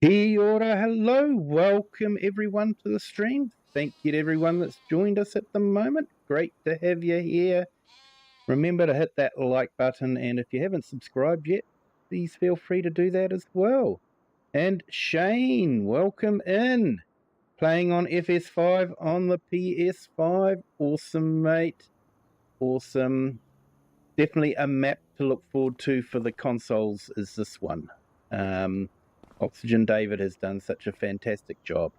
Kia ora, hello, welcome everyone to the stream. Thank you to everyone that's joined us at the moment. Great to have you here. Remember to hit that like button, and if you haven't subscribed yet, please feel free to do that as well. And Shane, welcome in. Playing on FS5 on the PS5. Awesome, mate. Awesome. Definitely a map to look forward to for the consoles is this one. OxygenDavid has done such a fantastic job.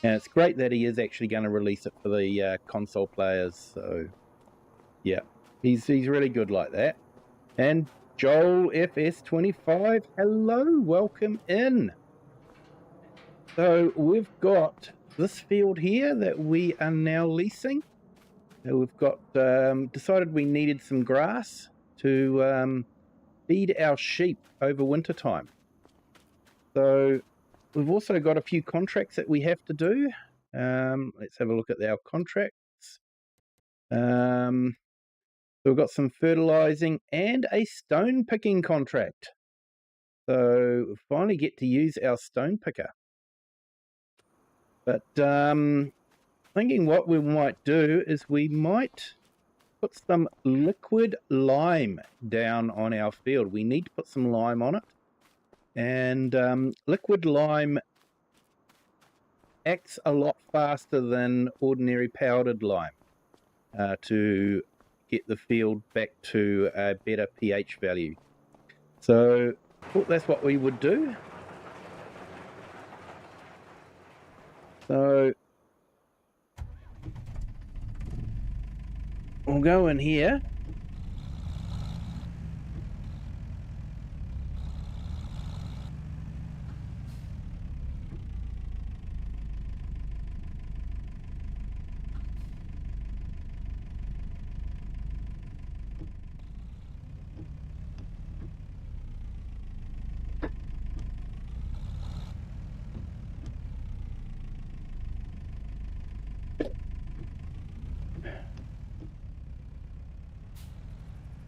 And it's great that he is actually going to release it for the console players. So, yeah, he's really good like that. And Joel FS25, hello, welcome in. So we've got this field here that we are now leasing. So we've got decided we needed some grass to feed our sheep over winter time. So we've also got a few contracts that we have to do. Let's have a look at our contracts. So we've got some fertilizing and a stone picking contract. So we finally get to use our stone picker. But thinking what we might do is we might put some liquid lime down on our field. We need to put some lime on it. And liquid lime acts a lot faster than ordinary powdered lime to get the field back to a better pH value. So that's what we would do. So we'll go in here.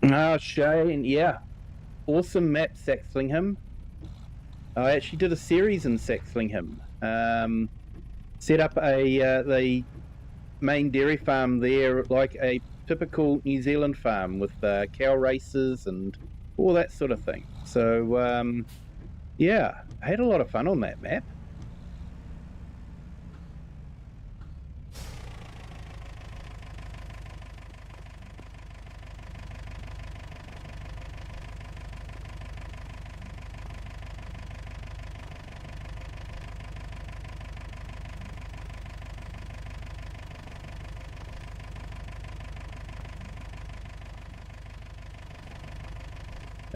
Oh, Shane, yeah. Awesome map, Saxlingham. I actually did a series in Saxlingham. Set up the main dairy farm there like a typical New Zealand farm with cow races and all that sort of thing. So, yeah, I had a lot of fun on that map.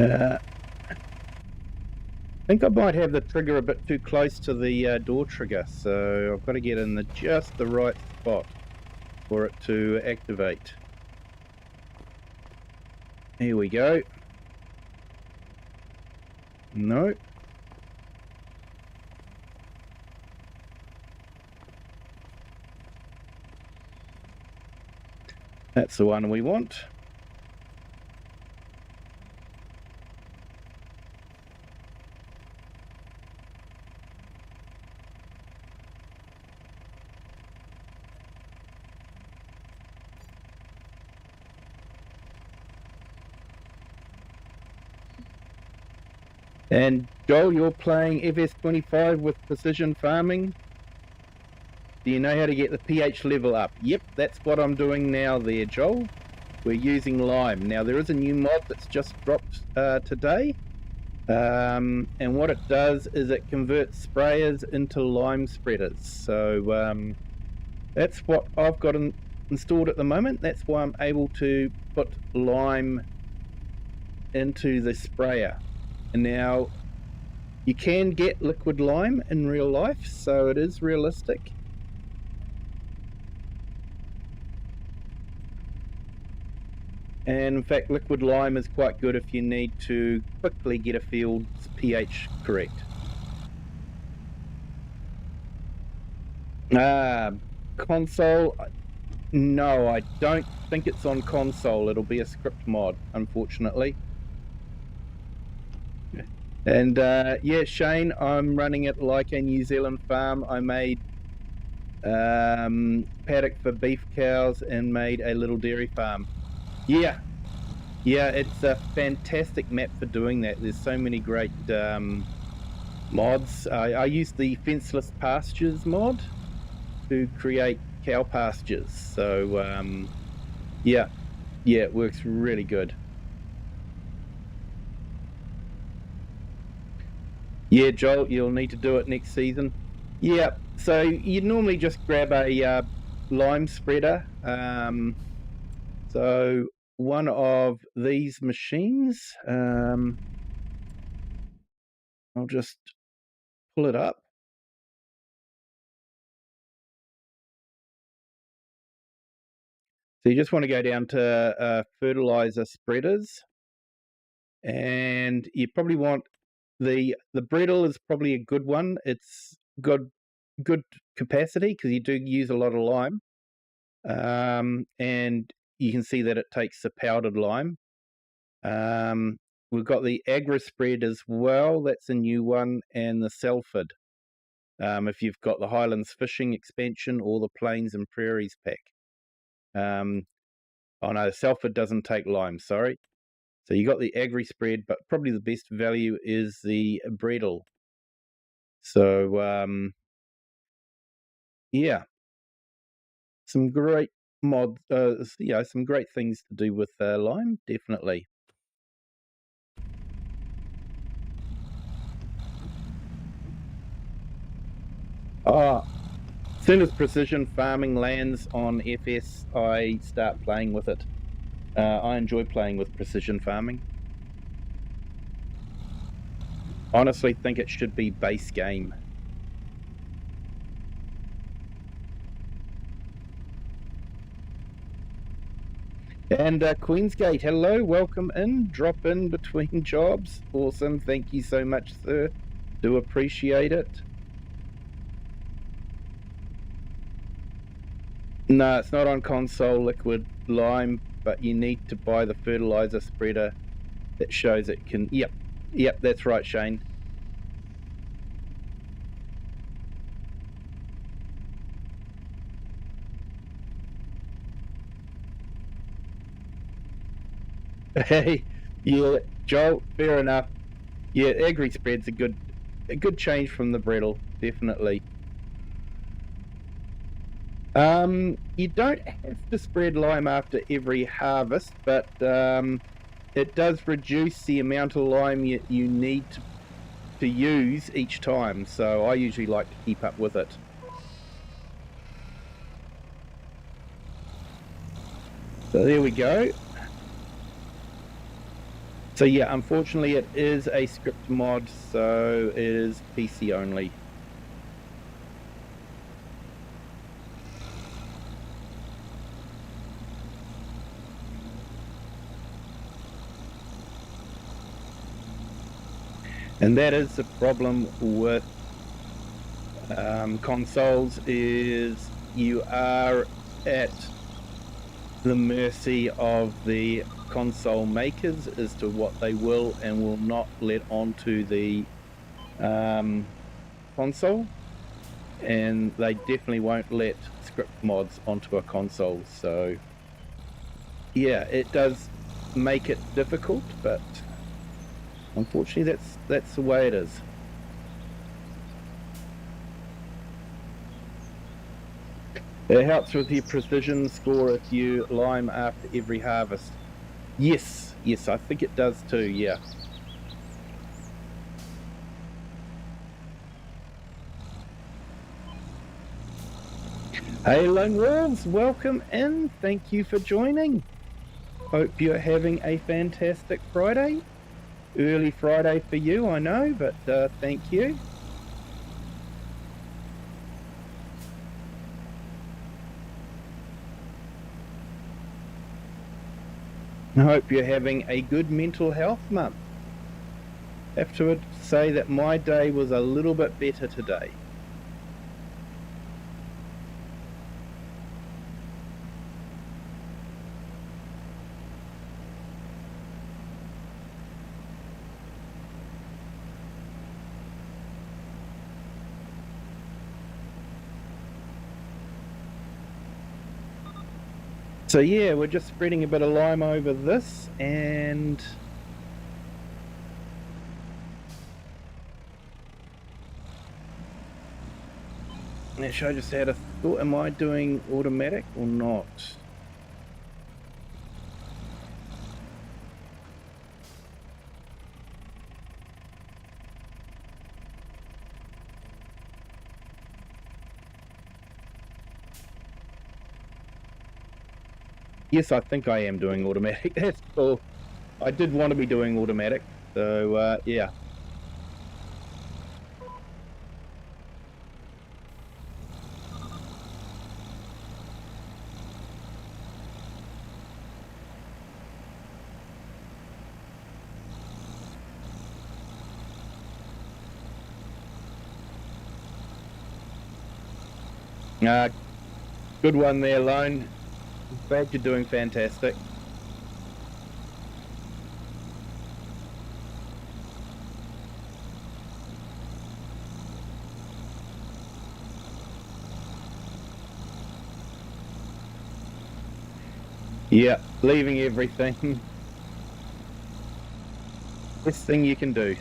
I think I might have the trigger a bit too close to the door trigger, so I've got to get in just the right spot for it to activate. Here we go. No. That's the one we want. And Joel, you're playing FS25 with precision farming. Do you know how to get the pH level up? Yep, that's what I'm doing now there, Joel. We're using lime. Now, there is a new mod that's just dropped today. And what it does is it converts sprayers into lime spreaders. So that's what I've got installed at the moment. That's why I'm able to put lime into the sprayer. And now you can get liquid lime in real life, so it is realistic. And in fact, liquid lime is quite good if you need to quickly get a field's pH correct. Console, no, I don't think it's on console. It'll be a script mod, unfortunately. And yeah, Shane, I'm running it like a New Zealand farm. I made paddock for beef cows and made a little dairy farm. Yeah, it's a fantastic map for doing that. There's so many great mods. I use the fenceless pastures mod to create cow pastures. So yeah, it works really good. Yeah, Joel, you'll need to do it next season. Yeah, so you'd normally just grab a lime spreader. So one of these machines, I'll just pull it up. So you just want to go down to fertilizer spreaders, and you probably want the brittle is probably a good one. It's got good capacity because you do use a lot of lime, and you can see that it takes the powdered lime. We've got the Agri spread as well. That's a new one, and the Salford. If you've got the Highlands Fishing expansion or the Plains and Prairies pack. Oh no, Salford doesn't take lime, sorry. So you got the Agri spread, but probably the best value is the Bredel. So yeah, some great mods, some great things to do with lime, definitely. As soon as precision farming lands on FS, I start playing with it. I enjoy playing with precision farming. Honestly think it should be base game. And Queensgate, hello, welcome in. Drop in between jobs. Awesome, thank you so much, sir. Do appreciate it. No, it's not on console liquid lime, but you need to buy the fertilizer spreader that shows it can. Yep, that's right, Shane. Hey, yeah, Joel, fair enough. Yeah, Agri spread's a good change from the Bredel, definitely. You don't have to spread lime after every harvest, but it does reduce the amount of lime you need to use each time. So I usually like to keep up with it. So there we go. So yeah, unfortunately it is a script mod, so it is PC only. And that is the problem with consoles, is you are at the mercy of the console makers as to what they will and will not let onto the console, and they definitely won't let script mods onto a console. So yeah, it does make it difficult, but unfortunately that's the way it is. It helps with your precision score if you lime after every harvest. Yes, I think it does too, yeah. Hey Lone Wolves, welcome in. Thank you for joining. Hope you're having a fantastic Friday. Early Friday for you, I know, but thank you. I hope you're having a good mental health month. I have to say that my day was a little bit better today. So yeah, we're just spreading a bit of lime over this, and actually I just had a thought, am I doing automatic or not? Yes, I think I am doing automatic. That's cool. I did want to be doing automatic, so yeah. Good one there, Lone. Glad you're doing fantastic. Yeah, leaving everything. Best thing you can do.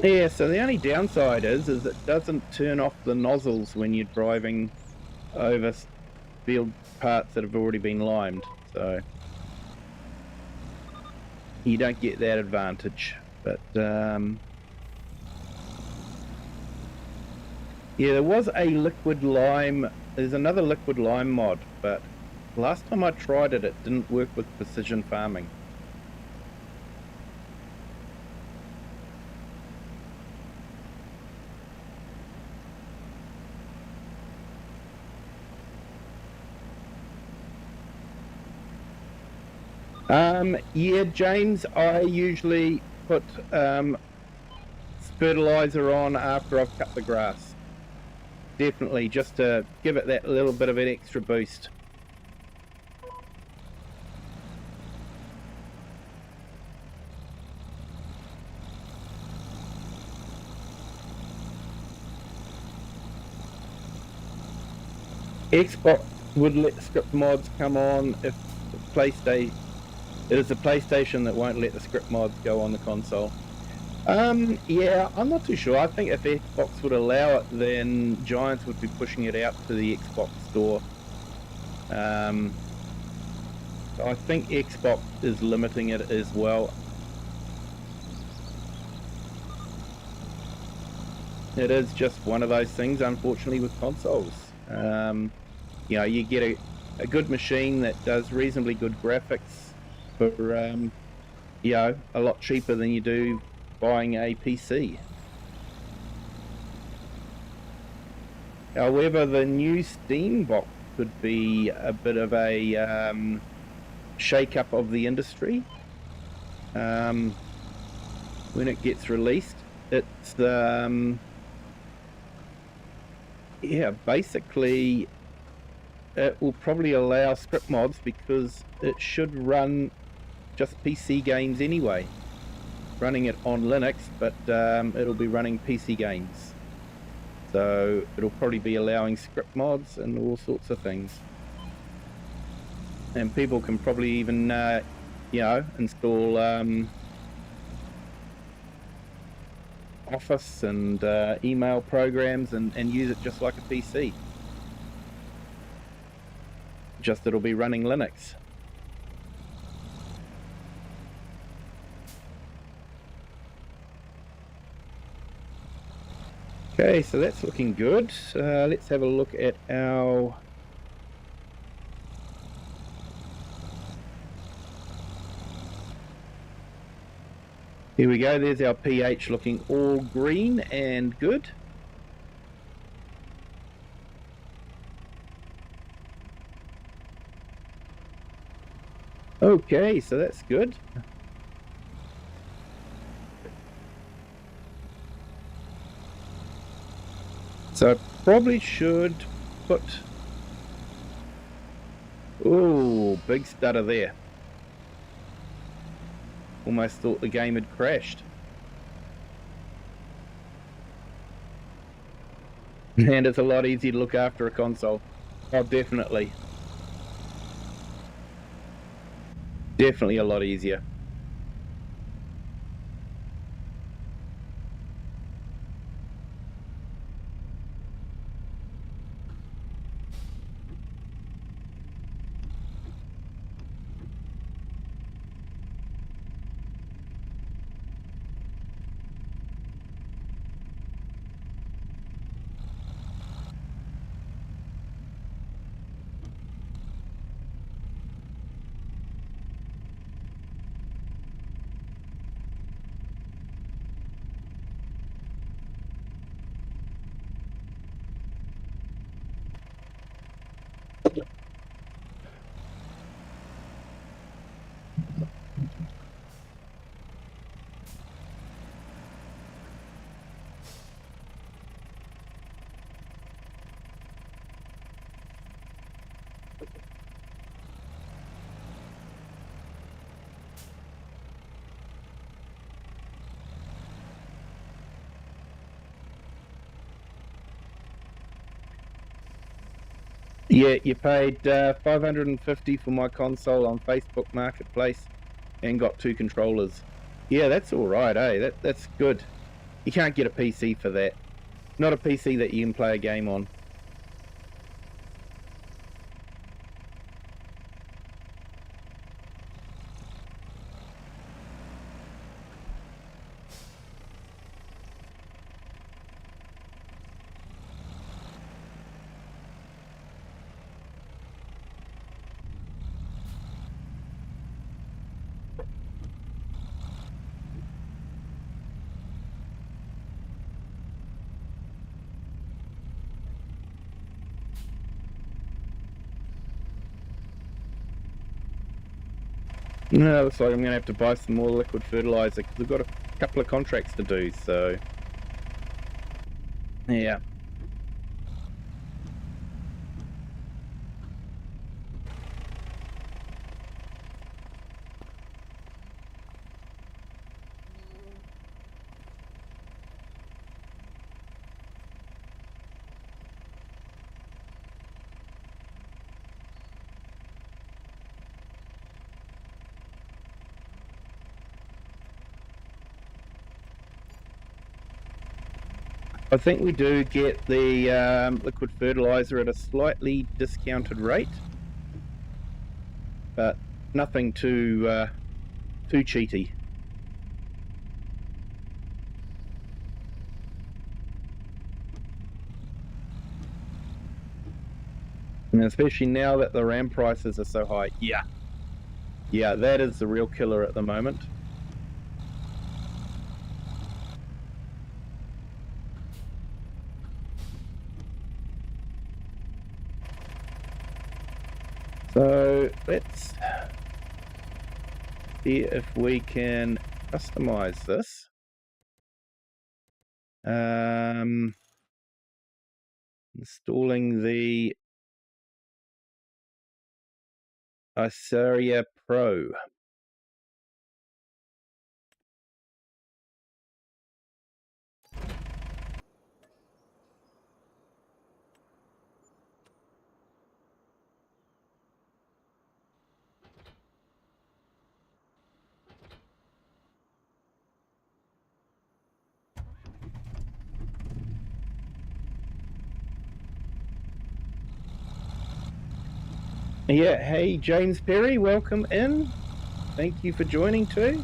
Yeah, so the only downside is it doesn't turn off the nozzles when you're driving over field parts that have already been limed, so you don't get that advantage. But yeah, there was a liquid lime, there's another liquid lime mod, but last time I tried it, it didn't work with precision farming. Yeah, James, I usually put fertilizer on after I've cut the grass. Definitely, just to give it that little bit of an extra boost. Xbox would let script mods come on if the PlayStation. It is the PlayStation that won't let the script mods go on the console. Yeah, I'm not too sure. I think if Xbox would allow it, then Giants would be pushing it out to the Xbox store. I think Xbox is limiting it as well. It is just one of those things, unfortunately, with consoles. You know, you get a good machine that does reasonably good graphics for, you know, a lot cheaper than you do buying a PC. However, the new Steam box could be a bit of a shake-up of the industry. When it gets released, it's yeah, basically it will probably allow script mods because it should run just PC games anyway. Running it on Linux, but it'll be running PC games. So it'll probably be allowing script mods and all sorts of things. And people can probably even, you know, install Office and email programs and use it just like a PC. Just it'll be running Linux. Okay, so that's looking good. Let's have a look at our here we go, there's our pH looking all green and good. Okay, so that's good. So I probably should put... Oh, big stutter there. Almost thought the game had crashed. And it's a lot easier to look after a console. Oh, definitely. Definitely a lot easier. Yeah, you paid $550 for my console on Facebook Marketplace and got 2 controllers. Yeah, that's all right, eh? That's good. You can't get a PC for that. Not a PC that you can play a game on. No, looks like I'm going to have to buy some more liquid fertilizer because we've got a couple of contracts to do, so... Yeah. I think we do get the liquid fertilizer at a slightly discounted rate, but nothing too cheaty. And especially now that the RAM prices are so high. Yeah, that is the real killer at the moment. So let's see if we can customize this. Installing the Isaria Pro. Yeah, hey James Perry, welcome in. Thank you for joining too.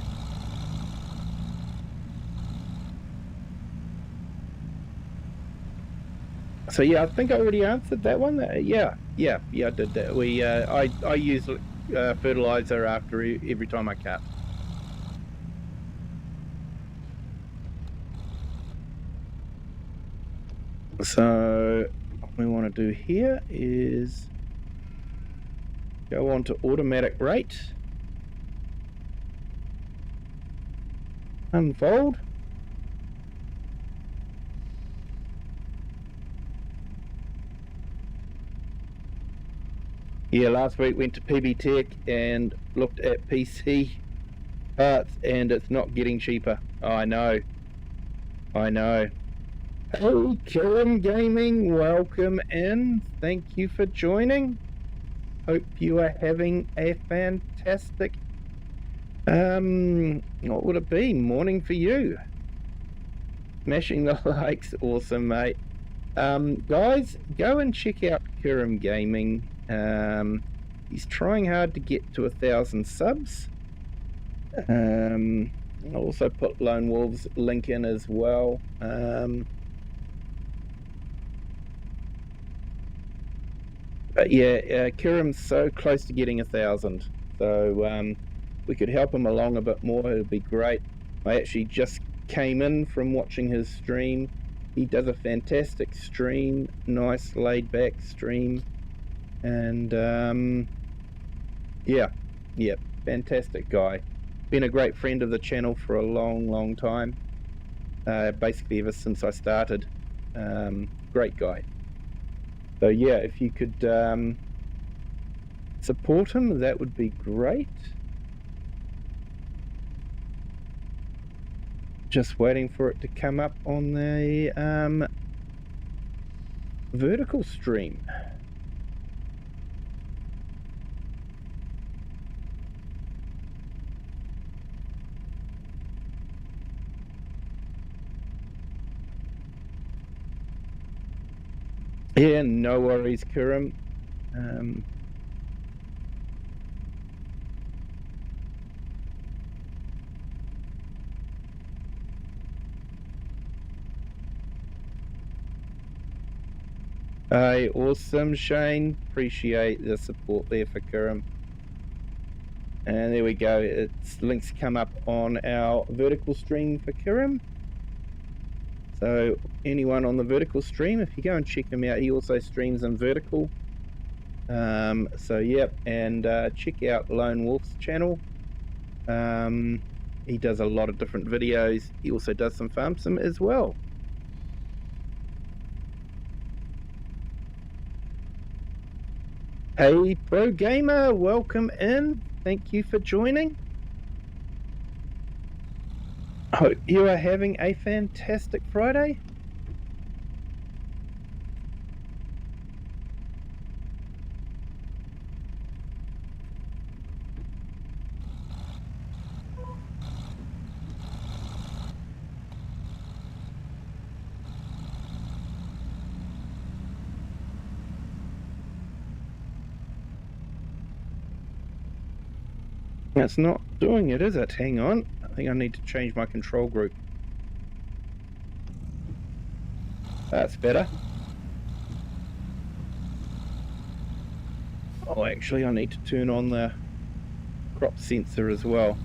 So yeah, I think I already answered that one. Yeah, I did that. I use fertilizer after every time I cut. So what we want to do here is go on to automatic rate. unfold. Yeah, last week went to PB Tech and looked at PC parts, and it's not getting cheaper. I know. Hey, Kiwi Gaming, welcome in. Thank you for joining. Hope you are having a fantastic, what would it be? Morning for you. Smashing the likes, awesome, mate. Guys, go and check out Kiwi Gaming. He's trying hard to get to 1,000 subs. I'll also put Lone Wolf's link in as well. But yeah, Kirim's so close to getting 1,000, so we could help him along a bit more. It would be great. I actually just came in from watching his stream. He does a fantastic stream, nice laid back stream, and yeah, fantastic guy. Been a great friend of the channel for a long time, basically ever since I started. Great guy. So yeah, if you could support him, that would be great. Just waiting for it to come up on the vertical stream. Yeah, no worries, Kirim. Awesome, Shane. Appreciate the support there for Kirim. And there we go. Its links come up on our vertical stream for Kirim. So anyone on the vertical stream, if you go and check him out, he also streams in vertical. So yep, and check out Lone Wolf's channel. He does a lot of different videos. He also does some farm sim as well. Hey Pro Gamer, welcome in. Thank you for joining. Hope you are having a fantastic Friday. It's not doing it, is it? Hang on. I think I need to change my control group. That's better. Oh, actually, I need to turn on the crop sensor as well.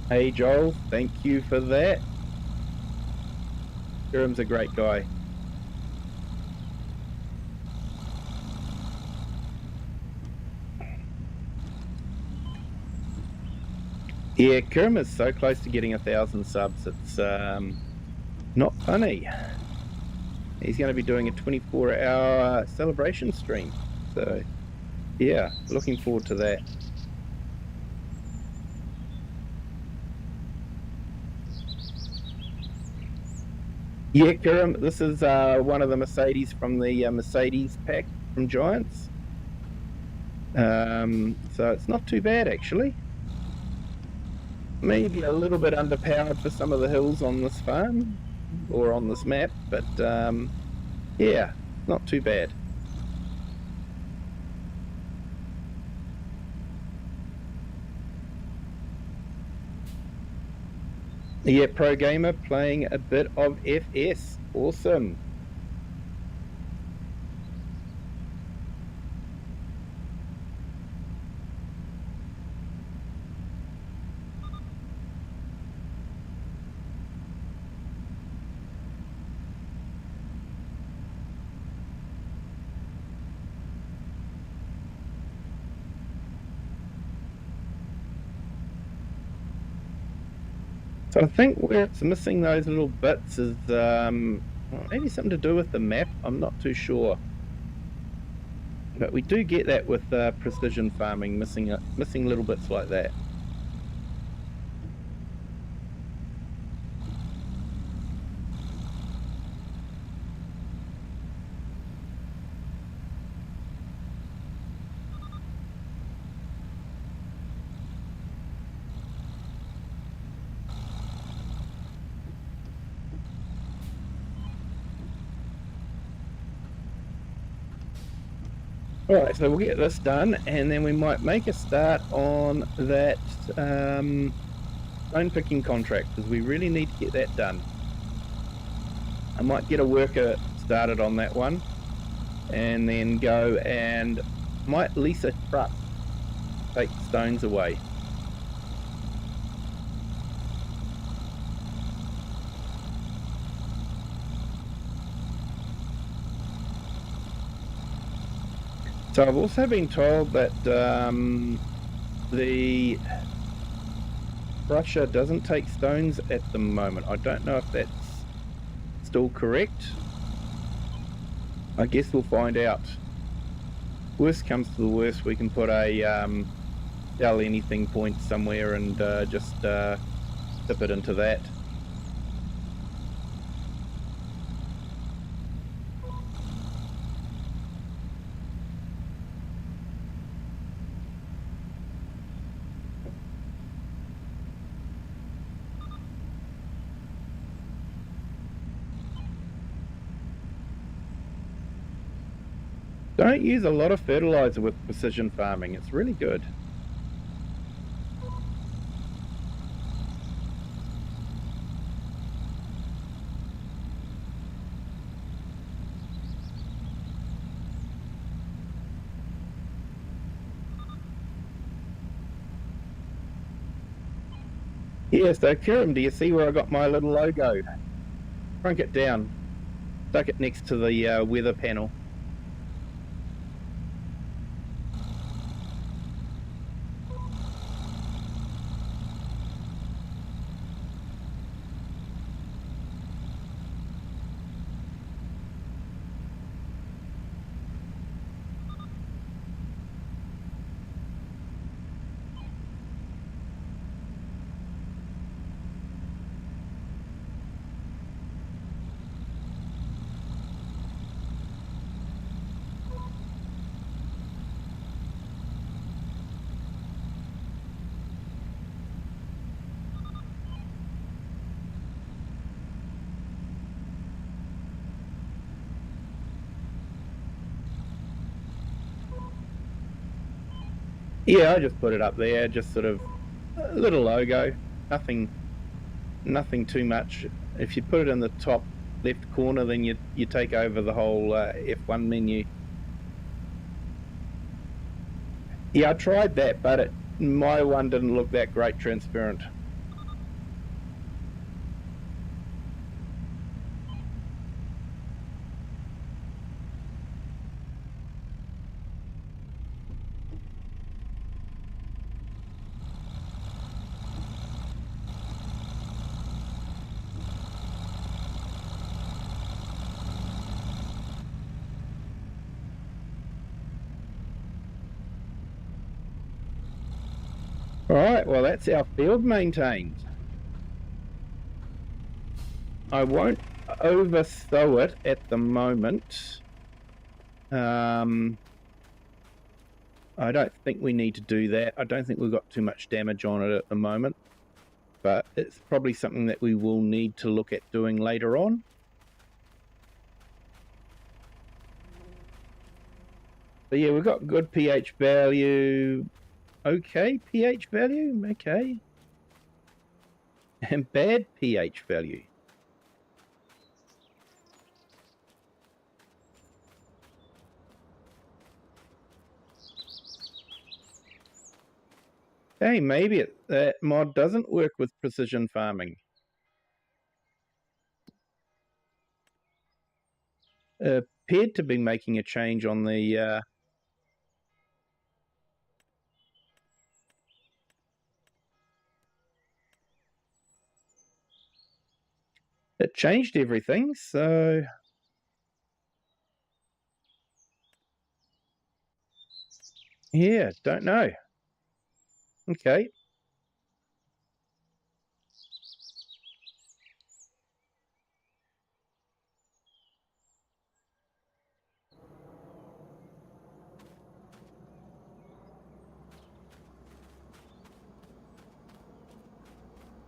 Hey Joel, thank you for that. Kirim's a great guy. Yeah, Kirim is so close to getting 1,000 subs. It's not funny. He's going to be doing a 24-hour celebration stream. So yeah, looking forward to that. Yeah, Kirim, this is one of the Mercedes from the Mercedes pack from Giants. So it's not too bad, actually. Maybe a little bit underpowered for some of the hills on this farm, or on this map, but yeah, not too bad. Yeah, Pro Gamer playing a bit of FS. Awesome. So I think where it's missing those little bits is maybe something to do with the map. I'm not too sure. But we do get that with precision farming, missing little bits like that. All right, so we'll get this done, and then we might make a start on that stone picking contract, because we really need to get that done. I might get a worker started on that one, and then go and might lease a truck, take stones away. So I've also been told that the crusher doesn't take stones at the moment. I don't know if that's still correct. I guess we'll find out. Worst comes to the worst, we can put a sell anything point somewhere and just tip it into that. Don't use a lot of fertilizer with precision farming. It's really good. Yeah, so Kiram, do you see where I got my little logo? Shrunk it down. Stuck it next to the weather panel. Yeah, I just put it up there, just sort of a little logo, nothing too much. If you put it in the top left corner, then you take over the whole F1 menu. Yeah, I tried that, but my one didn't look that great transparent. All right, well, that's our field maintained. I won't oversow it at the moment. I don't think we need to do that. I don't think we've got too much damage on it at the moment, but it's probably something that we will need to look at doing later on. But yeah, we've got good pH value. Okay, pH value, okay. And bad pH value. Hey, maybe that mod doesn't work with precision farming. Appeared to be making a change on the it changed everything, so yeah, don't know. Okay.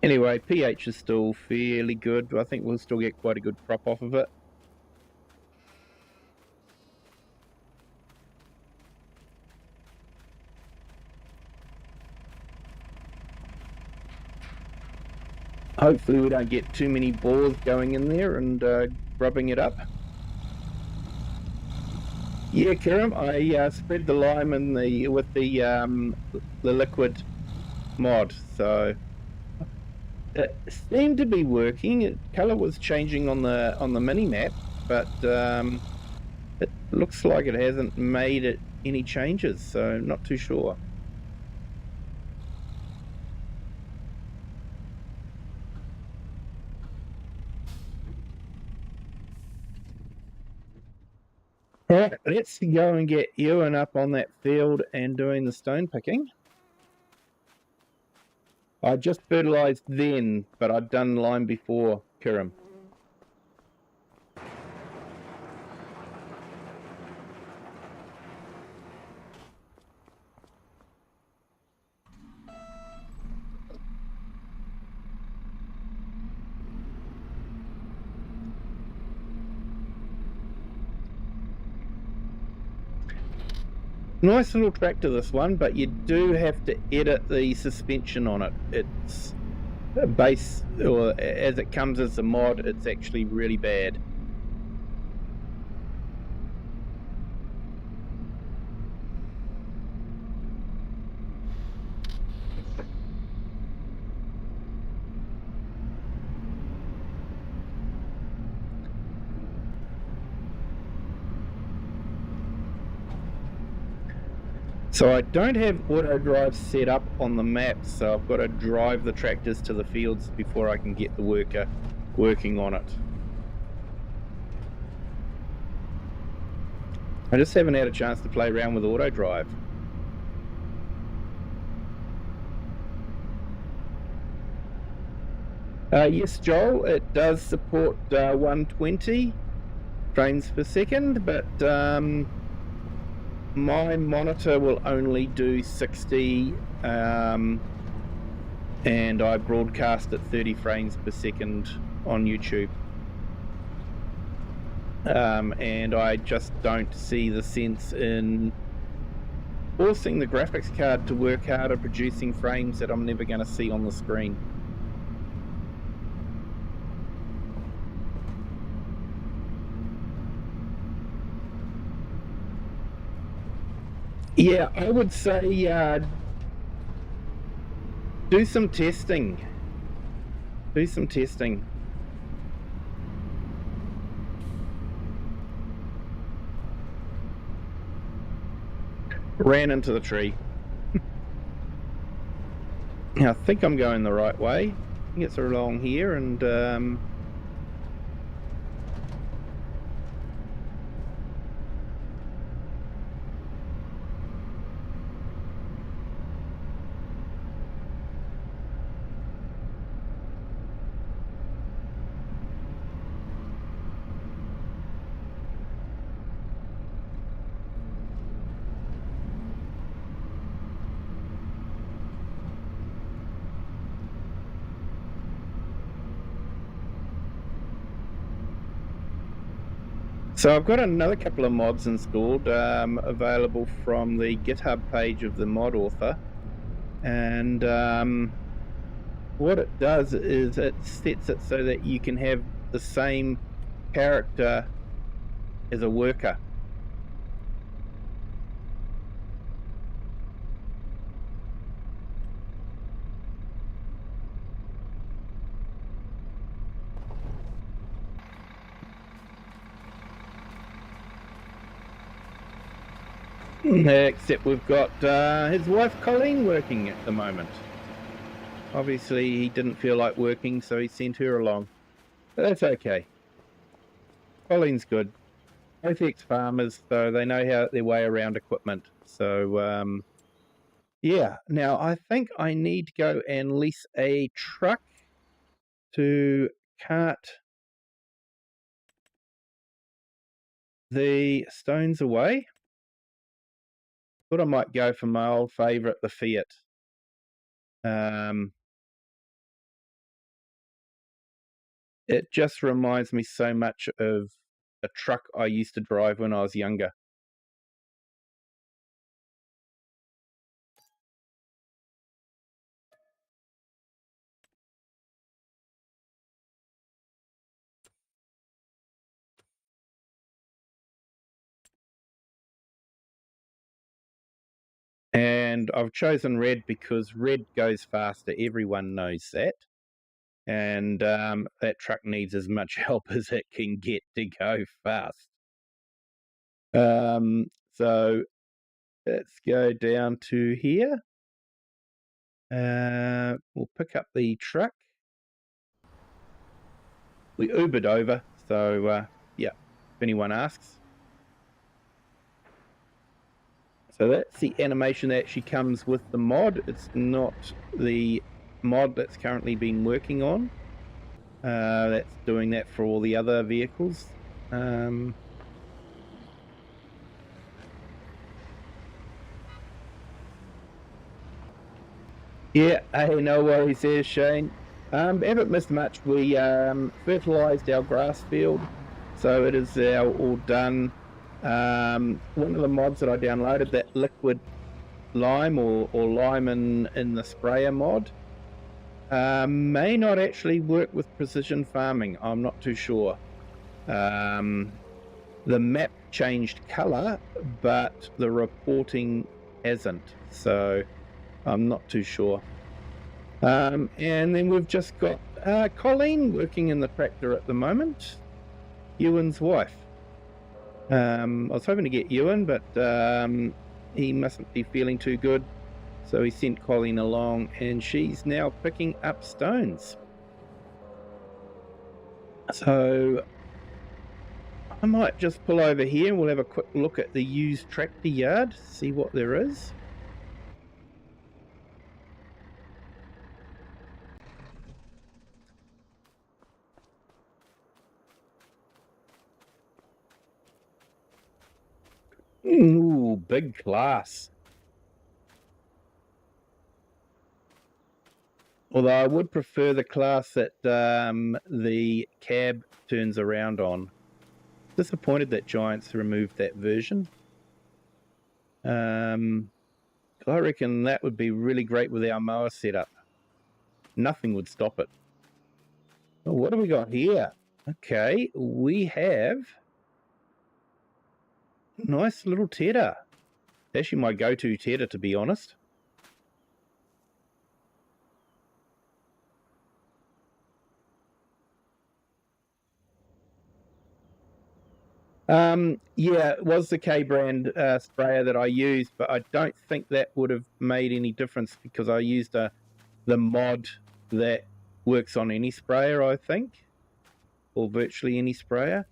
Anyway, pH is still fairly good. I think we'll still get quite a good crop off of it. Hopefully we don't get too many boars going in there and grubbing it up. Yeah, Kiram, I spread the lime in with the liquid mod, so it seemed to be working. Color was changing on the mini map, but it looks like it hasn't made any changes, so not too sure. All right, let's go and get Ewan up on that field and doing the stone picking. I just fertilised then, but I'd done lime before, Kiram. Nice little tractor, this one, but you do have to edit the suspension on it. It's base, or as it comes as a mod, it's actually really bad. So I don't have auto drive set up on the map, so I've got to drive the tractors to the fields before I can get the worker working on it. I just haven't had a chance to play around with auto drive. Yes, Joel, it does support 120 frames per second, but my monitor will only do 60, and I broadcast at 30 frames per second on YouTube. And I just don't see the sense in forcing the graphics card to work harder producing frames that I'm never going to see on the screen. Yeah, I would say do some testing. Do some testing. Ran into the tree. I think I'm going the right way. I think it's along here, and so I've got another couple of mods installed, available from the GitHub page of the mod author, and what it does is it sets it so that you can have the same character as a worker. Except we've got his wife Colleen working at the moment. Obviously he didn't feel like working, so he sent her along. But that's okay. Colleen's good. Both ex-farmers, so they know how their way around equipment. So, yeah. Now, I think I need to go and lease a truck to cart the stones away. Thought I might go for my old favourite, the Fiat. It just reminds me so much of a truck I used to drive when I was younger. And I've chosen red because red goes faster. Everyone knows that. And that truck needs as much help as it can get to go fast. So let's go down to here. We'll pick up the truck. We Ubered over, so yeah, if anyone asks. So that's the animation that actually comes with the mod. It's not the mod that's currently been working on. That's doing that for all the other vehicles. Yeah, hey, no worries there, Shane. Haven't missed much. We fertilised our grass field, so it is now all done. One of the mods that I downloaded, that liquid lime or lime in the sprayer mod, may not actually work with precision farming. I'm not too sure. The map changed colour, but the reporting hasn't, so I'm not too sure. And then we've just got Colleen working in the tractor at the moment, Ewan's wife. I was hoping to get Ewan, but he mustn't be feeling too good, so he sent Colleen along, and she's now picking up stones. So I might just pull over here and we'll have a quick look at the used tractor yard, see what there is. Ooh, big class. Although I would prefer the class that the cab turns around on. Disappointed that Giants removed that version. I reckon that would be really great with our mower setup. Nothing would stop it. Oh, what do we got here? Okay, we have nice little tedder. Actually my go-to tedder, to be honest. Yeah, it was the K-brand sprayer that I used, but I don't think that would have made any difference because I used the mod that works on any sprayer, I think, or virtually any sprayer.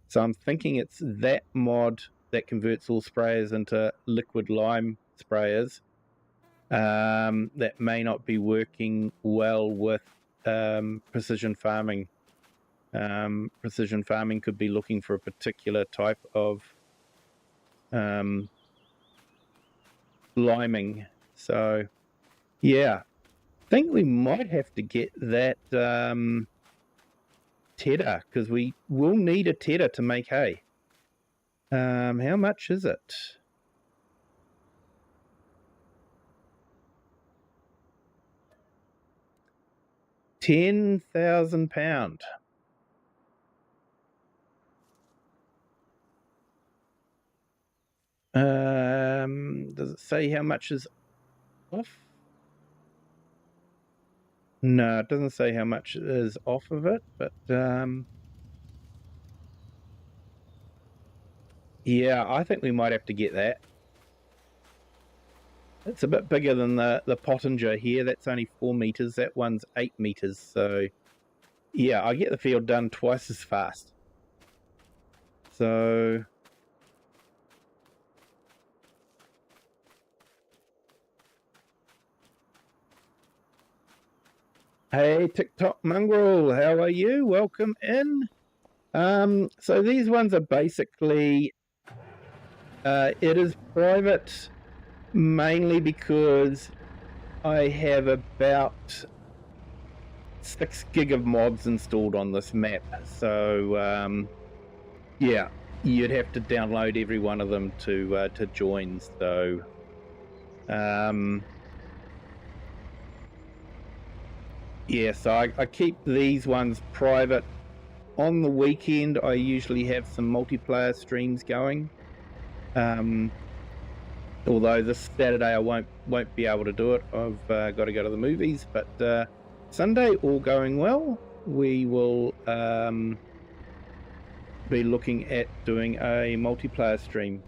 So I'm thinking it's that mod that converts all sprayers into liquid lime sprayers that may not be working well with precision farming. Precision farming could be looking for a particular type of liming. So, yeah, I think we might have to get that tedder because we will need a tedder to make hay. How much is it? £10,000. Does it say how much is off? No, it doesn't say how much is off of it, but yeah, I think we might have to get that. It's a bit bigger than the Pottinger here. That's only 4 meters. That one's 8 meters. So yeah, I get the field done twice as fast. So hey, TikTok Mongrel, how are you? Welcome in. So these ones are basically, it is private mainly because I have about 6 gig of mods installed on this map. So yeah, you'd have to download every one of them to join. So yeah, so I keep these ones private. On the weekend, I usually have some multiplayer streams going. Although this Saturday I won't be able to do it. I've got to go to the movies. But Sunday, all going well, we will be looking at doing a multiplayer stream.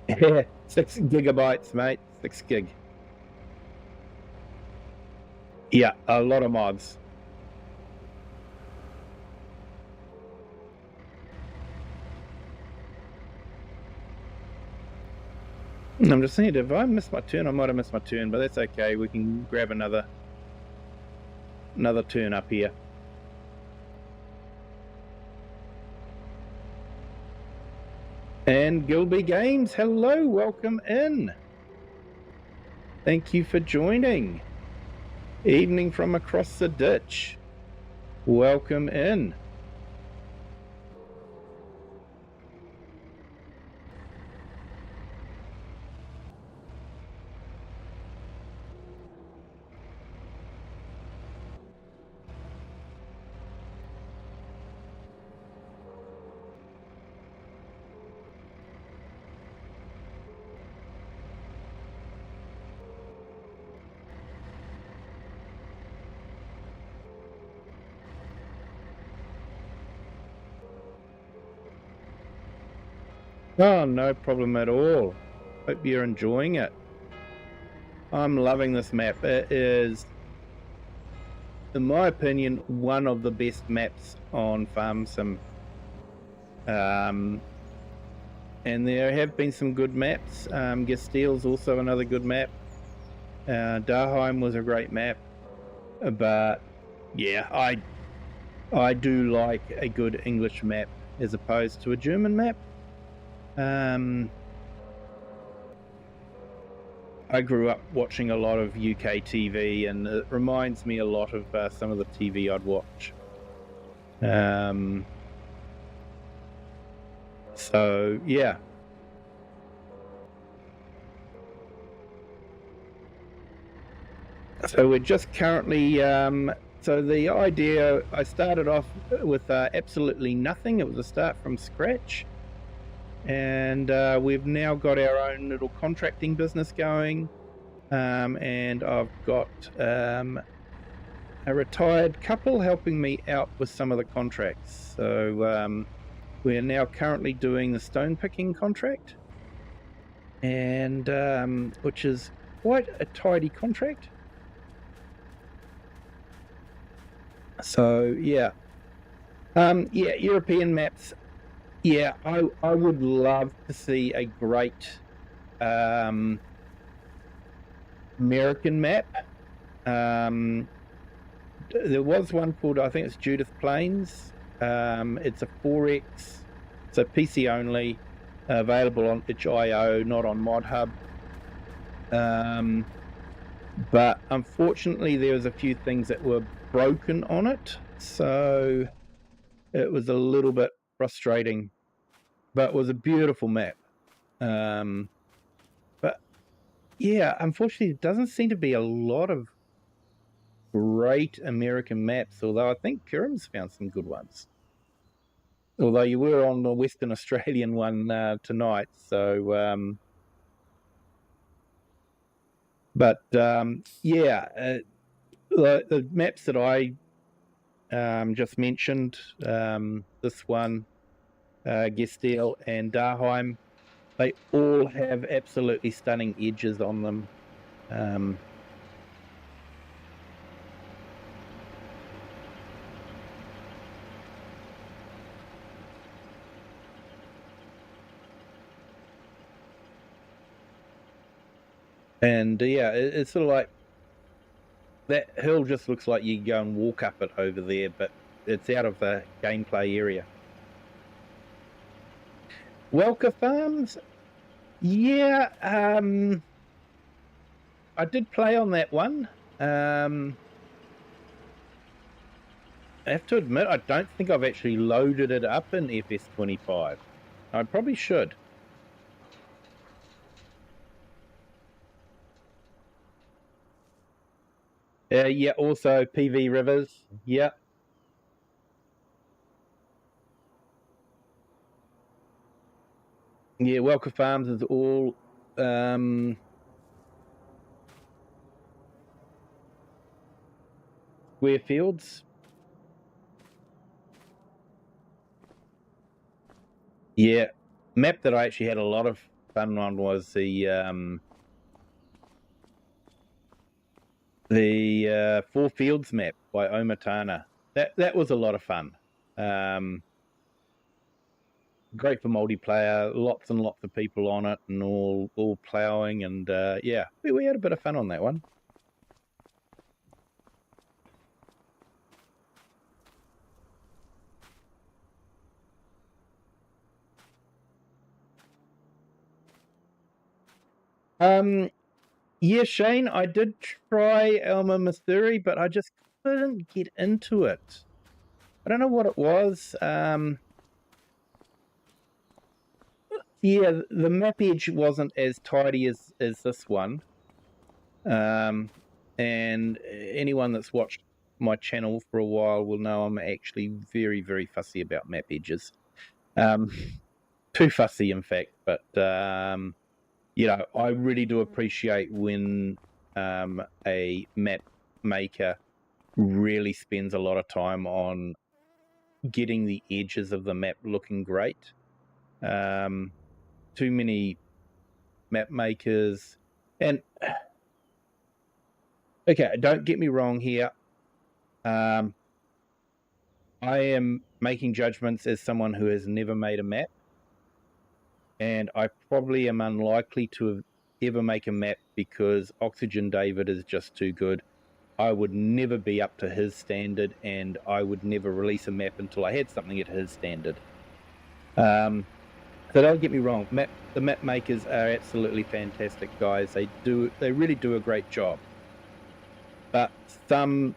Yeah, 6 gigabytes, mate. 6 gig. Yeah, a lot of mods. I'm just thinking, if I missed my turn, I might have missed my turn, but that's okay. We can grab another turn up here. And Gilby Games, hello, welcome in. Thank you for joining. Evening from across the ditch. Welcome in. Oh, no problem at all. Hope you're enjoying it. I'm loving this map. It is, in my opinion, one of the best maps on Farm Sim. And there have been some good maps. Gastile's also another good map. Daheim was a great map. But yeah, I do like a good English map as opposed to a German map. I grew up watching a lot of UK TV, and it reminds me a lot of some of the TV I'd watch. So yeah. So we're just currently, so the idea, I started off with absolutely nothing. It was a start from scratch. And we've now got our own little contracting business going. And I've got a retired couple helping me out with some of the contracts. So we're now currently doing the stone picking contract, and which is quite a tidy contract. So yeah, yeah, European maps. Yeah, I would love to see a great American map. There was one called, I think it's Judith Plains. It's a 4X, so PC only, available on itch.io, not on ModHub. But unfortunately, there was a few things that were broken on it, so it was a little bit frustrating. But it was a beautiful map. But yeah, unfortunately, it doesn't seem to be a lot of great American maps, although I think Kirim's found some good ones. Although you were on the Western Australian one tonight, so yeah, the maps that I just mentioned, this one, Gestile and Daheim, they all have absolutely stunning edges on them. And yeah, it's sort of like that hill just looks like you go and walk up it over there, but it's out of the gameplay area. Welker Farms? Yeah, I did play on that one. I have to admit, I don't think I've actually loaded it up in FS25. I probably should. Yeah, also PV Rivers. Yeah. Yeah, Welker Farms is all square fields. Yeah, map that I actually had a lot of fun on was the Four Fields map by Omatana. That was a lot of fun. Great for multiplayer, lots and lots of people on it, and all ploughing, and yeah, we had a bit of fun on that one. Yeah, Shane, I did try Elma Missouri, but I just couldn't get into it. I don't know what it was. Yeah, the map edge wasn't as tidy as this one. And anyone that's watched my channel for a while will know I'm actually very, very fussy about map edges. Too fussy, in fact. But you know, I really do appreciate when a map maker really spends a lot of time on getting the edges of the map looking great. Too many map makers, and okay, don't get me wrong here. I am making judgments as someone who has never made a map, and I probably am unlikely to ever make a map because OxygenDavid is just too good. I would never be up to his standard, and I would never release a map until I had something at his standard. So don't get me wrong, the map makers are absolutely fantastic guys. They really do a great job. But some,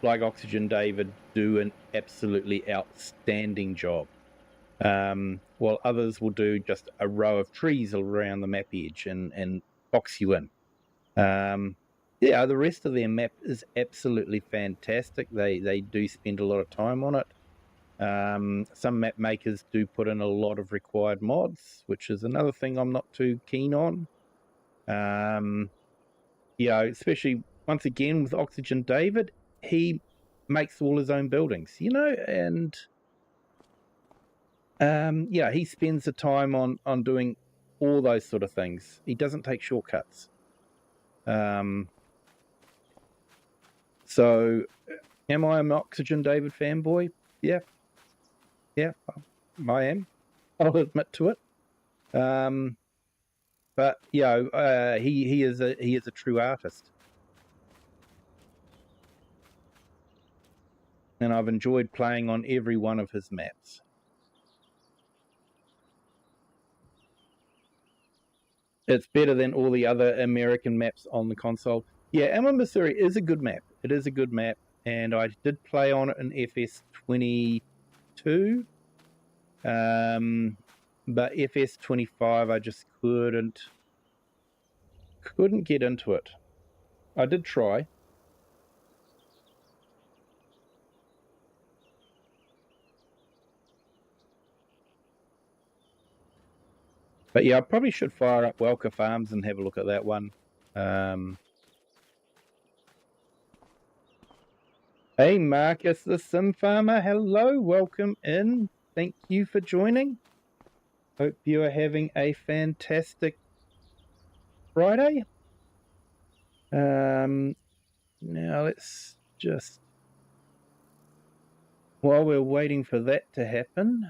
like OxygenDavid, do an absolutely outstanding job. While others will do just a row of trees around the map edge and box you in. Yeah, the rest of their map is absolutely fantastic. They do spend a lot of time on it. Some map makers do put in a lot of required mods, which is another thing I'm not too keen on. You know, especially once again with OxygenDavid, he makes all his own buildings, you know, and yeah, he spends the time on doing all those sort of things. He doesn't take shortcuts. So am I an OxygenDavid fanboy? Yeah, I am. I'll admit to it. But you know, he is a true artist, and I've enjoyed playing on every one of his maps. It's better than all the other American maps on the console. Yeah, Elma Missouri is a good map. It is a good map, and I did play on it in FS22. But FS25, I just couldn't get into it. I did try. But yeah, I probably should fire up Welker Farms and have a look at that one. Hey, Marcus the Sim Farmer. Hello, welcome in. Thank you for joining. Hope you are having a fantastic Friday. Now let's just, while we're waiting for that to happen,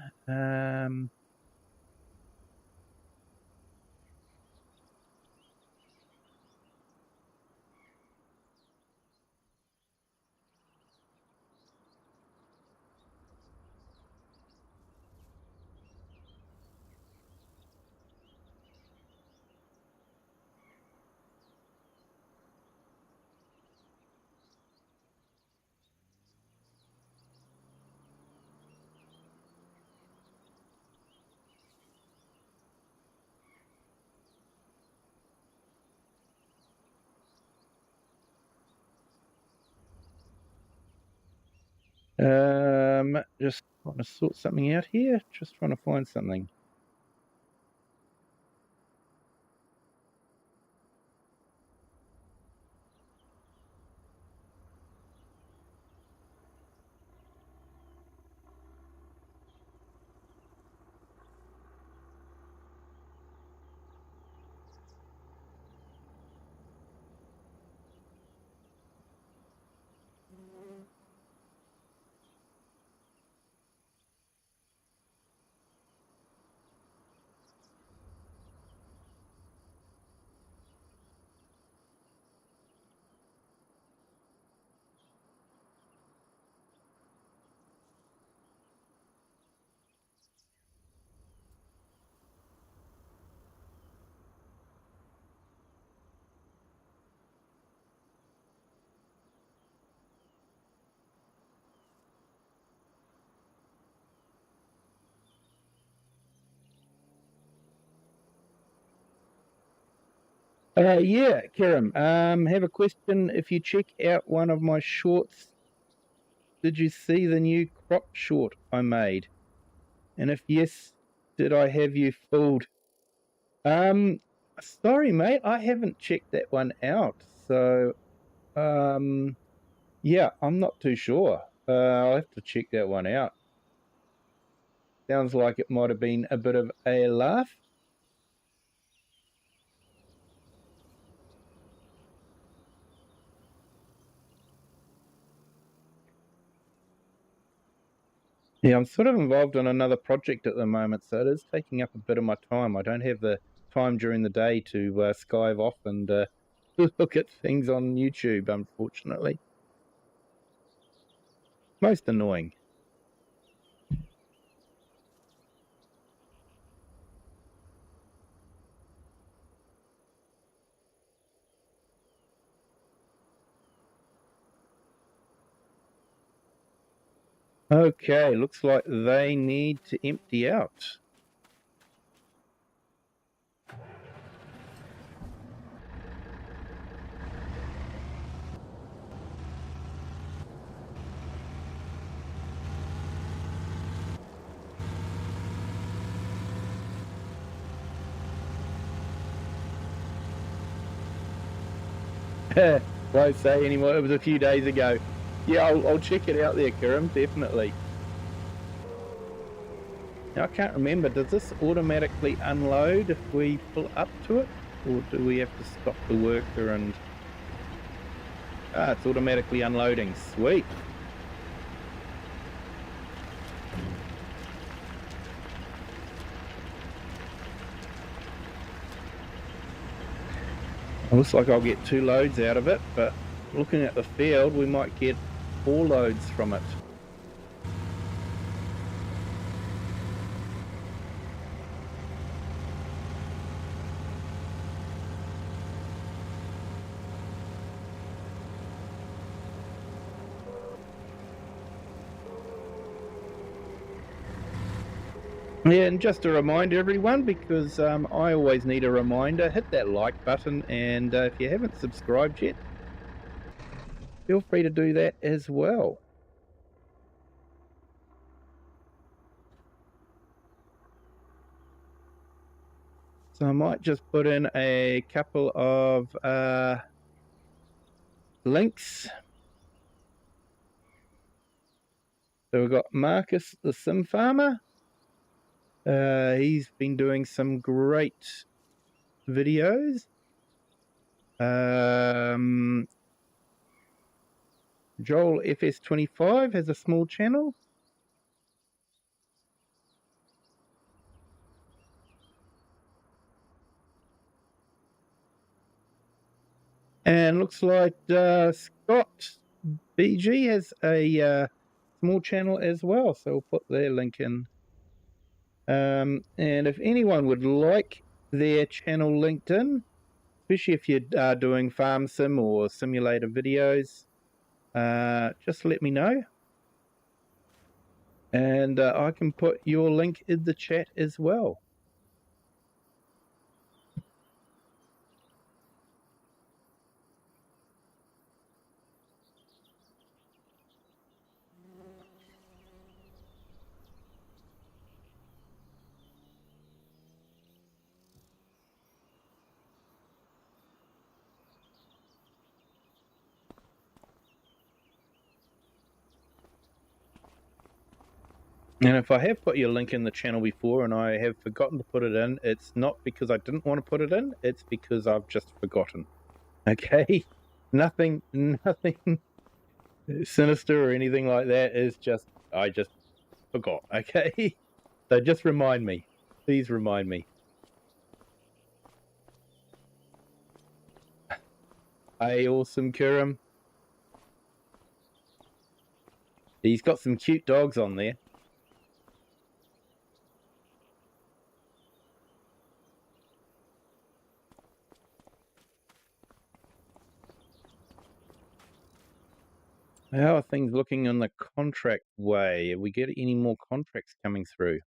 Just trying to sort something out here. Just trying to find something. Yeah, Kiram, have a question. If you check out one of my shorts, did you see the new crop short I made? And if yes, did I have you fooled? Um, Sorry, mate, I haven't checked that one out. So, yeah, I'm not too sure. I'll have to check that one out. Sounds like it might have been a bit of a laugh. Yeah, I'm sort of involved in another project at the moment, so it is taking up a bit of my time. I don't have the time during the day to skive off and look at things on YouTube, unfortunately. Most annoying. Okay, looks like they need to empty out. Won't say anymore. It was a few days ago. Yeah, I'll check it out there, Kiram, definitely. Now, I can't remember, does this automatically unload if we pull up to it? Or do we have to stop the worker and... Ah, it's automatically unloading. Sweet. It looks like I'll get 2 loads out of it, but looking at the field, we might get 4 loads from it. Yeah, and just a reminder, everyone, because I always need a reminder, hit that like button, and if you haven't subscribed yet, feel free to do that as well. So I might just put in a couple of links. So we've got Marcus, the Sim Farmer. He's been doing some great videos. Joel FS25 has a small channel. And looks like Scott BG has a small channel as well. So we'll put their link in. And if anyone would like their channel linked in, especially if you're doing farm sim or simulator videos, just let me know. And I can put your link in the chat as well. And if I have put your link in the channel before and I have forgotten to put it in, it's not because I didn't want to put it in, it's because I've just forgotten. Okay? Nothing sinister or anything like that. It's just, I just forgot. Okay? So just remind me. Please remind me. Hey, awesome Kurum. He's got some cute dogs on there. How are things looking on the contract way? Are we getting any more contracts coming through?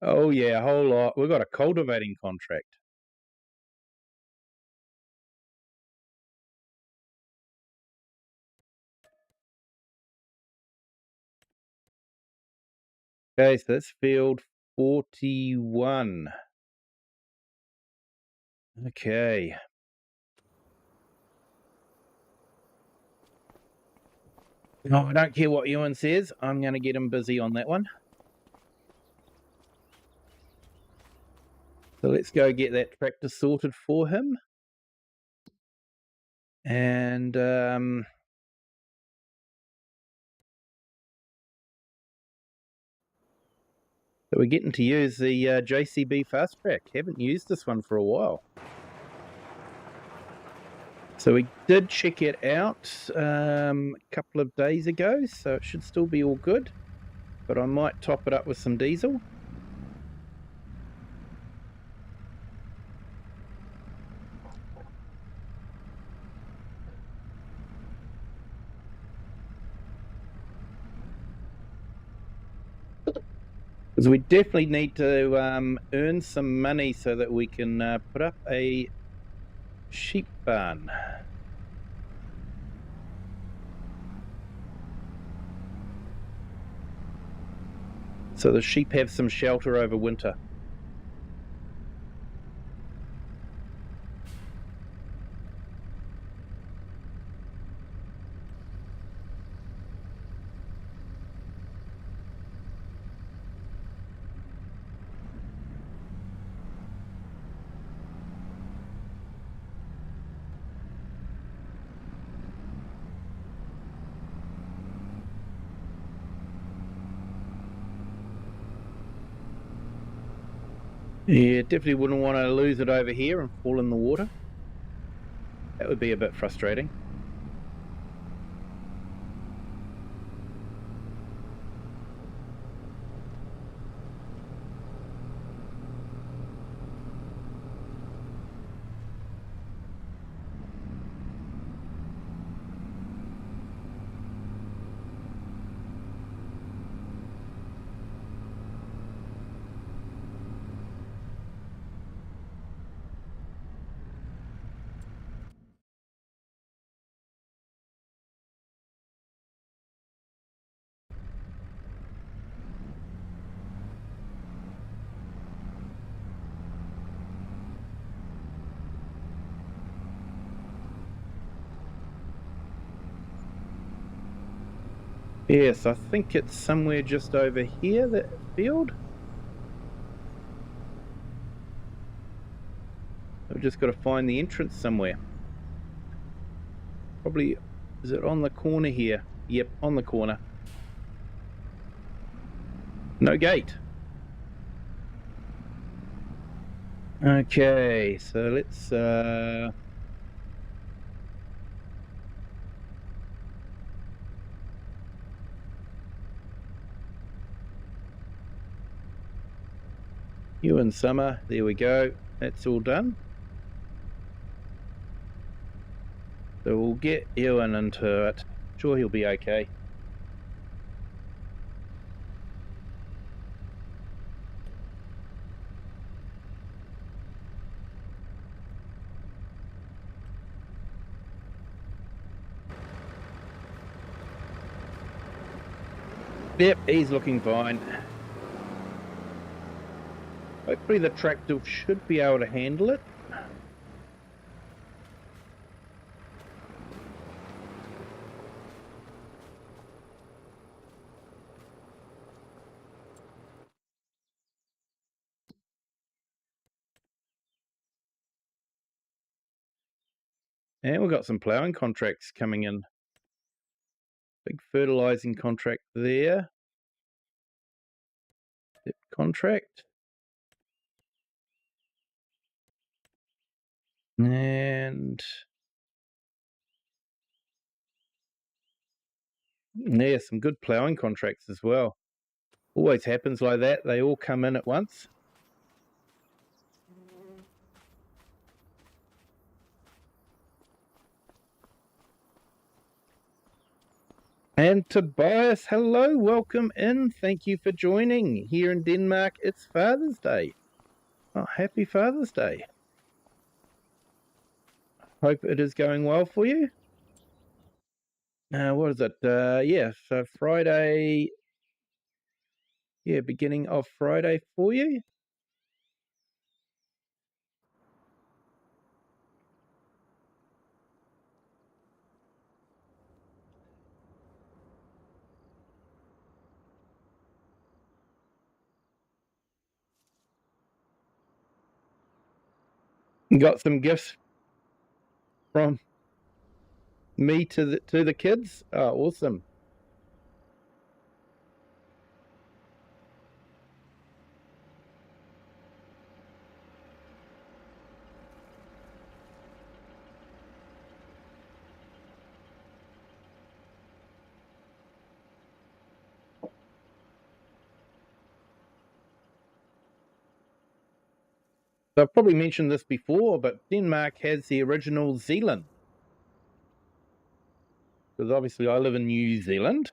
Oh yeah, a whole lot. We've got a cultivating contract. Okay, so that's field 41. Okay. No, I don't care what Ewan says. I'm going to get him busy on that one. So let's go get that tractor sorted for him. And so we're getting to use the JCB Fast Track. Haven't used this one for a while. So we did check it out a couple of days ago, so it should still be all good. But I might top it up with some diesel. Because we definitely need to earn some money so that we can put up a sheep barn. So the sheep have some shelter over winter. Yeah, definitely wouldn't want to lose it over here and fall in the water. That would be a bit frustrating. Yes, I think it's somewhere just over here, that field. I've just got to find the entrance somewhere. Probably, is it on the corner here? Yep, on the corner. No gate. Okay, so let's you in summer, there we go. That's all done. So we'll get Ewan into it. Sure, he'll be okay. Yep, he's looking fine. Hopefully the tractor should be able to handle it. And we've got some ploughing contracts coming in. Big fertilising contract there. Contract. And yeah, some good ploughing contracts as well. Always happens like that. They all come in at once. And Tobias, hello, welcome in. Thank you for joining. Here in Denmark, it's Father's Day. Oh, happy Father's Day. Hope it is going well for you. What is it? Yeah, so Friday. Yeah, beginning of Friday for you. Got some gifts from me to the kids. Oh, awesome. So I've probably mentioned this before, but Denmark has the original Zealand. Because obviously I live in New Zealand,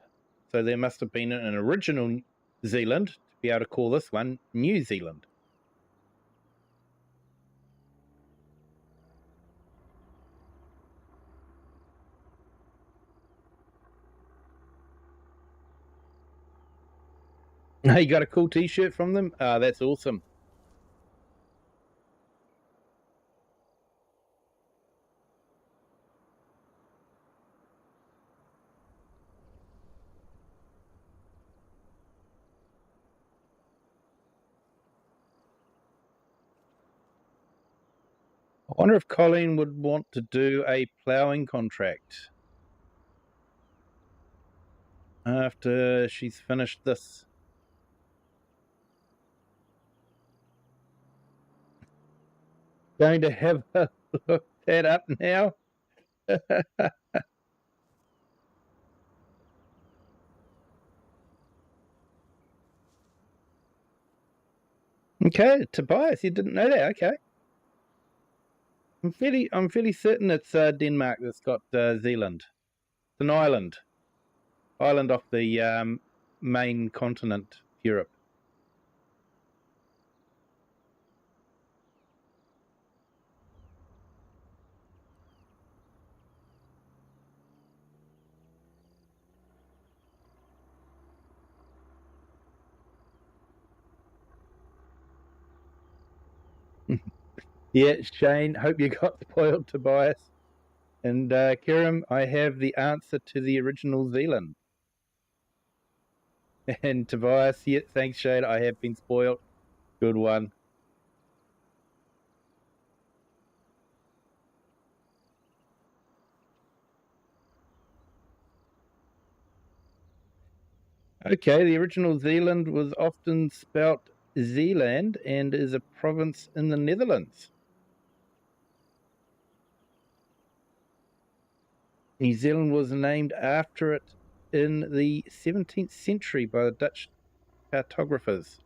so there must have been an original Zealand to be able to call this one New Zealand. You got a cool t-shirt from them? That's awesome. I wonder if Colleen would want to do a ploughing contract after she's finished this. Going to have a look that up now. Okay, Tobias, you didn't know that. Okay, I'm fairly certain it's Denmark that's got Zealand. It's an island off the main continent, Europe. Yeah, Shane, hope you got spoiled, Tobias. And Kiram, I have the answer to the original Zealand. And Tobias, yeah, thanks, Shane. I have been spoiled. Good one. Okay, the original Zealand was often spelt Zeeland and is a province in the Netherlands. New Zealand was named after it in the 17th century by the Dutch cartographers.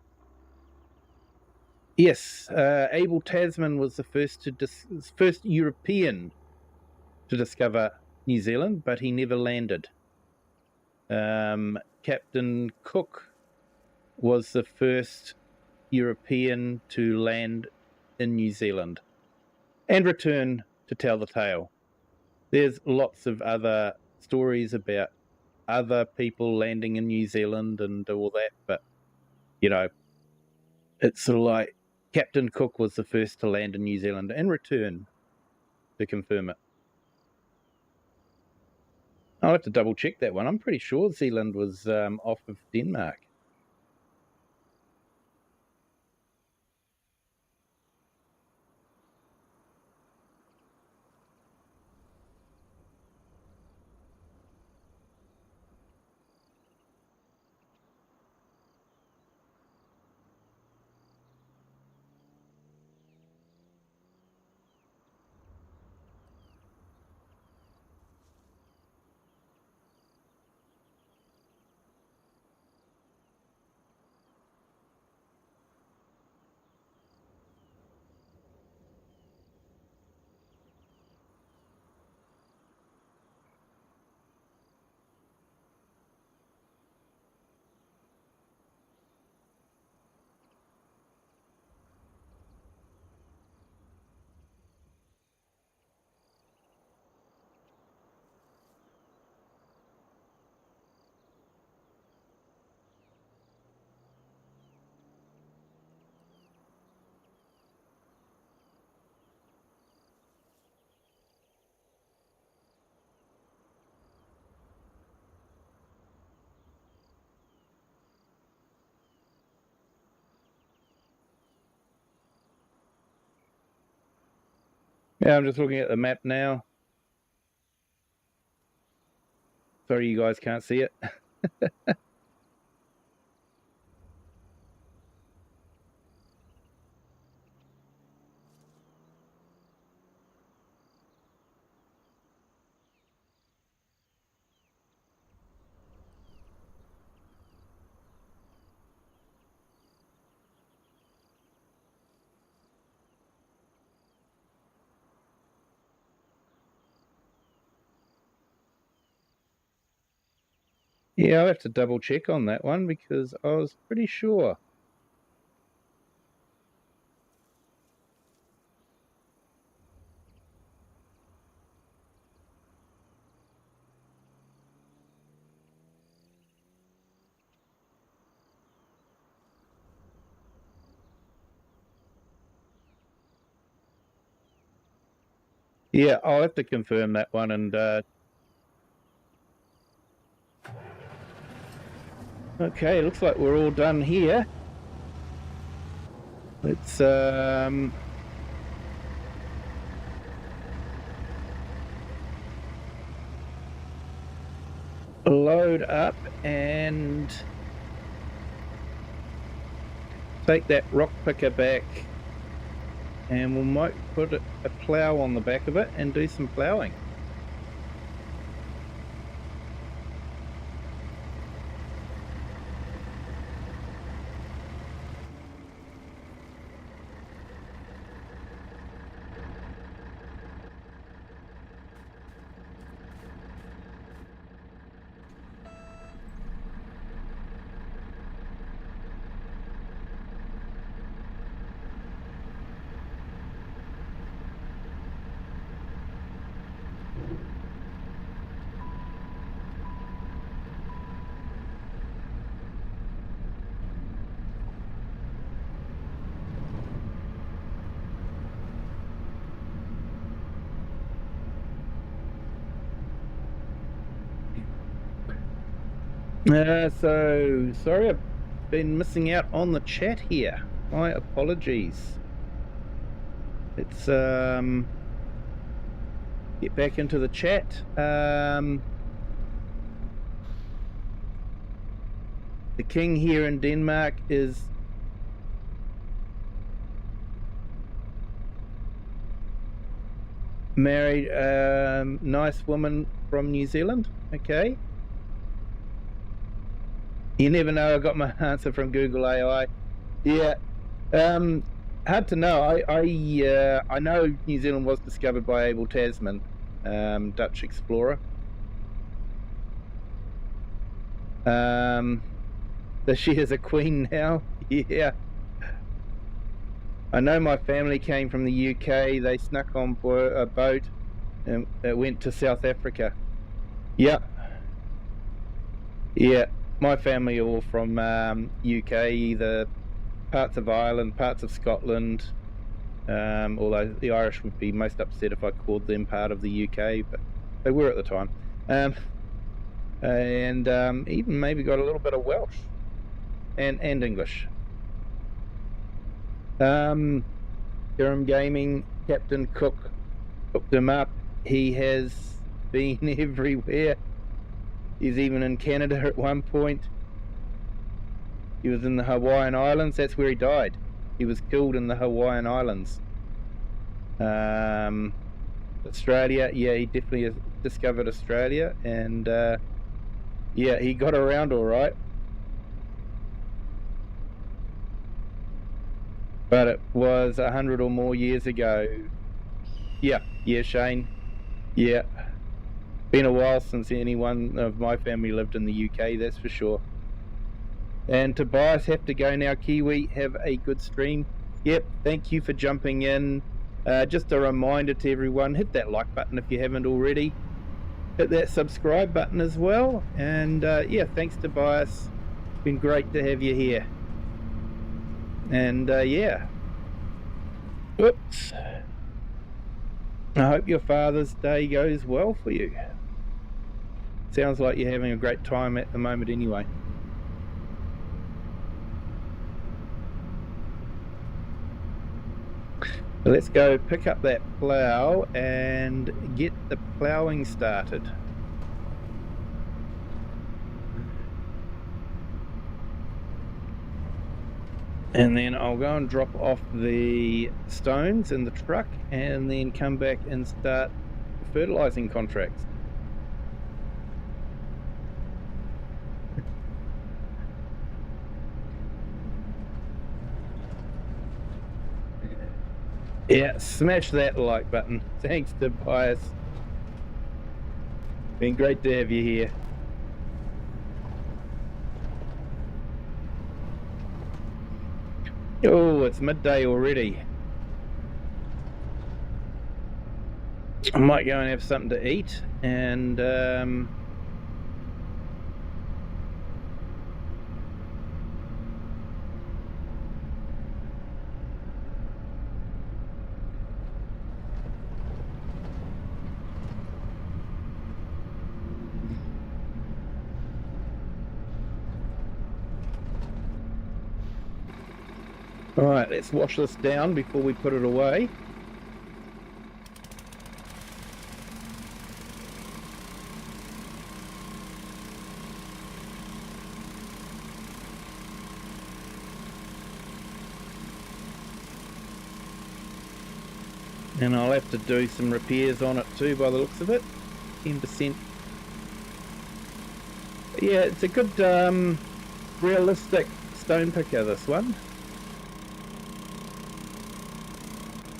Yes, Abel Tasman was the first European to discover New Zealand, but he never landed. Captain Cook was the first European to land in New Zealand and return to tell the tale. There's lots of other stories about other people landing in New Zealand and all that, but you know, it's sort of like Captain Cook was the first to land in New Zealand and return to confirm it. I'll have to double check that one. I'm pretty sure Zealand was off of Denmark. Yeah, I'm just looking at the map now. Sorry you guys can't see it. Yeah, I'll have to double check on that one because I was pretty sure. Yeah, I'll have to confirm that one and okay, looks like we're all done here. Let's load up and take that rock picker back, and we might put a plough on the back of it and do some ploughing. So sorry I've been missing out on the chat here. My apologies. Let's get back into the chat. The king here in Denmark is married a nice woman from New Zealand. Okay. You never know. I got my answer from Google AI. Yeah. Hard to know. I know New Zealand was discovered by Abel Tasman, Dutch explorer. So she is a queen now. Yeah. I know my family came from the UK. They snuck on board a boat and went to South Africa. Yeah. Yeah. My family are all from UK, either parts of Ireland, parts of Scotland, although the Irish would be most upset if I called them part of the UK, but they were at the time. And even maybe got a little bit of Welsh and English. Durham Gaming, Captain Cook hooked him up. He has been everywhere. He's even in Canada at one point. He was in the Hawaiian Islands. That's where he died. He was killed in the Hawaiian Islands. Australia, yeah, he definitely has discovered Australia, and yeah, he got around all right. But it was 100 or more years ago. Yeah, Shane. Yeah. Been a while since anyone of my family lived in the UK, that's for sure. And Tobias, have to go now. Kiwi, have a good stream. Yep, thank you for jumping in. Just a reminder to everyone, hit that like button if you haven't already. Hit that subscribe button as well. And yeah, thanks Tobias. It's been great to have you here. And yeah. Oops. I hope your Father's Day goes well for you. Sounds like you're having a great time at the moment anyway. Let's go pick up that plough and get the ploughing started. And then I'll go and drop off the stones in the truck and then come back and start fertilizing contracts. Yeah, smash that like button. Thanks, Tobias. Been great to have you here. Oh, it's midday already. I might go and have something to eat and all right, let's wash this down before we put it away. And I'll have to do some repairs on it too by the looks of it. 10%. Yeah, it's a good realistic stone picker, this one.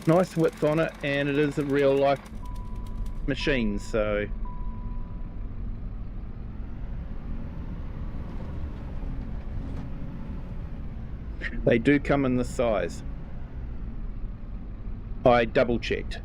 Nice width on it, and it is a real life machine, so they do come in this size. I double checked.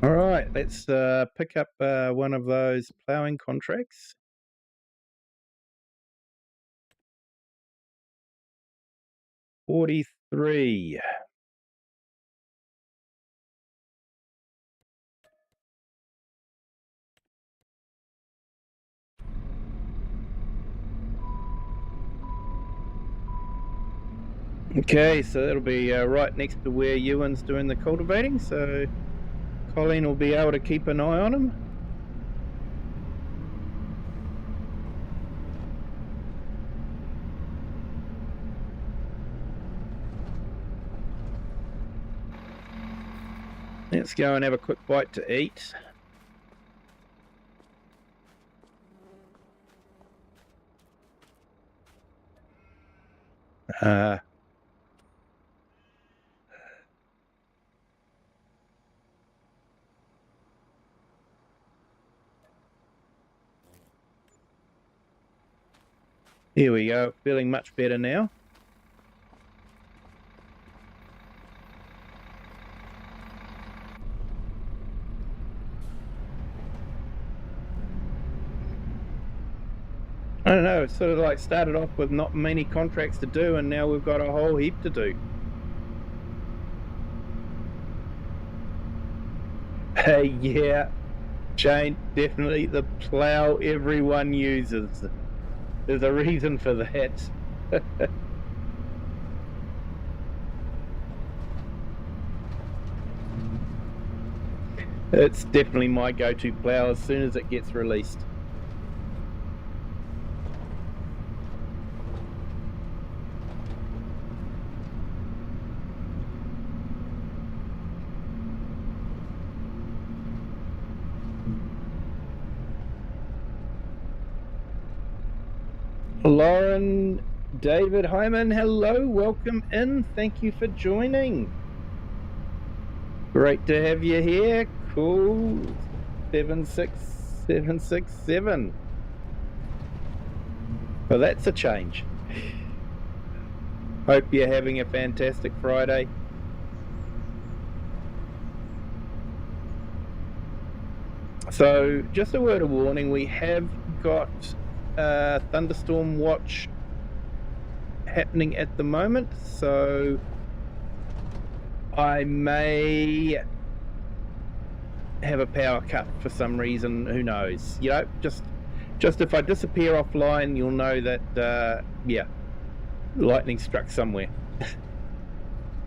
All right, let's pick up one of those ploughing contracts. $43. Okay, so that'll be right next to where Ewan's doing the cultivating, so Colleen will be able to keep an eye on him. Let's go and have a quick bite to eat. Here we go, feeling much better now. I don't know, it's sort of like started off with not many contracts to do, and now we've got a whole heap to do. Hey, yeah, Shane, definitely the plough everyone uses. There's a reason for that. It's definitely my go-to plough as soon as it gets released. Lauren, David Hyman, hello, welcome in. Thank you for joining. Great to have you here. Cool. 76767. Well, that's a change. Hope you're having a fantastic Friday. So, just a word of warning, we have got a thunderstorm watch happening at the moment, so I may have a power cut for some reason, who knows. You know, just if I disappear offline, you'll know that, yeah, lightning struck somewhere.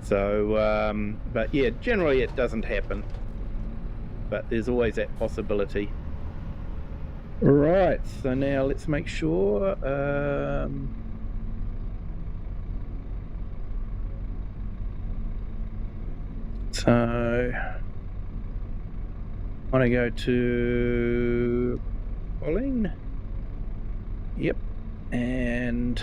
So, but yeah, generally it doesn't happen. But there's always that possibility. Right, so now let's make sure. So I want to go to Colleen. Yep, and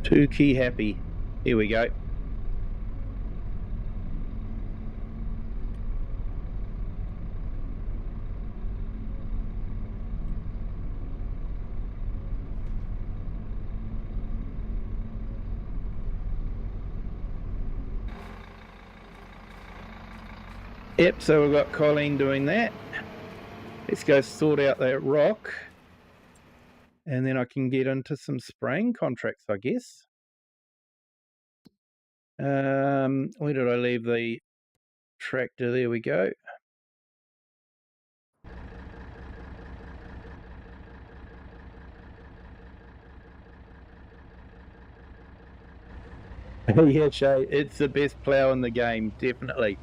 two key happy. Here we go. Yep, so we've got Colleen doing that. Let's go sort out that rock. And then I can get into some spraying contracts, I guess. Where did I leave the tractor? There we go. Yeah, Shay, it's the best plough in the game, definitely.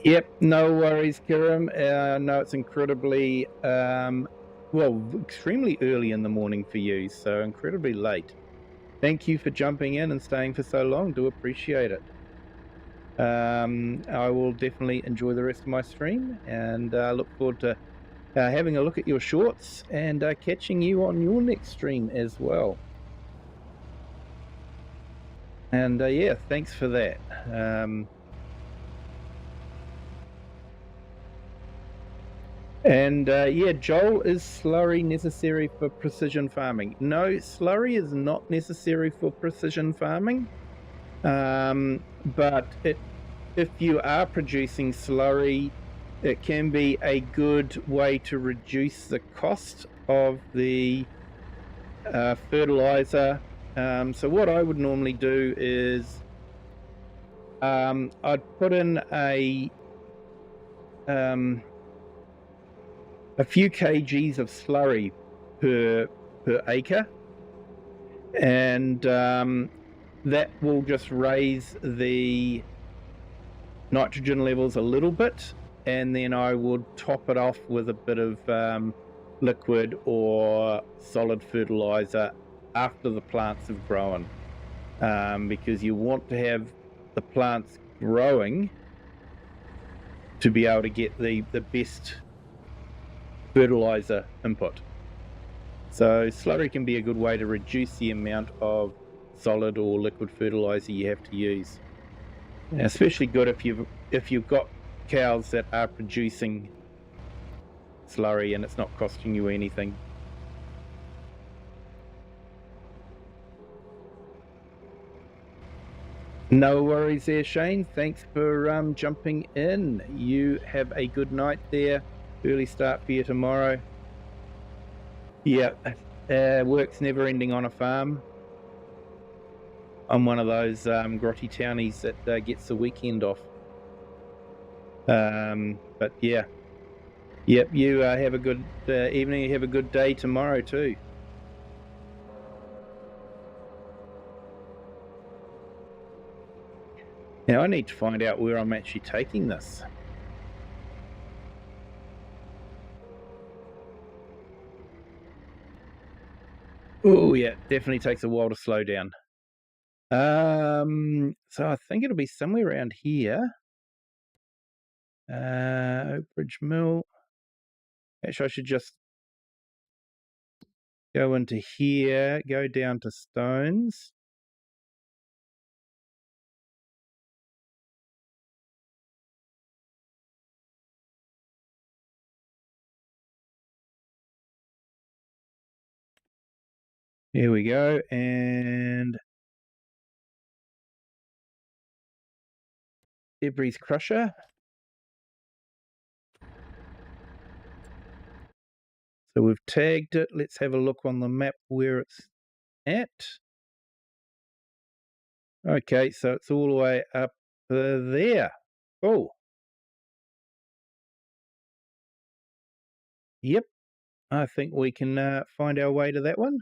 Yep, no worries, Kiram. I know it's incredibly, well, extremely early in the morning for you, so incredibly late. Thank you for jumping in and staying for so long. Do appreciate it. I will definitely enjoy the rest of my stream and look forward to having a look at your shorts and catching you on your next stream as well. And yeah, thanks for that. And yeah, Joel, is slurry necessary for precision farming? No, slurry is not necessary for precision farming. But if you are producing slurry, it can be a good way to reduce the cost of the fertilizer. So what I would normally do is I'd put in a few kgs of slurry per acre, and that will just raise the nitrogen levels a little bit, and then I would top it off with a bit of liquid or solid fertilizer after the plants have grown, because you want to have the plants growing to be able to get the best fertilizer input. So slurry can be a good way to reduce the amount of solid or liquid fertilizer you have to use. And especially good if you've got cows that are producing slurry and it's not costing you anything. No worries there, Shane. Thanks for jumping in. You have a good night there. Early start for you tomorrow. Yeah, work's never ending on a farm. I'm one of those grotty townies that gets the weekend off. But yeah. Yep, you have a good evening. You have a good day tomorrow too. Now I need to find out where I'm actually taking this. Oh yeah, definitely takes a while to slow down. So I think it'll be somewhere around here. Oak Bridge Mill. Actually, I should just go into here, go down to Stones. Here we go, and Debris Crusher. So we've tagged it. Let's have a look on the map where it's at. Okay, so it's all the way up there. Oh. Yep, I think we can find our way to that one.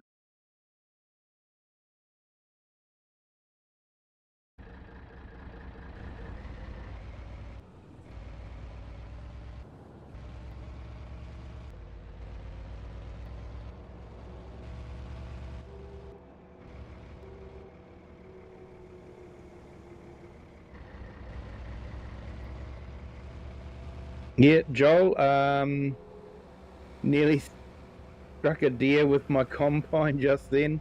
Yeah, Joel, nearly struck a deer with my combine just then.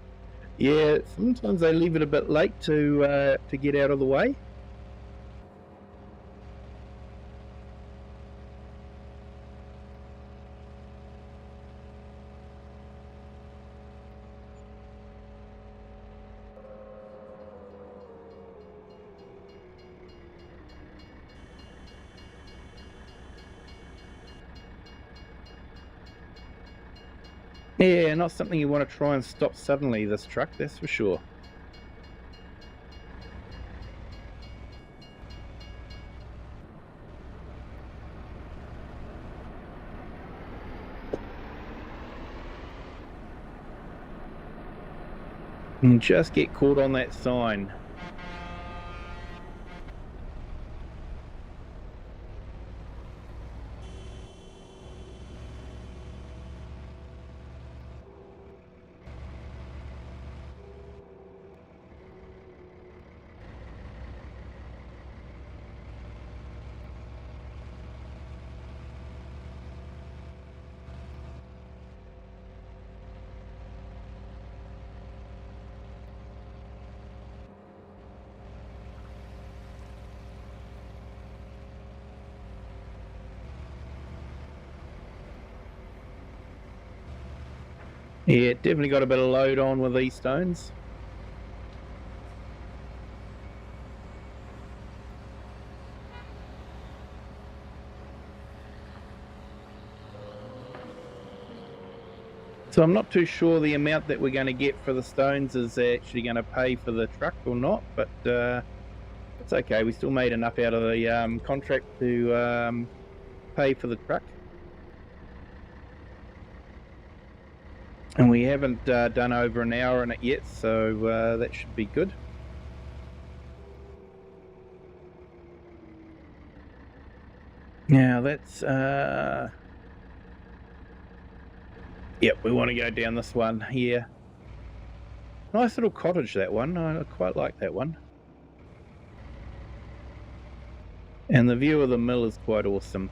Yeah, sometimes they leave it a bit late to get out of the way. Yeah, not something you want to try and stop suddenly, this truck, that's for sure. And just get caught on that sign. Yeah, definitely got a bit of load on with these stones. So I'm not too sure the amount that we're going to get for the stones is actually going to pay for the truck or not, but it's okay. We still made enough out of the contract to pay for the truck. And we haven't done over an hour in it yet, so that should be good. Now that's yep, we want to go down this one here. Nice little cottage, that one. I quite like that one. And the view of the mill is quite awesome.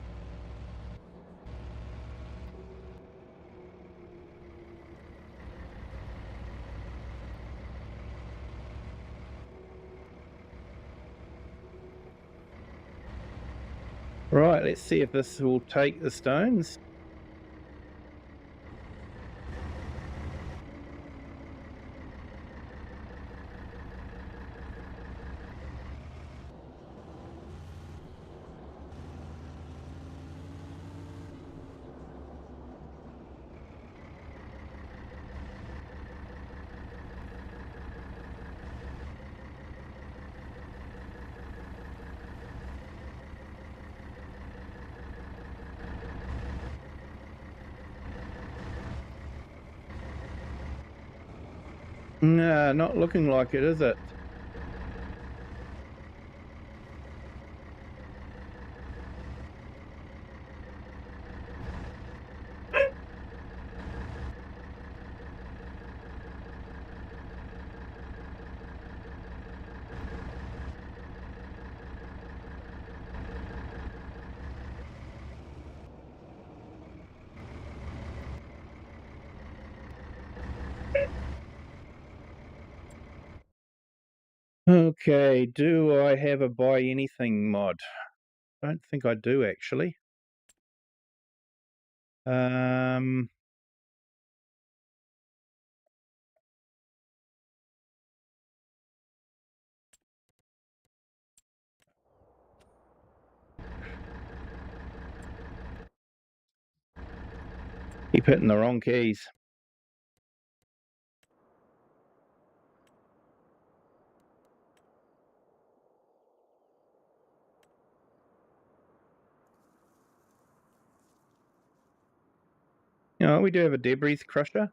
Right, let's see if this will take the stones. Nah, not looking like it, is it? Okay, do I have a buy anything mod? I don't think I do, actually. Keep hitting the wrong keys. We do have a debris crusher.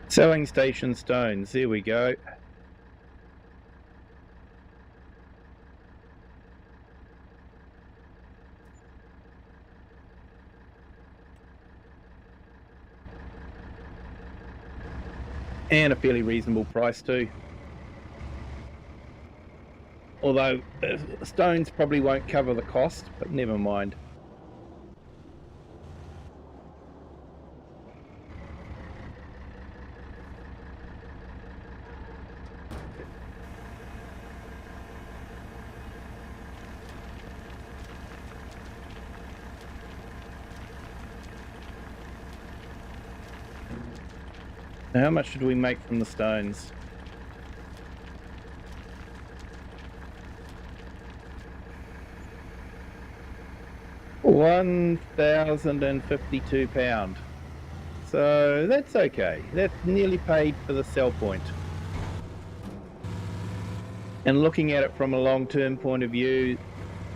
Selling station stones, there we go. And a fairly reasonable price too. Although stones probably won't cover the cost, but never mind. Now, how much did we make from the stones? £1,052. So that's okay. That's nearly paid for the sell point. And looking at it from a long-term point of view,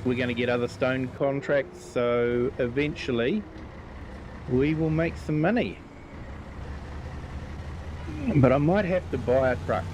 we're going to get other stone contracts, so eventually we will make some money. But I might have to buy a truck.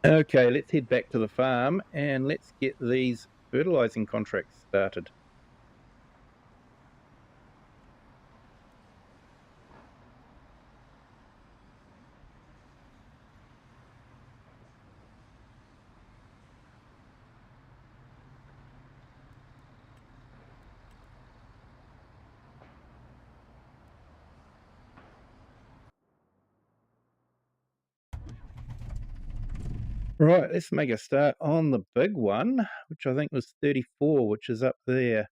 Okay, let's head back to the farm and let's get these fertilizing contracts started. Right, let's make a start on the big one, which I think was 34, which is up there.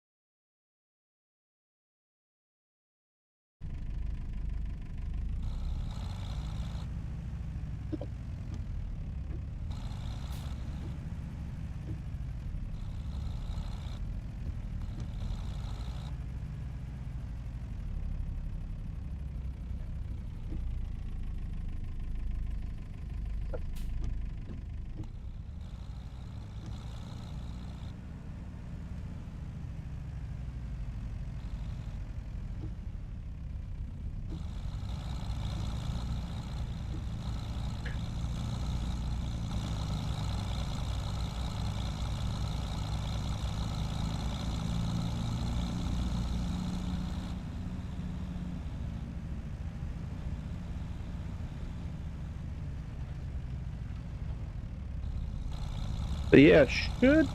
So yeah, should,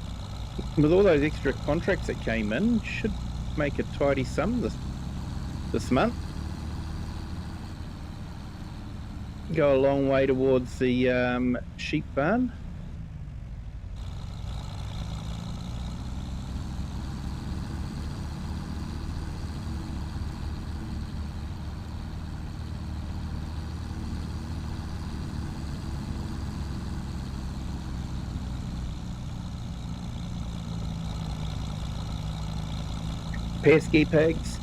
with all those extra contracts that came in, should make a tidy sum this month. Go a long way towards the sheep farm. Pesky pigs.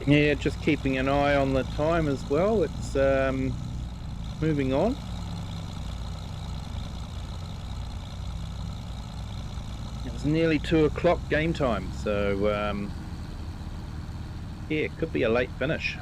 Yeah, just keeping an eye on the time as well. It's moving on. It's nearly 2 o'clock game time, so yeah, it could be a late finish.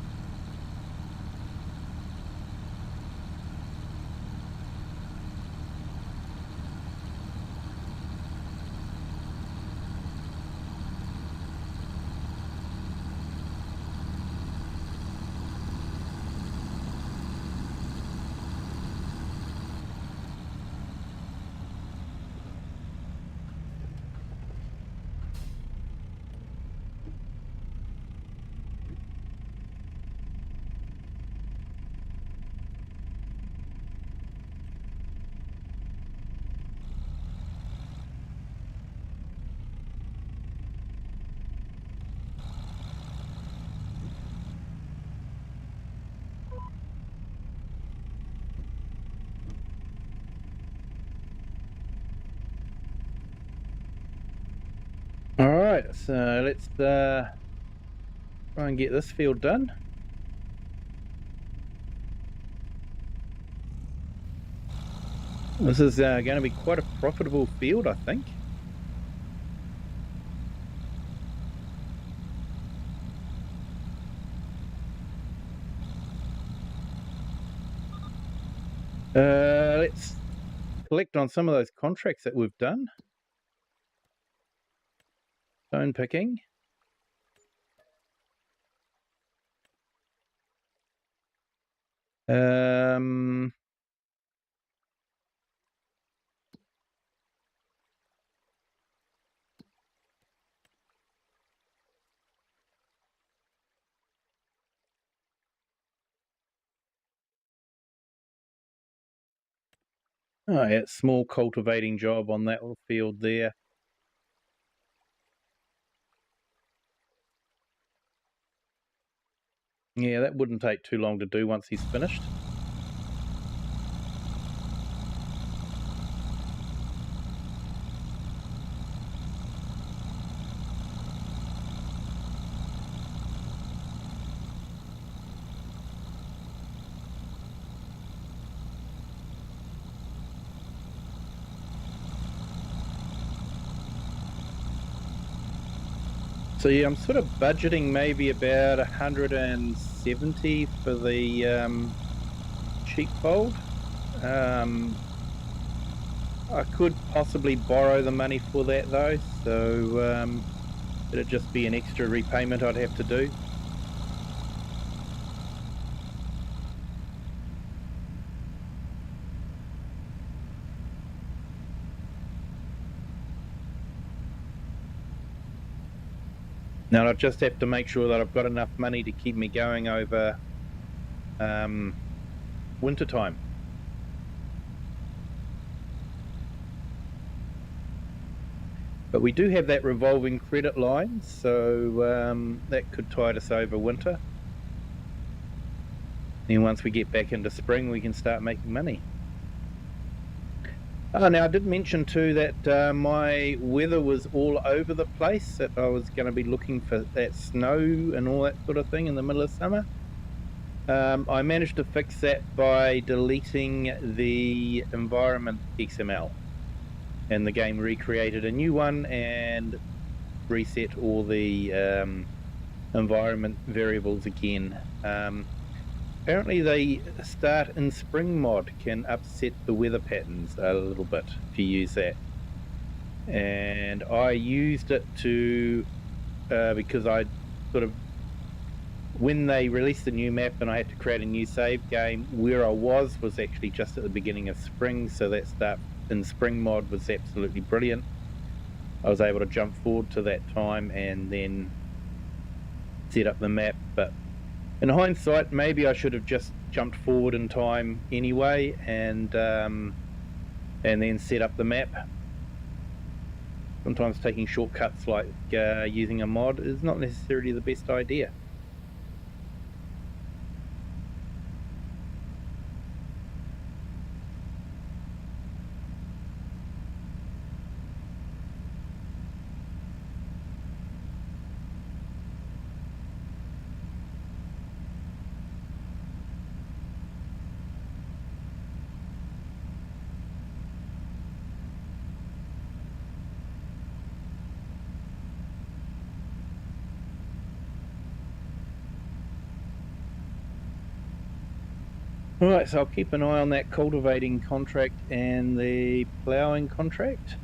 All right, so let's try and get this field done. This is going to be quite a profitable field, I think. Let's collect on some of those contracts that we've done. Stone picking. Oh yeah, small cultivating job on that little field there. Yeah, that wouldn't take too long to do once he's finished. So yeah, I'm sort of budgeting maybe about 170 for the sheepfold. I could possibly borrow the money for that though, so it'd just be an extra repayment I'd have to do. Now I just have to make sure that I've got enough money to keep me going over winter time. But we do have that revolving credit line, so that could tide us over winter. And once we get back into spring, we can start making money. Now I did mention too that my weather was all over the place, that I was going to be looking for that snow and all that sort of thing in the middle of summer. I managed to fix that by deleting the environment XML, and the game recreated a new one and reset all the environment variables again. Apparently the start in spring mod can upset the weather patterns a little bit if you use that. And I used it to, because I sort of, when they released the new map and I had to create a new save game, where I was actually just at the beginning of spring, so that start in spring mod was absolutely brilliant. I was able to jump forward to that time and then set up the map, but in hindsight, maybe I should have just jumped forward in time anyway and then set up the map. Sometimes taking shortcuts like using a mod is not necessarily the best idea. Alright, so I'll keep an eye on that cultivating contract and the ploughing contract.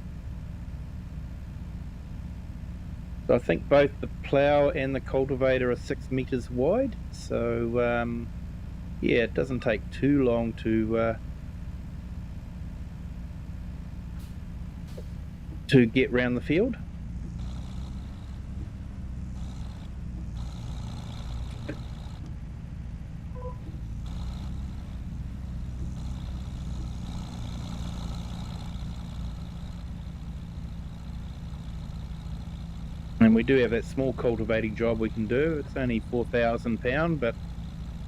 So I think both the plough and the cultivator are 6 meters wide, so yeah, it doesn't take too long to get round the field. And we do have that small cultivating job we can do. It's only £4,000, but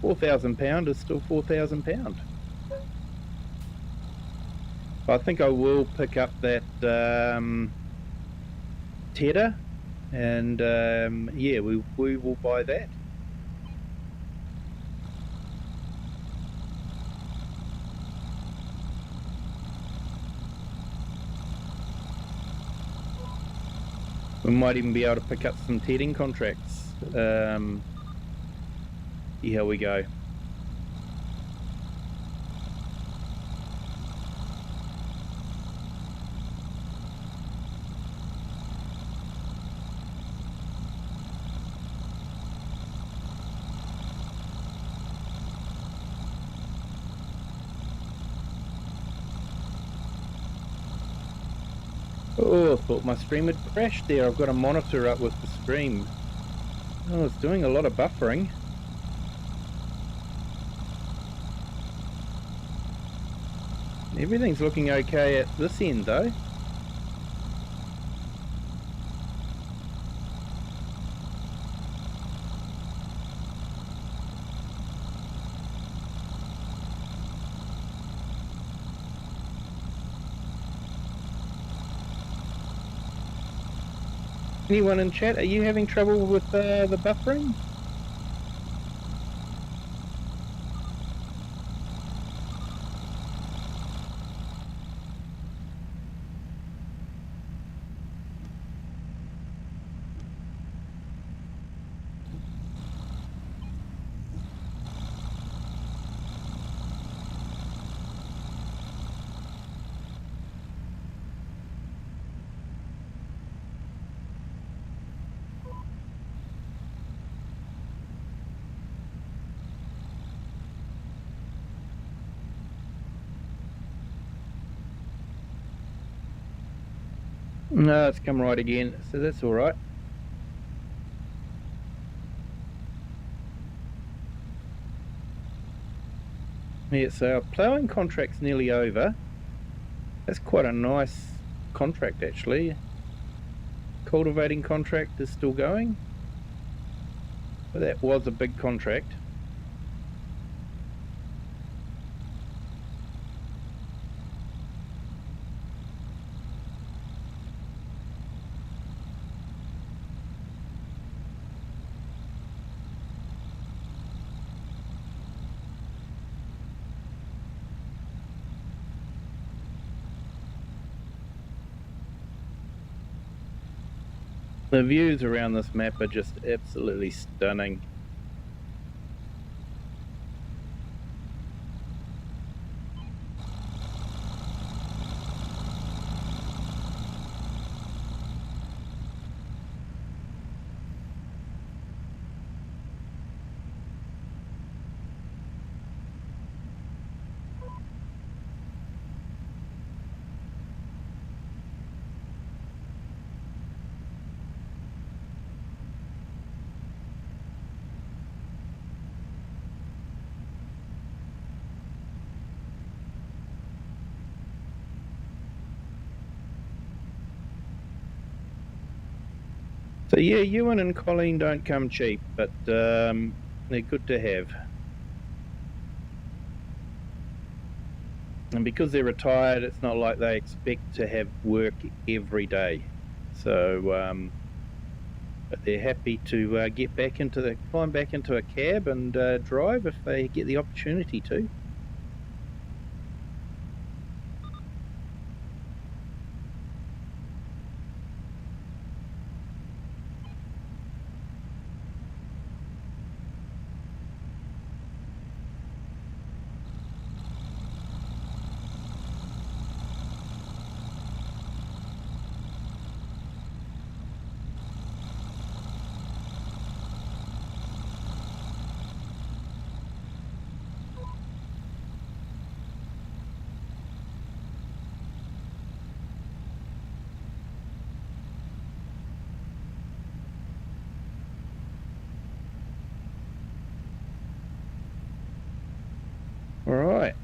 £4,000 is still £4,000. I think I will pick up that tedder, and yeah, we will buy that. We might even be able to pick up some tedding contracts. See how we go. Oh, I thought my stream had crashed there. I've got a monitor up with the stream. Oh, it's doing a lot of buffering. Everything's looking okay at this end though. Anyone in chat, are you having trouble with the buffering? No, it's come right again, so that's all right. Yeah, so our ploughing contract's nearly over. That's quite a nice contract actually. Cultivating contract is still going, but that was a big contract. The views around this map are just absolutely stunning. So yeah, Ewan and Colleen don't come cheap, but they're good to have. And because they're retired, it's not like they expect to have work every day. So, but they're happy to climb back into a cab and drive if they get the opportunity to. All right.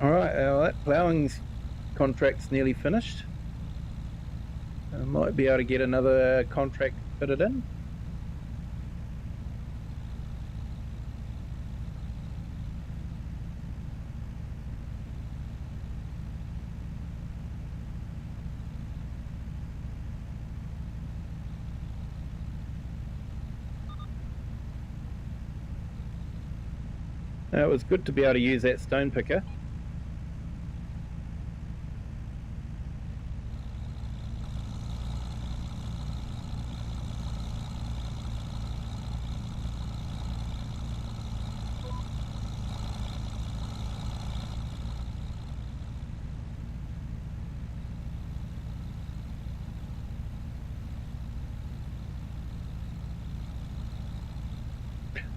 All right, that ploughing contract's nearly finished. I might be able to get another contract fitted in. It was good to be able to use that stone picker.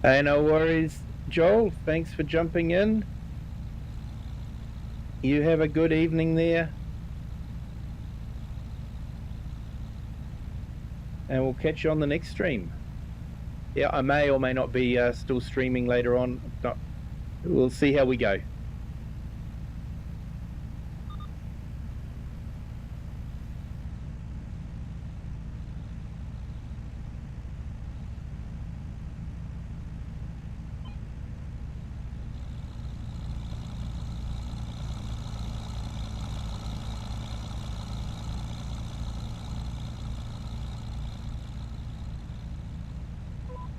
Hey, no worries, Joel. Thanks for jumping in. You have a good evening there. And we'll catch you on the next stream. Yeah, I may or may not be still streaming later on. We'll see how we go.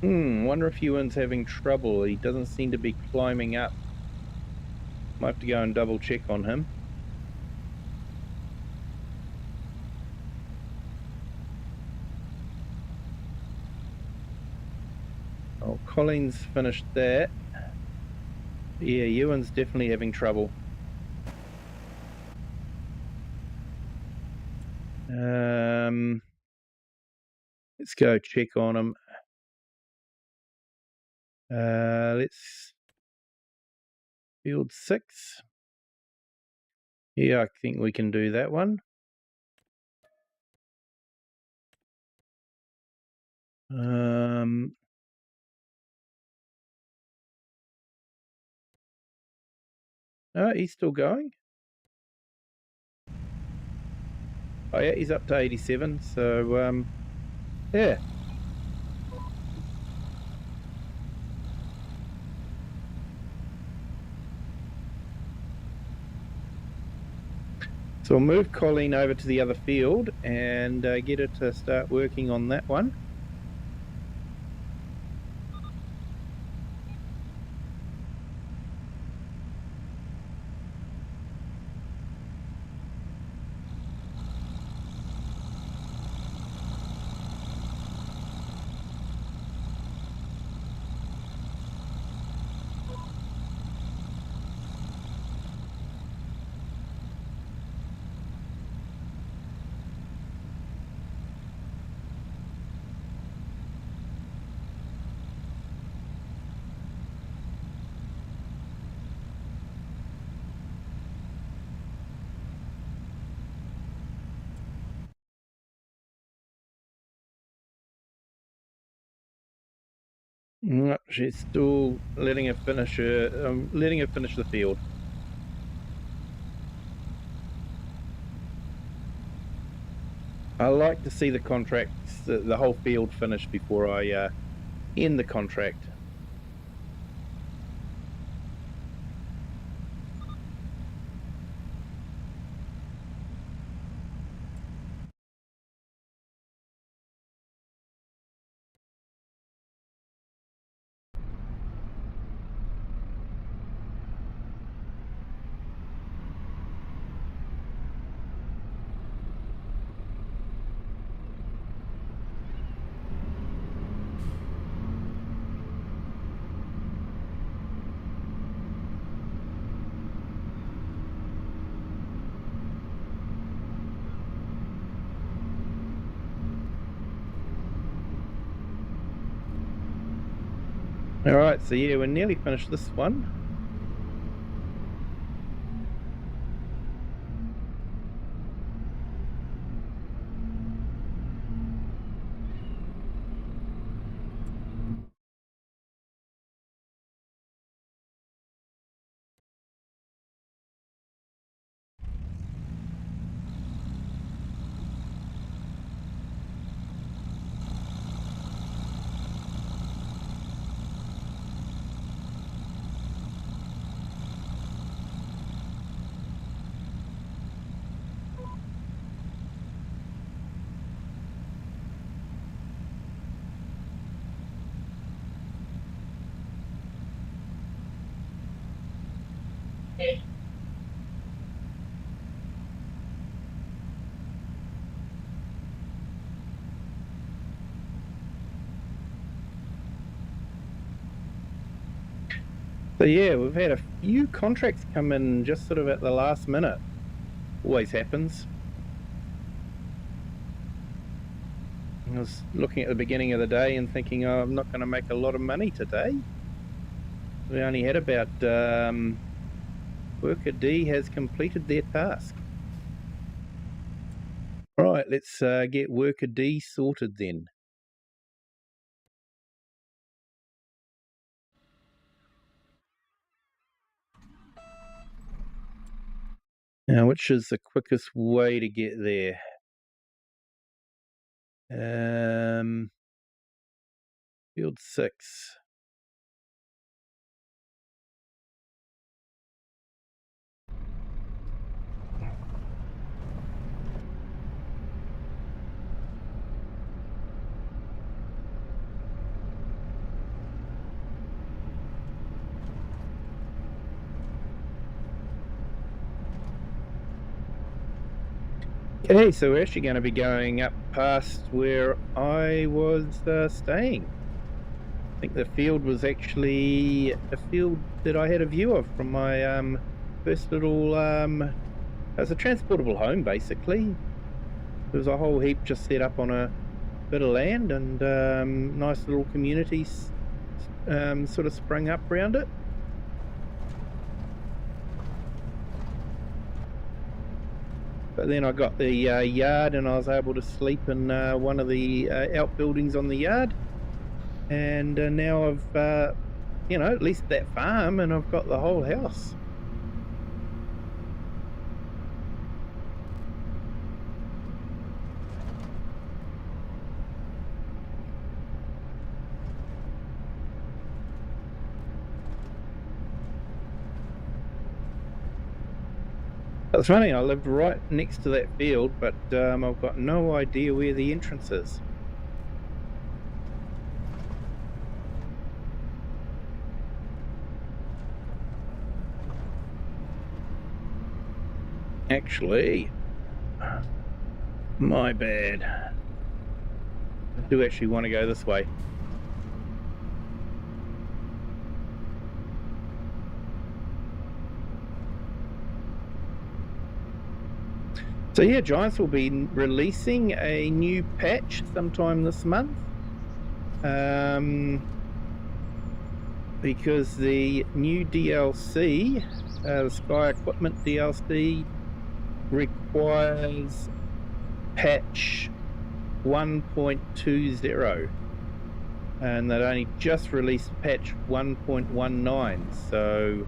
Wonder if Ewan's having trouble. He doesn't seem to be climbing up. Might have to go and double check on him. Oh, Colin's finished that. Yeah, Ewan's definitely having trouble. Let's go check on him. Let's field 6. Yeah, I think we can do that one. Oh, he's still going. Oh yeah, he's up to 87. So yeah. So I'll move Colleen over to the other field and get her to start working on that one. No, she's still letting her finish the field. I like to see the contracts, the whole field finished before I end the contract. Alright, so yeah, we're nearly finished this one. So yeah, we've had a few contracts come in just sort of at the last minute. Always happens. I was looking at the beginning of the day and thinking, oh, I'm not going to make a lot of money today. We only had about Worker D has completed their task. Right, let's get Worker D sorted then. Now, which is the quickest way to get there? Field 6. Okay, so we're actually going to be going up past where I was staying. I think the field was actually a field that I had a view of from my first little, it was a transportable home basically. There was a whole heap just set up on a bit of land, and nice little communities sort of sprung up around it. But then I got the yard, and I was able to sleep in one of the outbuildings on the yard. And now I've, you know, at least that farm, and I've got the whole house. It's funny, I lived right next to that field, but I've got no idea where the entrance is. Actually, my bad. I do actually want to go this way. So yeah, Giants will be releasing a new patch sometime this month, because the new DLC, the Sky Equipment DLC, requires patch 1.20, and they'd only just released patch 1.19, so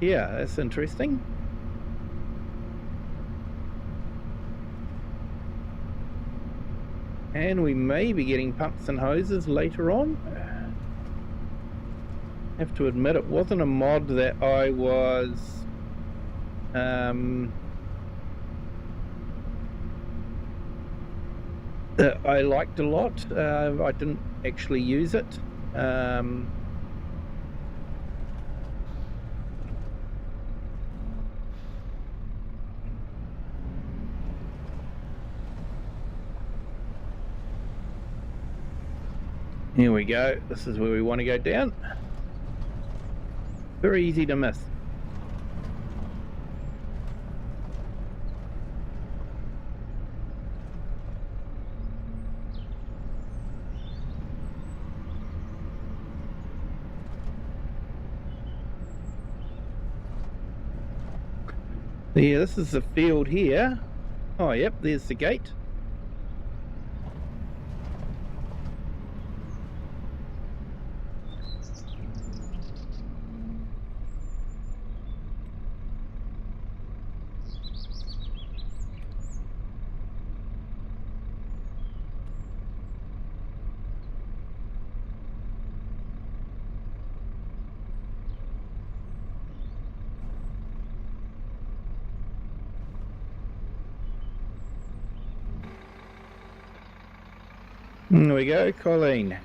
yeah, that's interesting. And we may be getting pumps and hoses later on. have to admit it wasn't a mod that I was that I liked a lot. I didn't actually use it. Here we go. This is where we want to go down. Very easy to miss. Yeah, this is the field here. Oh, yep, there's the gate. There we go, Colleen.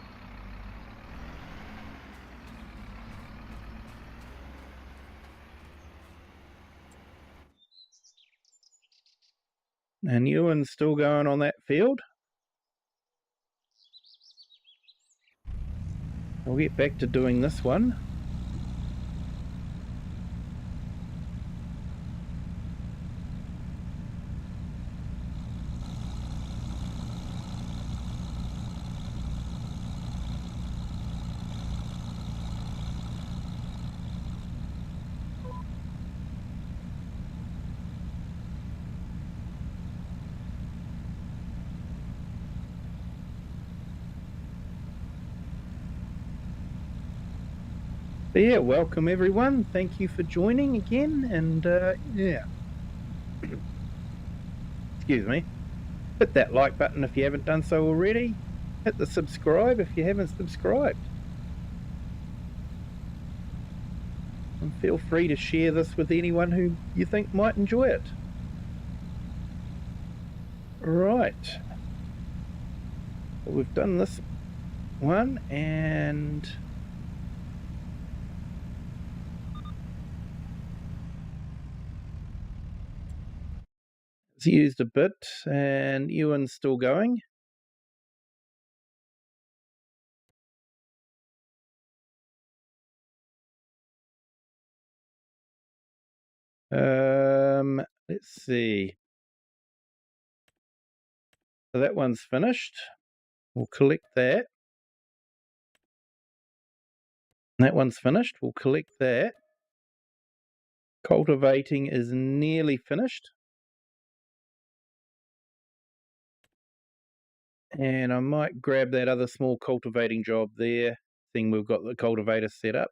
And Ewan's still going on that field. I'll get back to doing this one. But yeah, welcome everyone. Thank you for joining again, and yeah. Excuse me. Hit that like button if you haven't done so already. Hit the subscribe if you haven't subscribed. And feel free to share this with anyone who you think might enjoy it. Right. We've done this one, and it's used a bit, and Ewan's still going. Let's see. So that one's finished. We'll collect that. That one's finished. We'll collect that. Cultivating is nearly finished. And I might grab that other small cultivating job there, seeing we've got the cultivator set up.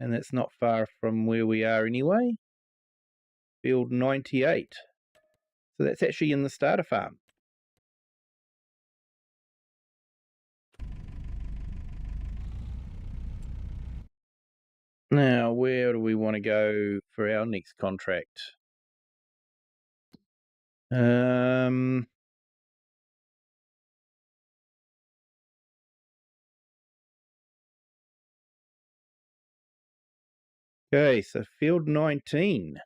And that's not far from where we are anyway. Field 98. So that's actually in the starter farm. Now, where do we want to go for our next contract? Okay, so field 19.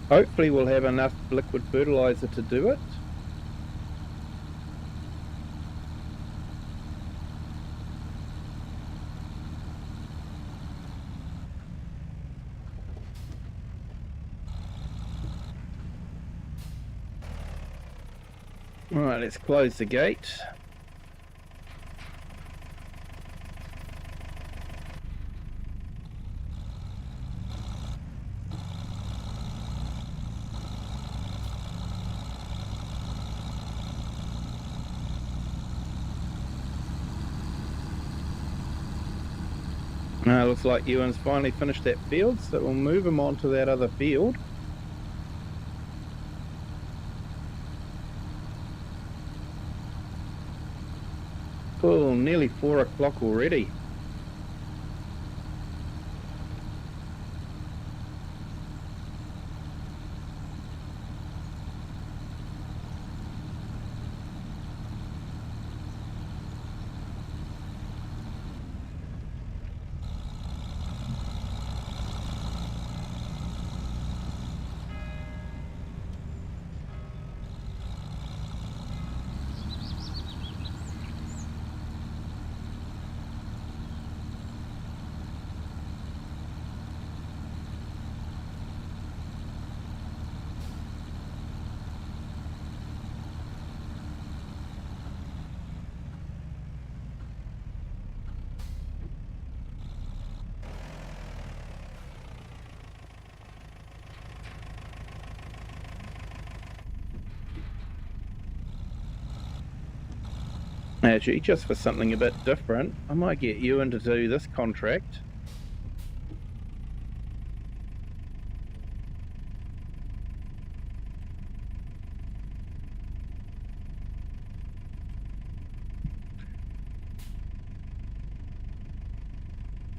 Hopefully we'll have enough liquid fertilizer to do it. Alright, let's close the gate. looks like Ewan's finally finished that field, so we'll move him on to that other field. Oh, nearly 4 o'clock already. Actually, just for something a bit different, I might get Ewan to do this contract.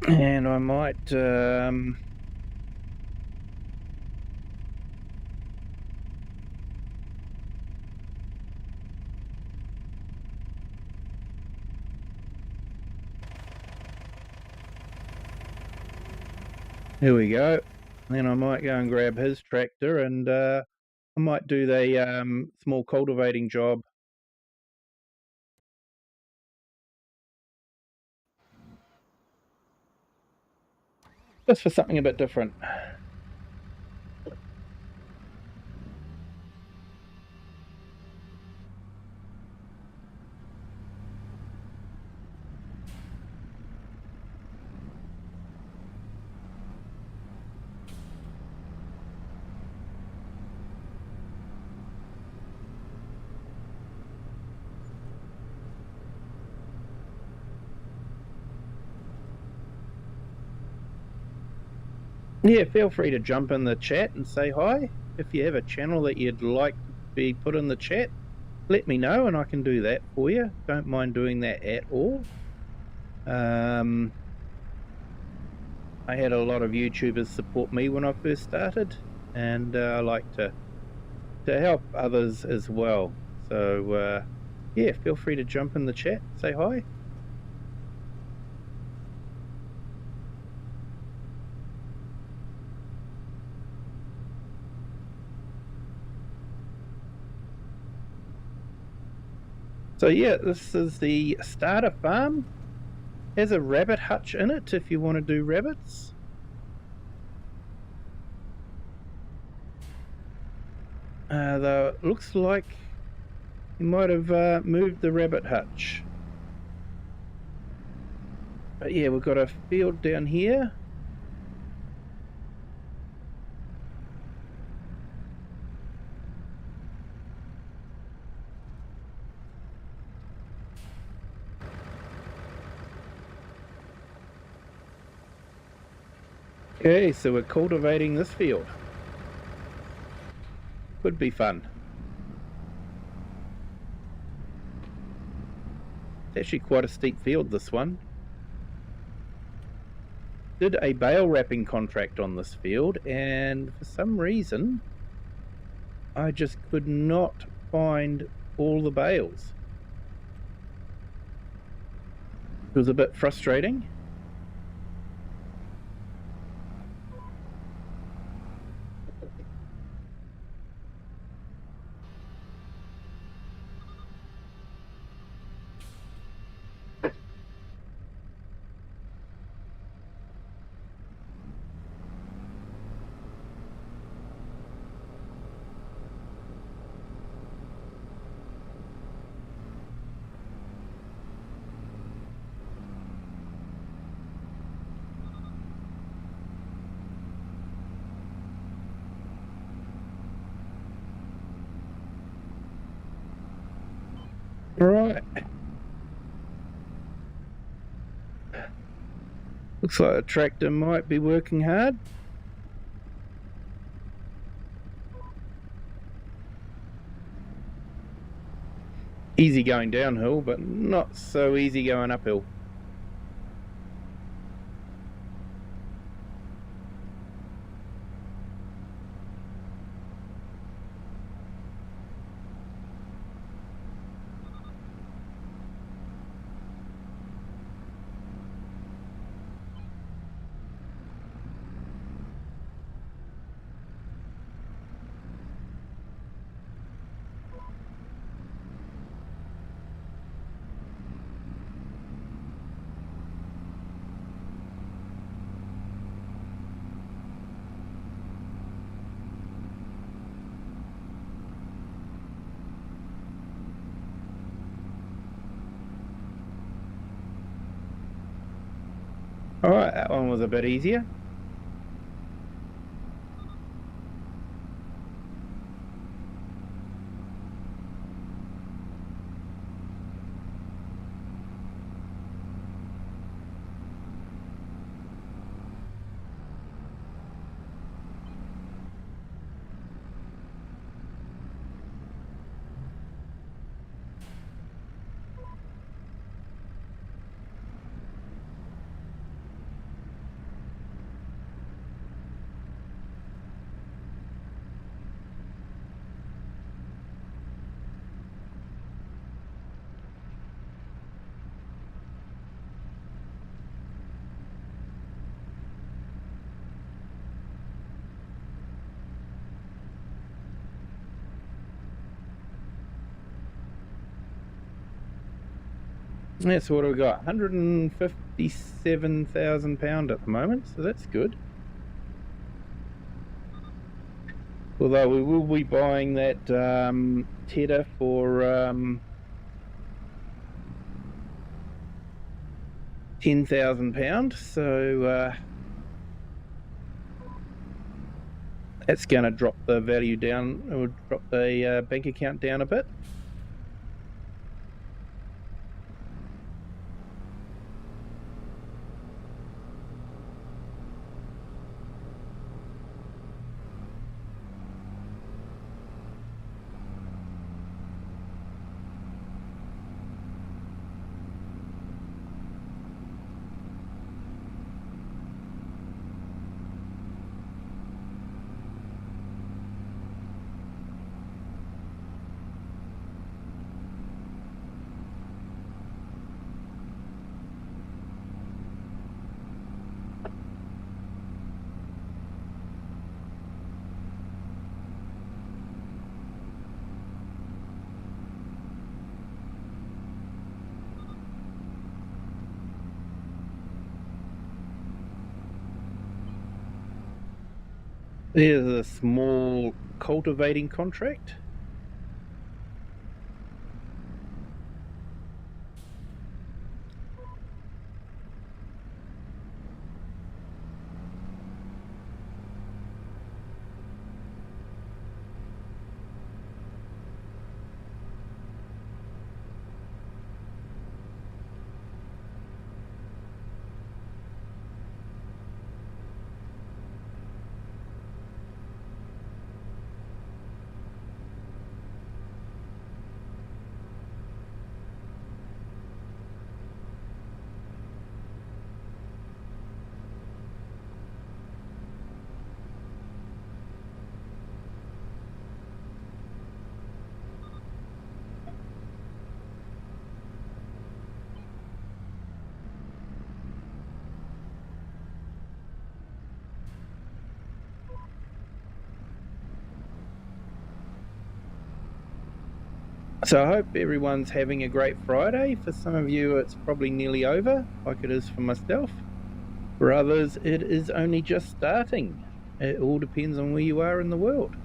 And I might here we go. Then I might go and grab his tractor, and I might do the small cultivating job. Just for something a bit different. Yeah, feel free to jump in the chat and say hi. If you have a channel that you'd like to be put in the chat, let me know and I can do that for you. Don't mind doing that at all. I had a lot of YouTubers support me when I first started, and I like to help others as well. So yeah, feel free to jump in the chat, say hi. So yeah, this is the starter farm. Has a rabbit hutch in it if you want to do rabbits. Though it looks like you might have moved the rabbit hutch. But yeah, we've got a field down here. Okay, so we're cultivating this field. Could be fun. It's actually quite a steep field, this one. Did a bale wrapping contract on this field, and for some reason I just could not find all the bales. It was a bit frustrating. Right. Looks like the tractor might be working hard. Easy going downhill, but not so easy going uphill. Alright, that one was a bit easier. That's what we've got, £157,000 at the moment, so that's good. Although we will be buying that Tedder for £10,000, so that's going to drop the value down, or drop the bank account down a bit. There's a small cultivating contract. So I hope everyone's having a great Friday. For some of you, it's probably nearly over, like it is for myself. For others, it is only just starting. It all depends on where you are in the world.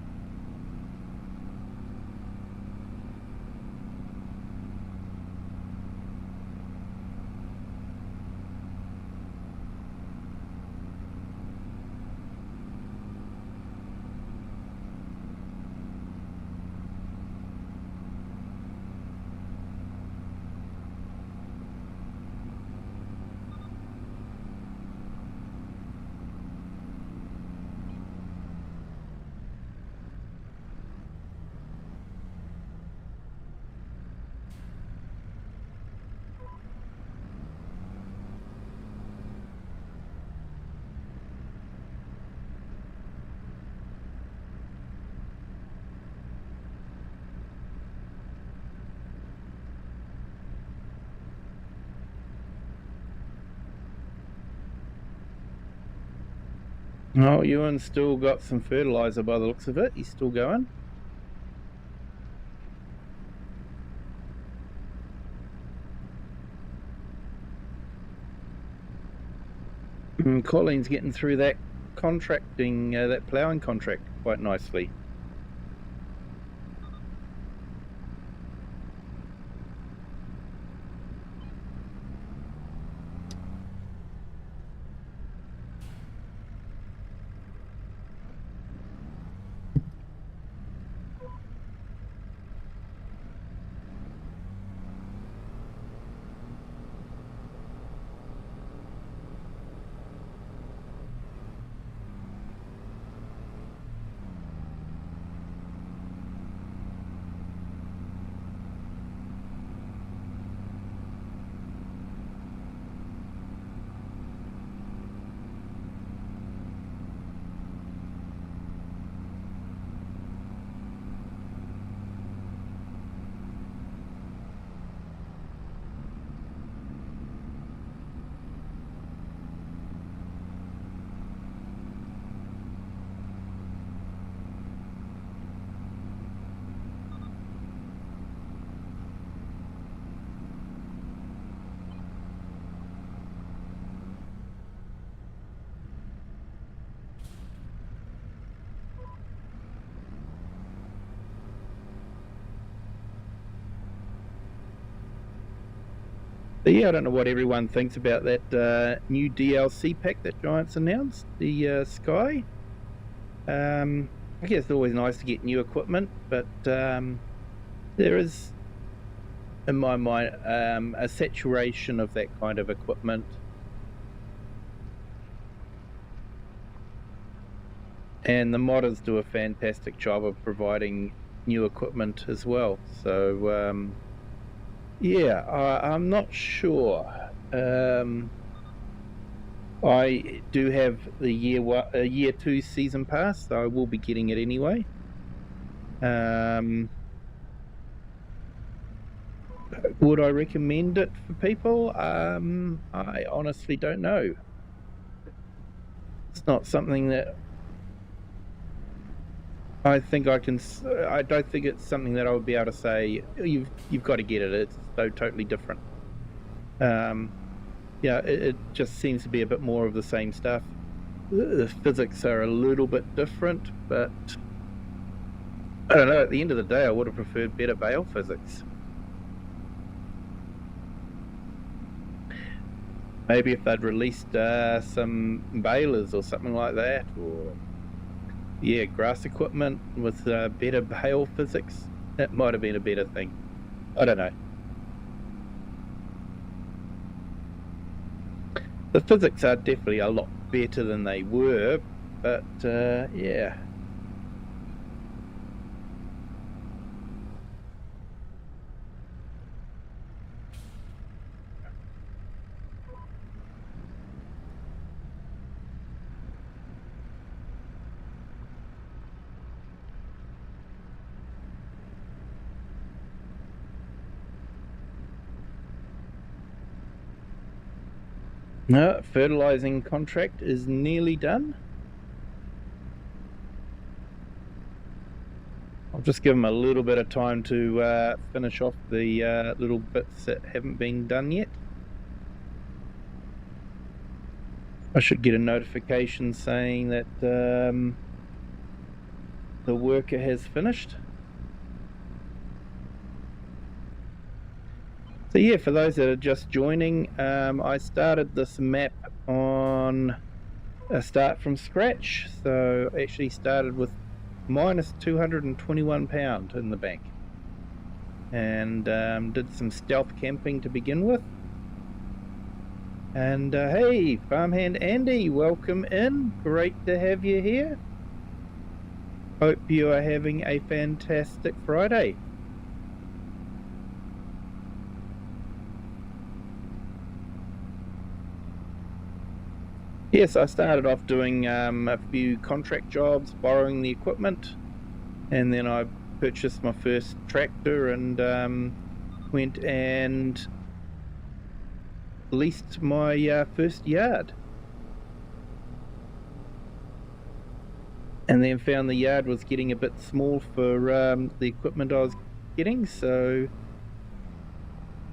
Oh, Ewan's still got some fertiliser by the looks of it. He's still going. Colleen's getting through that contracting, that ploughing contract quite nicely. But yeah, I don't know what everyone thinks about that new DLC pack that Giants announced, the Sky. I guess it's always nice to get new equipment, but there is, in my mind, a saturation of that kind of equipment. And the modders do a fantastic job of providing new equipment as well. So, yeah, I'm not sure. I do have the year 2 season pass, so I will be getting it anyway. Would I recommend it for people? I honestly don't know. It's not something that I think I can. I don't think it's something that I would be able to say you've got to get it. It's so totally different. Yeah, it just seems to be a bit more of the same stuff. The physics are a little bit different, but I don't know. At the end of the day, I would have preferred better bale physics. Maybe if they'd released some balers or something like that, or yeah, grass equipment with better bale physics, that might have been a better thing. I don't know. The physics are definitely a lot better than they were, but yeah. No, fertilizing contract is nearly done. I'll just give them a little bit of time to finish off the little bits that haven't been done yet. I should get a notification saying that the worker has finished. So yeah, for those that are just joining, I started this map on a start from scratch. So I actually started with minus £221 in the bank, and did some stealth camping to begin with. And hey, Farmhand Andy, welcome in. Great to have you here. Hope you are having a fantastic Friday. Yes, I started off doing a few contract jobs, borrowing the equipment, and then I purchased my first tractor and went and leased my first yard. and then found the yard was getting a bit small for the equipment I was getting, so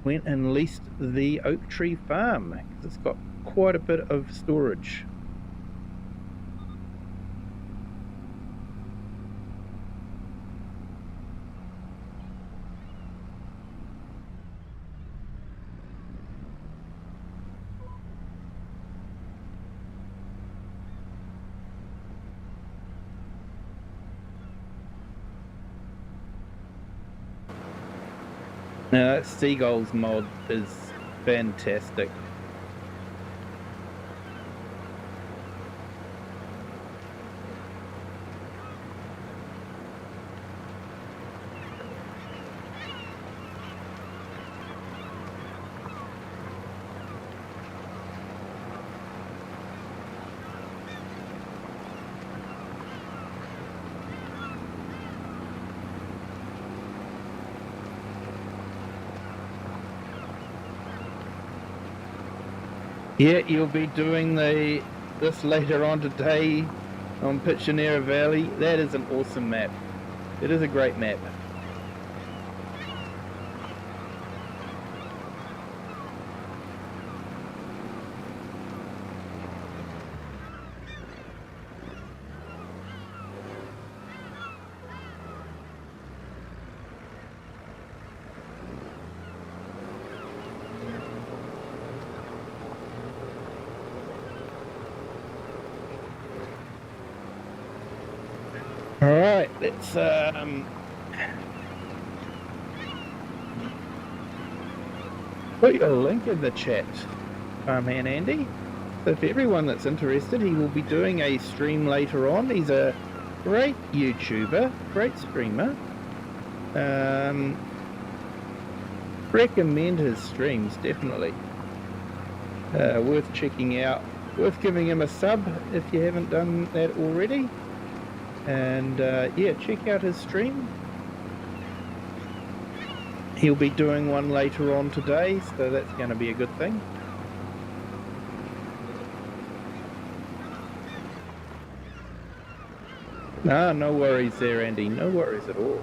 went and leased the oak tree farm because it's got quite a bit of storage. Now that seagulls mod is fantastic. Yeah, you'll be doing this later on today on Pichinera Valley. That is an awesome map. It is a great map. All right, let's put your link in the chat, Farmhand Andy. So for everyone that's interested, he will be doing a stream later on. He's a great YouTuber, great streamer. Recommend his streams, definitely. Worth checking out, worth giving him a sub if you haven't done that already. And yeah, check out his stream. He'll be doing one later on today, so that's going to be a good thing. No worries there, Andy. No worries at all.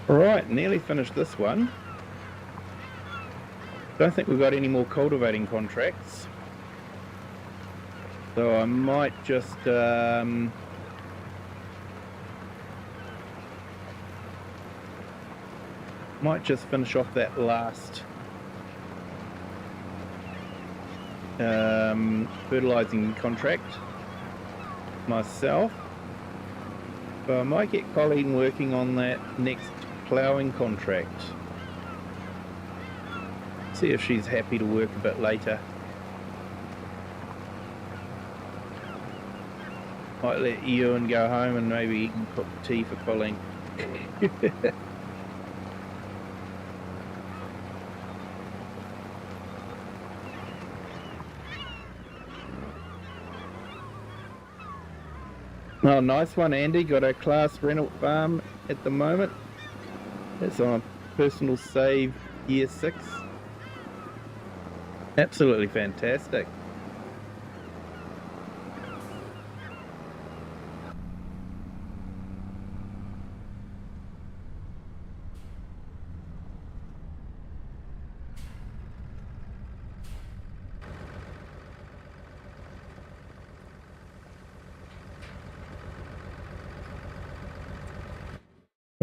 Right, nearly finished this one. Don't think we've got any more cultivating contracts. So I might just finish off that last fertilizing contract myself. So I might get Colleen working on that next ploughing contract. See if she's happy to work a bit later. Might let Ewan go home and maybe he can cook tea for Colleen. Oh, nice one, Andy. Got a class rental farm at the moment. It's on a personal save year 6. Absolutely fantastic.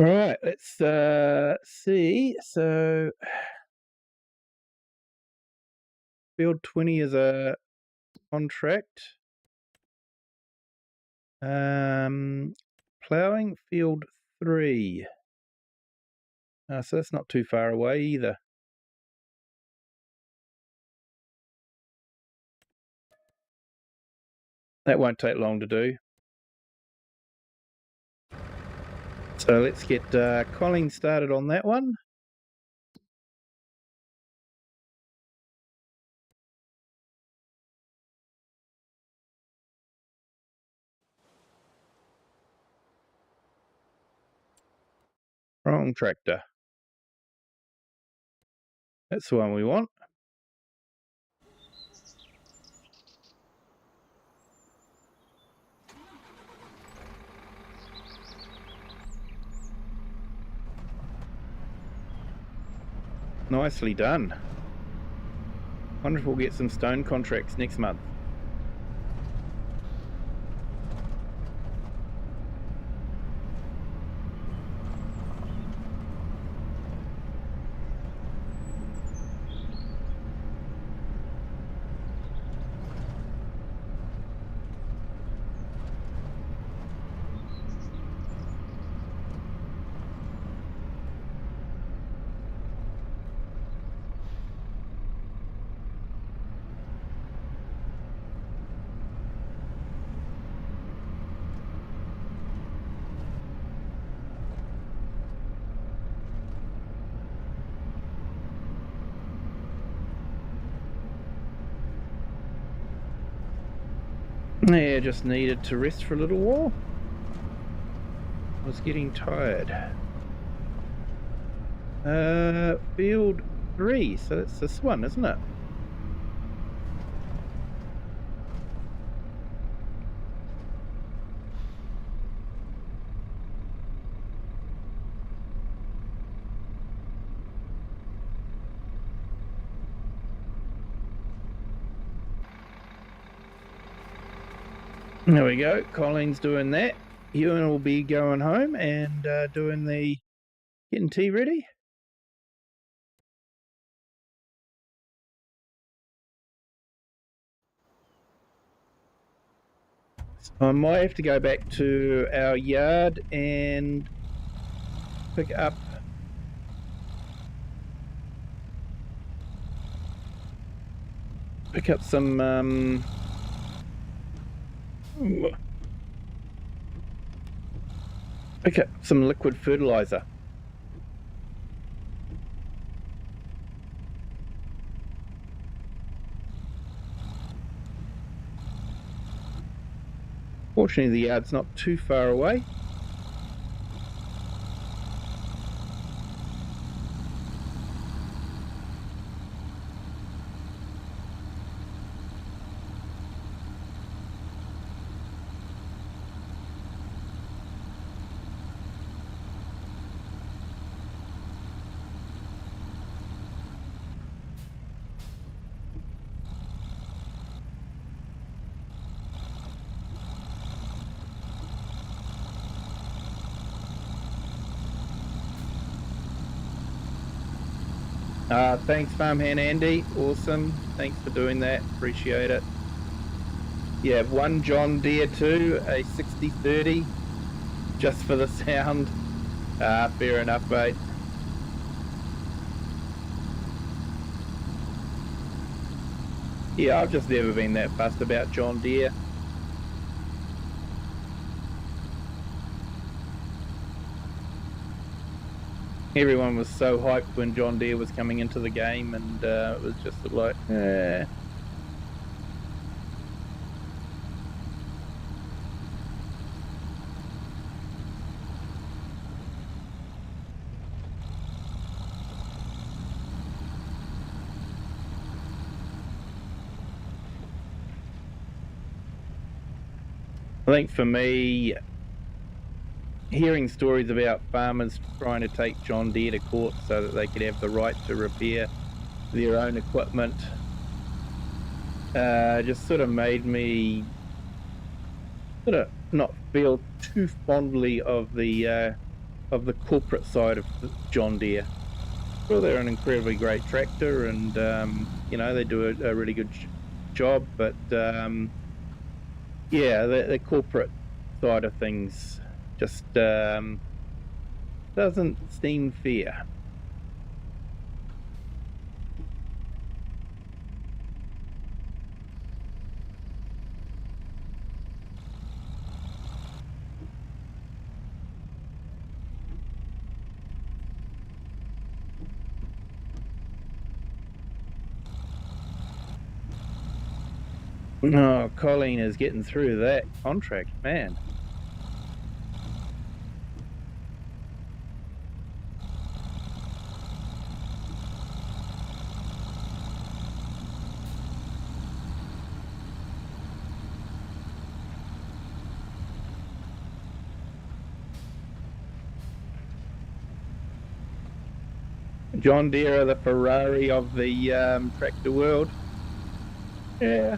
All right, let's see. So, field 20 is a contract. Ploughing field 3. So that's not too far away either. That won't take long to do. So let's get Colleen started on that one. Wrong tractor. That's the one we want. Nicely done. Wonder if we'll get some stone contracts next month. Yeah, just needed to rest for a little while. I was getting tired. Field 3, so that's this one, isn't it? There we go. Colleen's doing that. Ewan will be going home and doing the getting tea ready. So I might have to go back to our yard and pick up some pick up some liquid fertilizer. Fortunately, the yard's not too far away. Thanks, Farmhand Andy. Awesome. Thanks for doing that. Appreciate it. You have one John Deere too, a 6030, just for the sound. Fair enough, mate. Yeah, I've just never been that fussed about John Deere. Everyone was so hyped when John Deere was coming into the game, and it was just like, eh. I think for me, hearing stories about farmers trying to take John Deere to court so that they could have the right to repair their own equipment just sort of made me sort of not feel too fondly of the of the corporate side of John Deere. Well, they're an incredibly great tractor, and you know, they do a really good job. But yeah, the corporate side of things just doesn't seem fair. Oh, Colleen is getting through that contract, man. John Deere are the Ferrari of the tractor world. Yeah.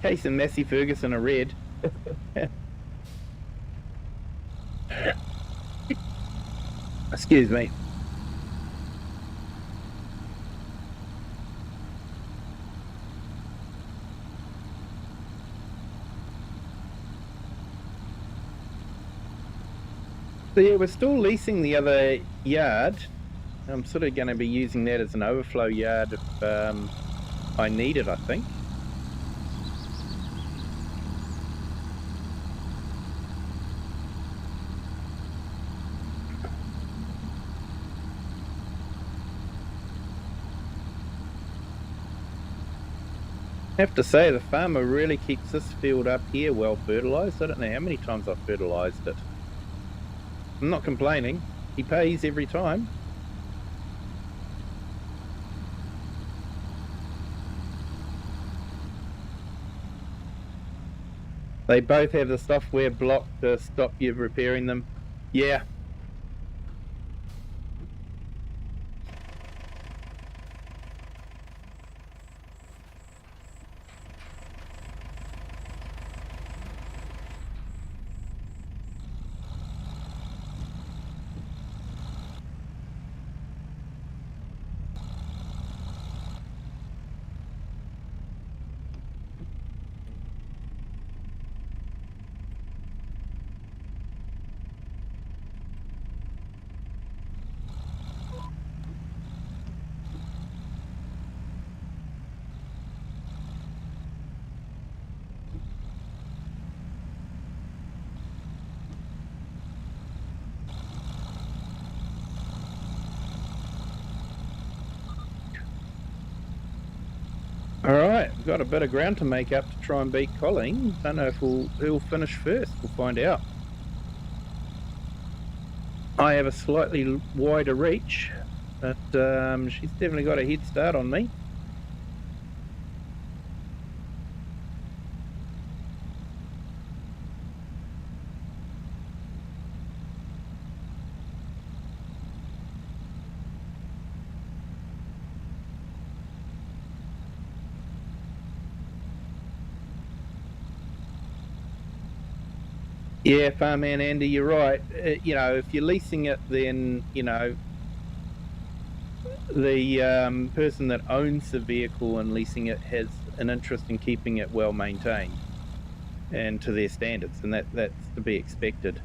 Case and Massey Ferguson are red. Excuse me. So yeah, we're still leasing the other yard. I'm sort of going to be using that as an overflow yard if I need it, I think. I have to say, the farmer really keeps this field up here well fertilised. I don't know how many times I've fertilised it. I'm not complaining. He pays every time. They both have the software blocked to stop you repairing them. Yeah. Alright, we've got a bit of ground to make up to try and beat Colleen. Don't know if who'll finish first. We'll find out. I have a slightly wider reach, but she's definitely got a head start on me. Yeah, Farmman Andy, you're right. You know, if you're leasing it, then, you know, the person that owns the vehicle and leasing it has an interest in keeping it well maintained and to their standards, and that's to be expected.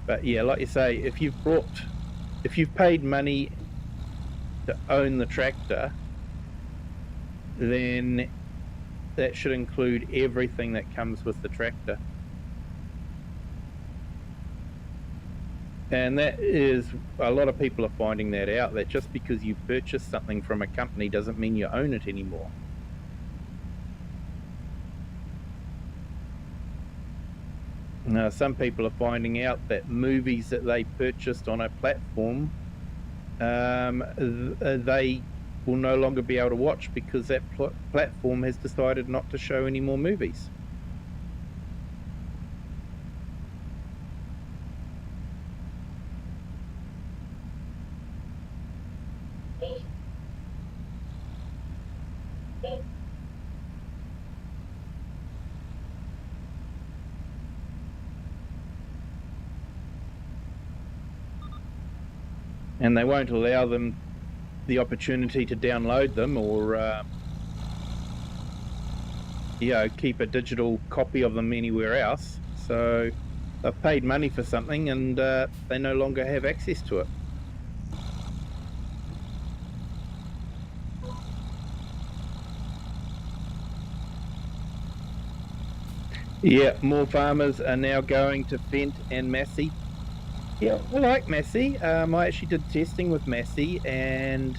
But yeah, like you say, if you've paid money to own the tractor, then that should include everything that comes with the tractor. And that is, a lot of people are finding that out, that just because you purchase something from a company doesn't mean you own it anymore. Now, some people are finding out that movies that they purchased on a platform, they will no longer be able to watch because that platform has decided not to show any more movies. and they won't allow them the opportunity to download them or keep a digital copy of them anywhere else. So they've paid money for something and they no longer have access to it. Yeah, more farmers are now going to Fent and Massey. Yeah, I like Massey. I actually did testing with Massey, and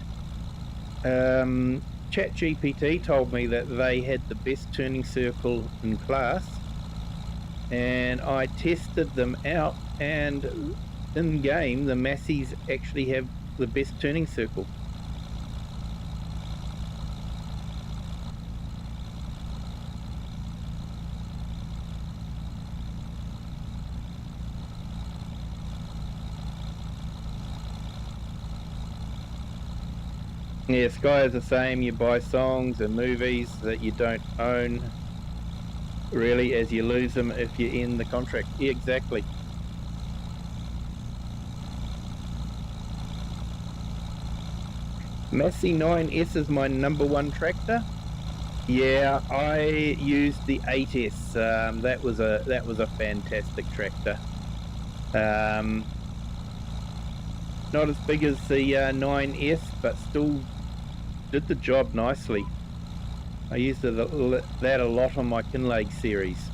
ChatGPT told me that they had the best turning circle in class, and I tested them out, and in game the Masseys actually have the best turning circle. Yeah, Sky is the same. You buy songs and movies that you don't own, really, as you lose them if you end the contract. Yeah, exactly. Massey 9S is my #1 tractor. Yeah, I used the 8S. That was a fantastic tractor. Not as big as the 9S, but still did the job nicely. I used that a lot on my Kinleg series.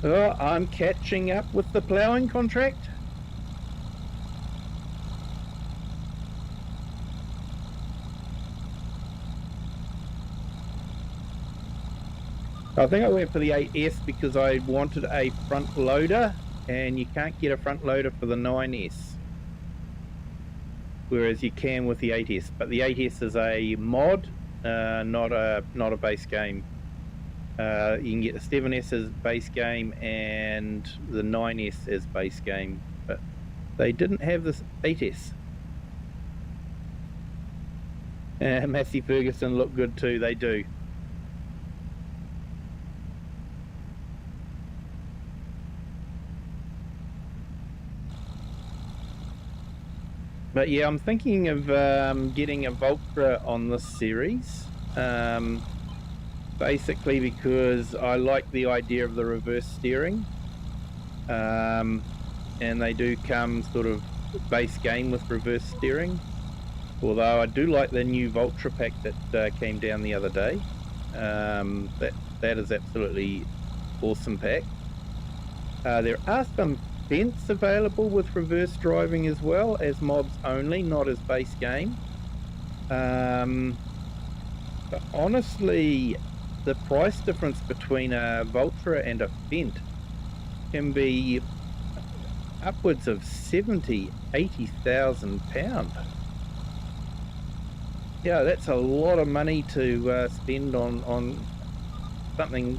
Oh, I'm catching up with the ploughing contract. I think I went for the 8S because I wanted a front loader, and you can't get a front loader for the 9S, whereas you can with the 8S. But the 8S is a mod, not a base game. You can get the 7S as base game and the 9S as base game, but they didn't have this 8S. Massey Ferguson look good too, they do. But yeah, I'm thinking of getting a Voltra on this series, basically because I like the idea of the reverse steering, and they do come sort of base game with reverse steering, although I do like the new Voltra pack that came down the other day. That is absolutely awesome pack. There are some Fents available with reverse driving as well, as mods only, not as base game. But honestly, the price difference between a Voltra and a Fent can be upwards of 70,000–80,000 pounds. Yeah, that's a lot of money to spend on something,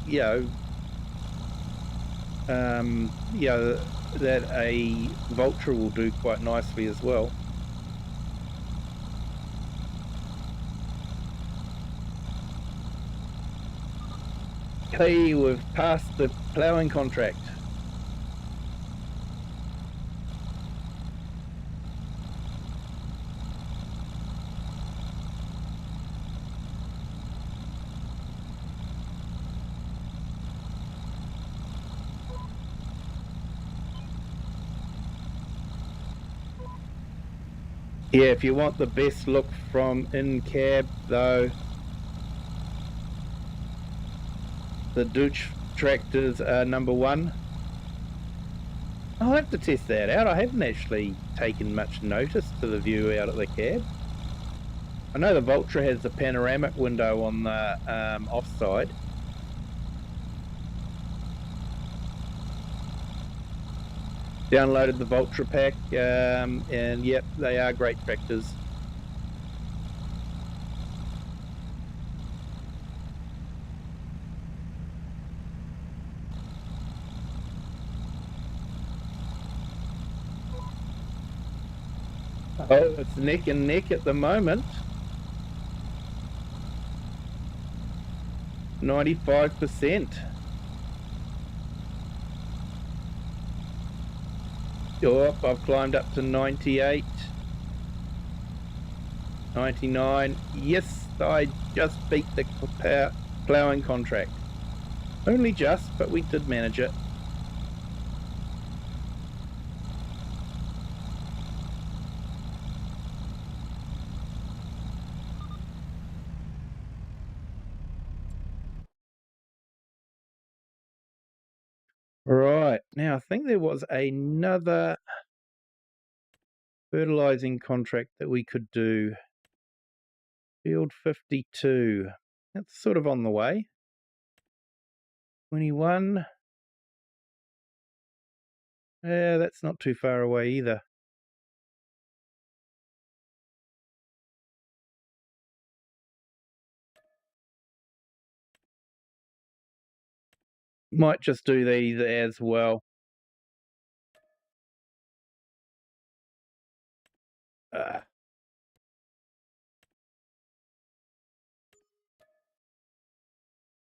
that a Voltra will do quite nicely as well. Okay, we've passed the ploughing contract. Yeah, if you want the best look from in-cab though, the Dutch tractors are #1. I'll have to test that out. I haven't actually taken much notice to the view out of the cab. I know the Voltra has the panoramic window on the offside. Downloaded the Voltra pack, and yep, they are great tractors. Oh, it's neck and neck at the moment. 95%. Oh, I've climbed up to 98. 99. Yes, I just beat the ploughing contract. Only just, but we did manage it. Right, now I think there was another fertilizing contract that we could do. Field 52. That's sort of on the way. 21. Yeah, that's not too far away either. Might just do these as well.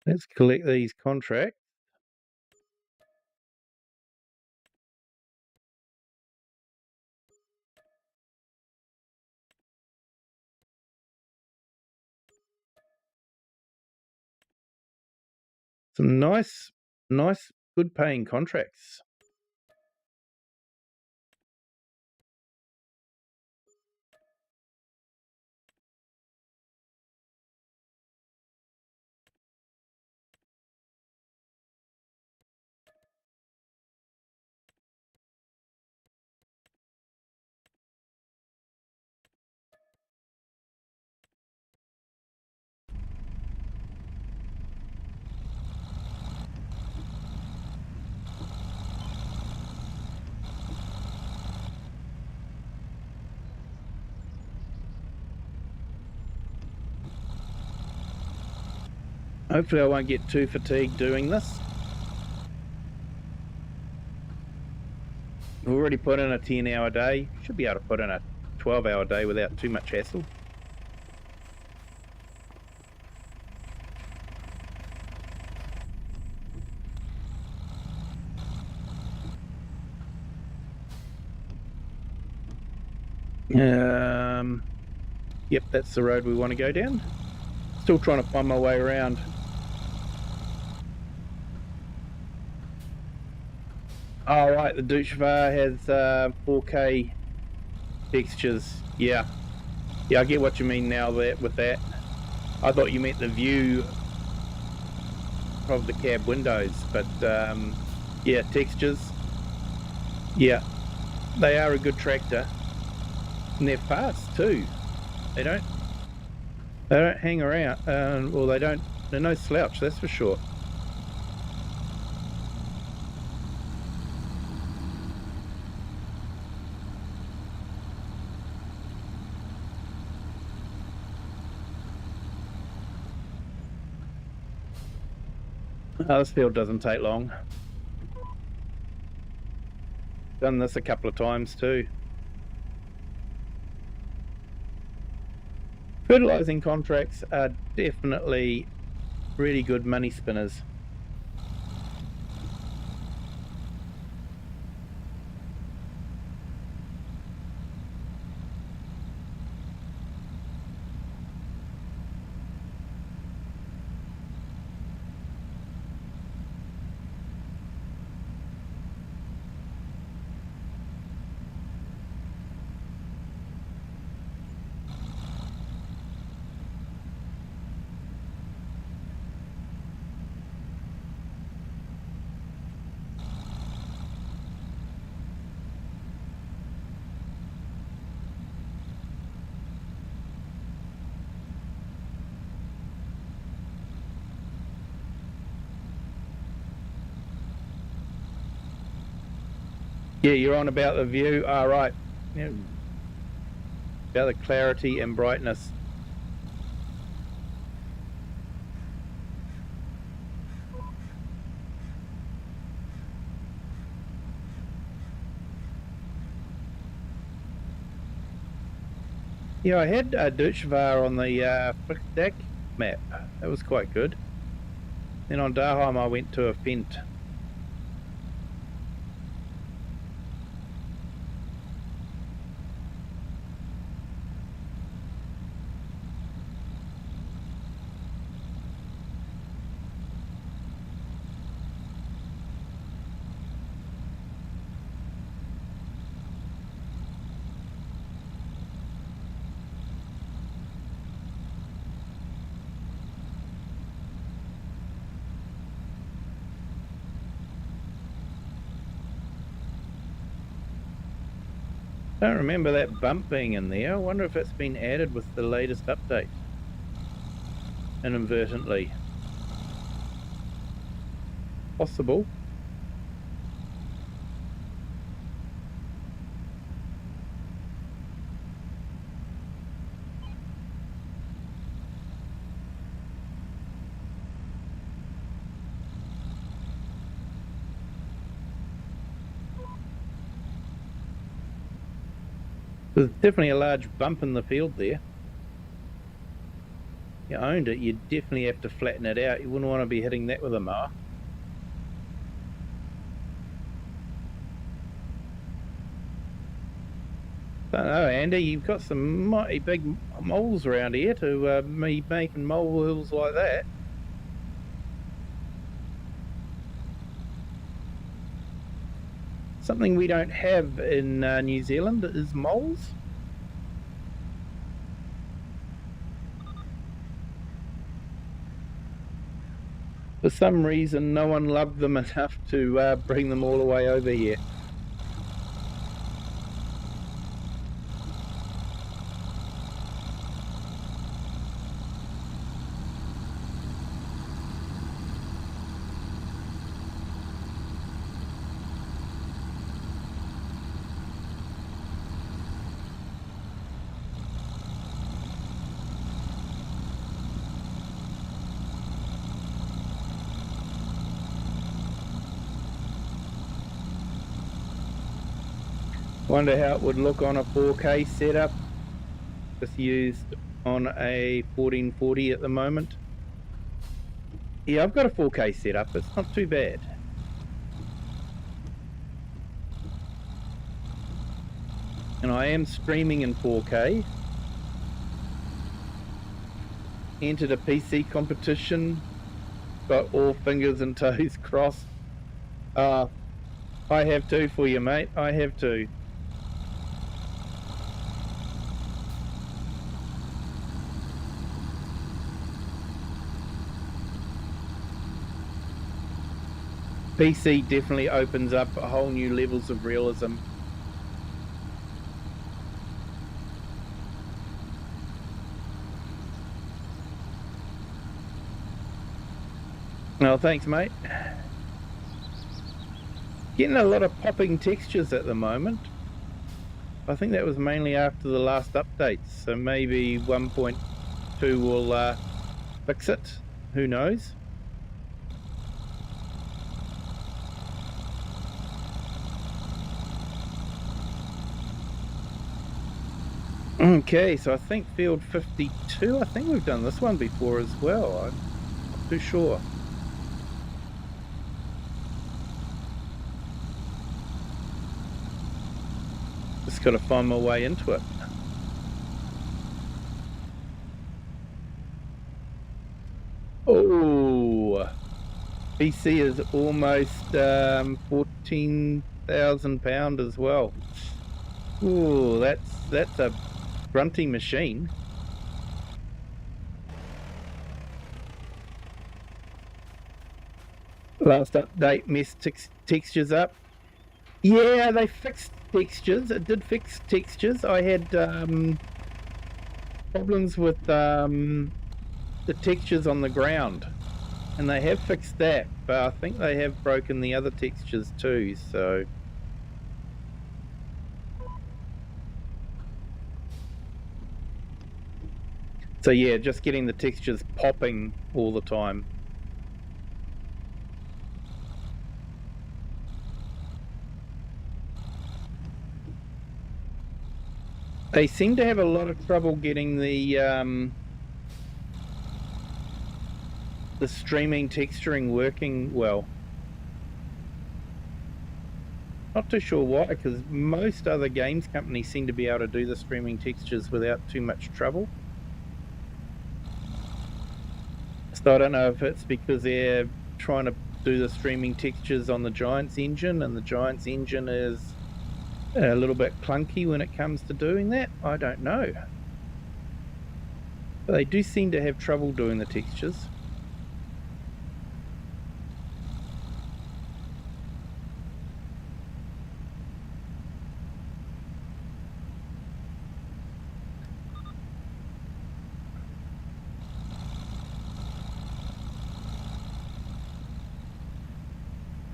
Let's collect these contracts. Some nice, good paying contracts. Hopefully I won't get too fatigued doing this. We've already put in a 10-hour day. Should be able to put in a 12-hour day without too much hassle. Yep, that's the road we want to go down. Still trying to find my way around. Oh, right, the Douchevar has 4K textures. Yeah, I get what you mean now with that. I thought you meant the view of the cab windows, but yeah, textures. Yeah, they are a good tractor, and they're fast too. They don't hang around. Well, they're no slouch, that's for sure. This field doesn't take long. Done this a couple of times too. Fertilizing contracts are definitely really good money spinners. Yeah, you're on about the view. Right. Yeah. About the clarity and brightness. Yeah, I had Douchevar on the Frickstack map. That was quite good. Then on Daheim I went to a Fent. Don't remember that bump being in there. I wonder if it's been added with the latest update. Inadvertently. Possible. There's definitely a large bump in the field there. You owned it, you definitely have to flatten it out. You wouldn't want to be hitting that with a mower. Don't know, Andy, you've got some mighty big moles around here to be making molehills like that. Something we don't have in New Zealand is moles. For some reason, no one loved them enough to bring them all the way over here. Wonder how it would look on a 4K setup. Just used on a 1440 at the moment. Yeah, I've got a 4K setup. It's not too bad. And I am streaming in 4K. Entered a PC competition. Got all fingers and toes crossed. I have too for you, mate. I have too. PC definitely opens up a whole new levels of realism. Oh, thanks, mate. Getting a lot of popping textures at the moment. I think that was mainly after the last updates, so maybe 1.2 will fix it. Who knows? Okay, so I think field 52, I think we've done this one before as well. I'm not too sure. Just got to find my way into it. Oh, PC is almost £14,000 as well. Ooh, that's a grunty machine. Last update messed textures up. Yeah, they fixed textures. It did fix textures. I had problems with the textures on the ground, and they have fixed that, but I think they have broken the other textures too, so yeah, just getting the textures popping all the time. They seem to have a lot of trouble getting the streaming texturing working well. Not too sure why, because most other games companies seem to be able to do the streaming textures without too much trouble. So I don't know if it's because they're trying to do the streaming textures on the Giants engine, and the Giants engine is a little bit clunky when it comes to doing that. I don't know. But they do seem to have trouble doing the textures.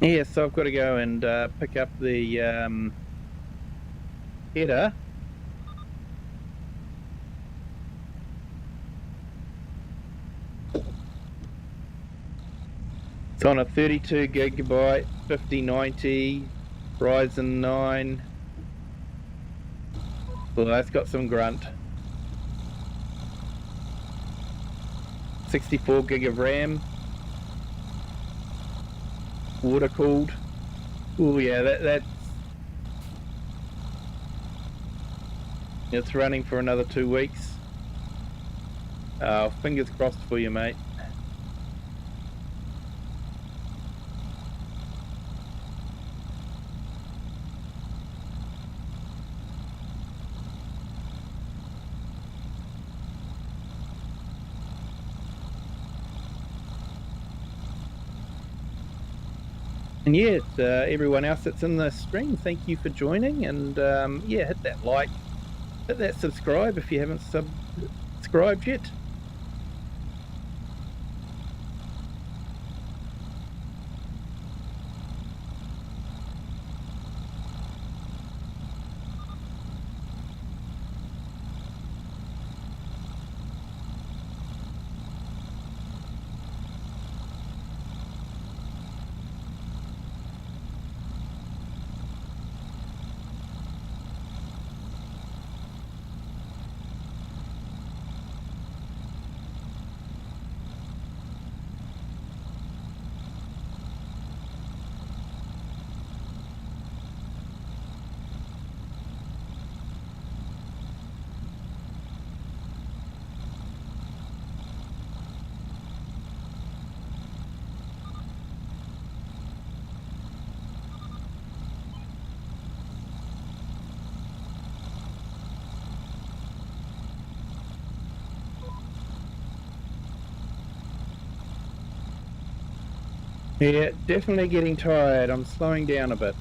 Yeah, so I've got to go and pick up the header. It's on a 32 gigabyte 5090 Ryzen 9. Well, that's got some grunt. 64 gig of RAM. Water cooled. Oh yeah, it's running for another 2 weeks. Fingers crossed for you, mate. And yeah, everyone else that's in the stream, thank you for joining. And yeah, hit that like, hit that subscribe if you haven't subscribed yet. Yeah, definitely getting tired. I'm slowing down a bit.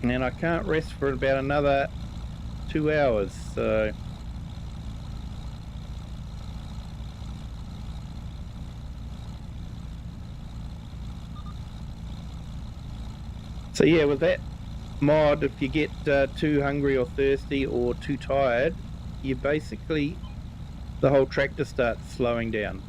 And I can't rest for about another 2 hours, so... So yeah, with that mod, if you get too hungry or thirsty or too tired, you basically, the whole tractor starts slowing down.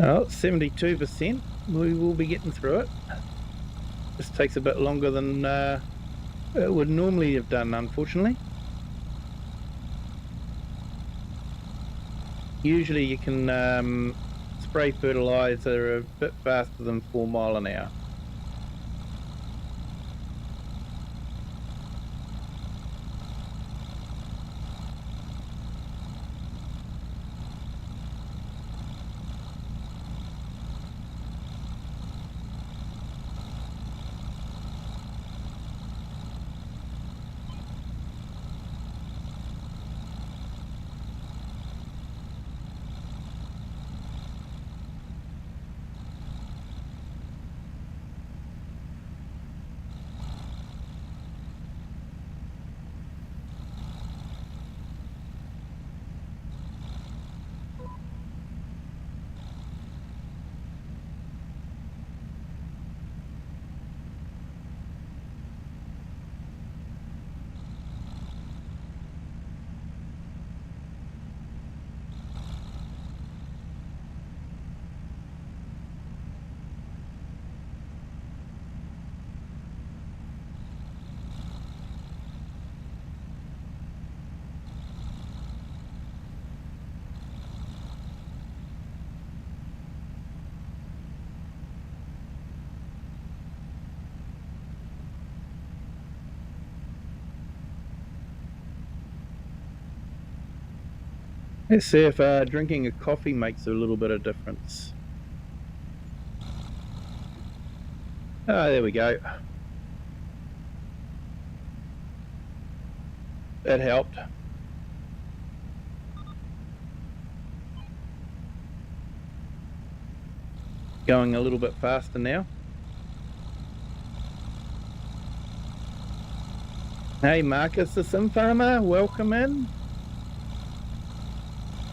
Oh, 72%. We will be getting through it. This takes a bit longer than it would normally have done, unfortunately. Usually you can spray fertilizer a bit faster than 4 mile an hour. Let's see if drinking a coffee makes a little bit of difference. Ah, there we go. That helped. Going a little bit faster now. Hey Marcus the Sim Farmer, welcome in.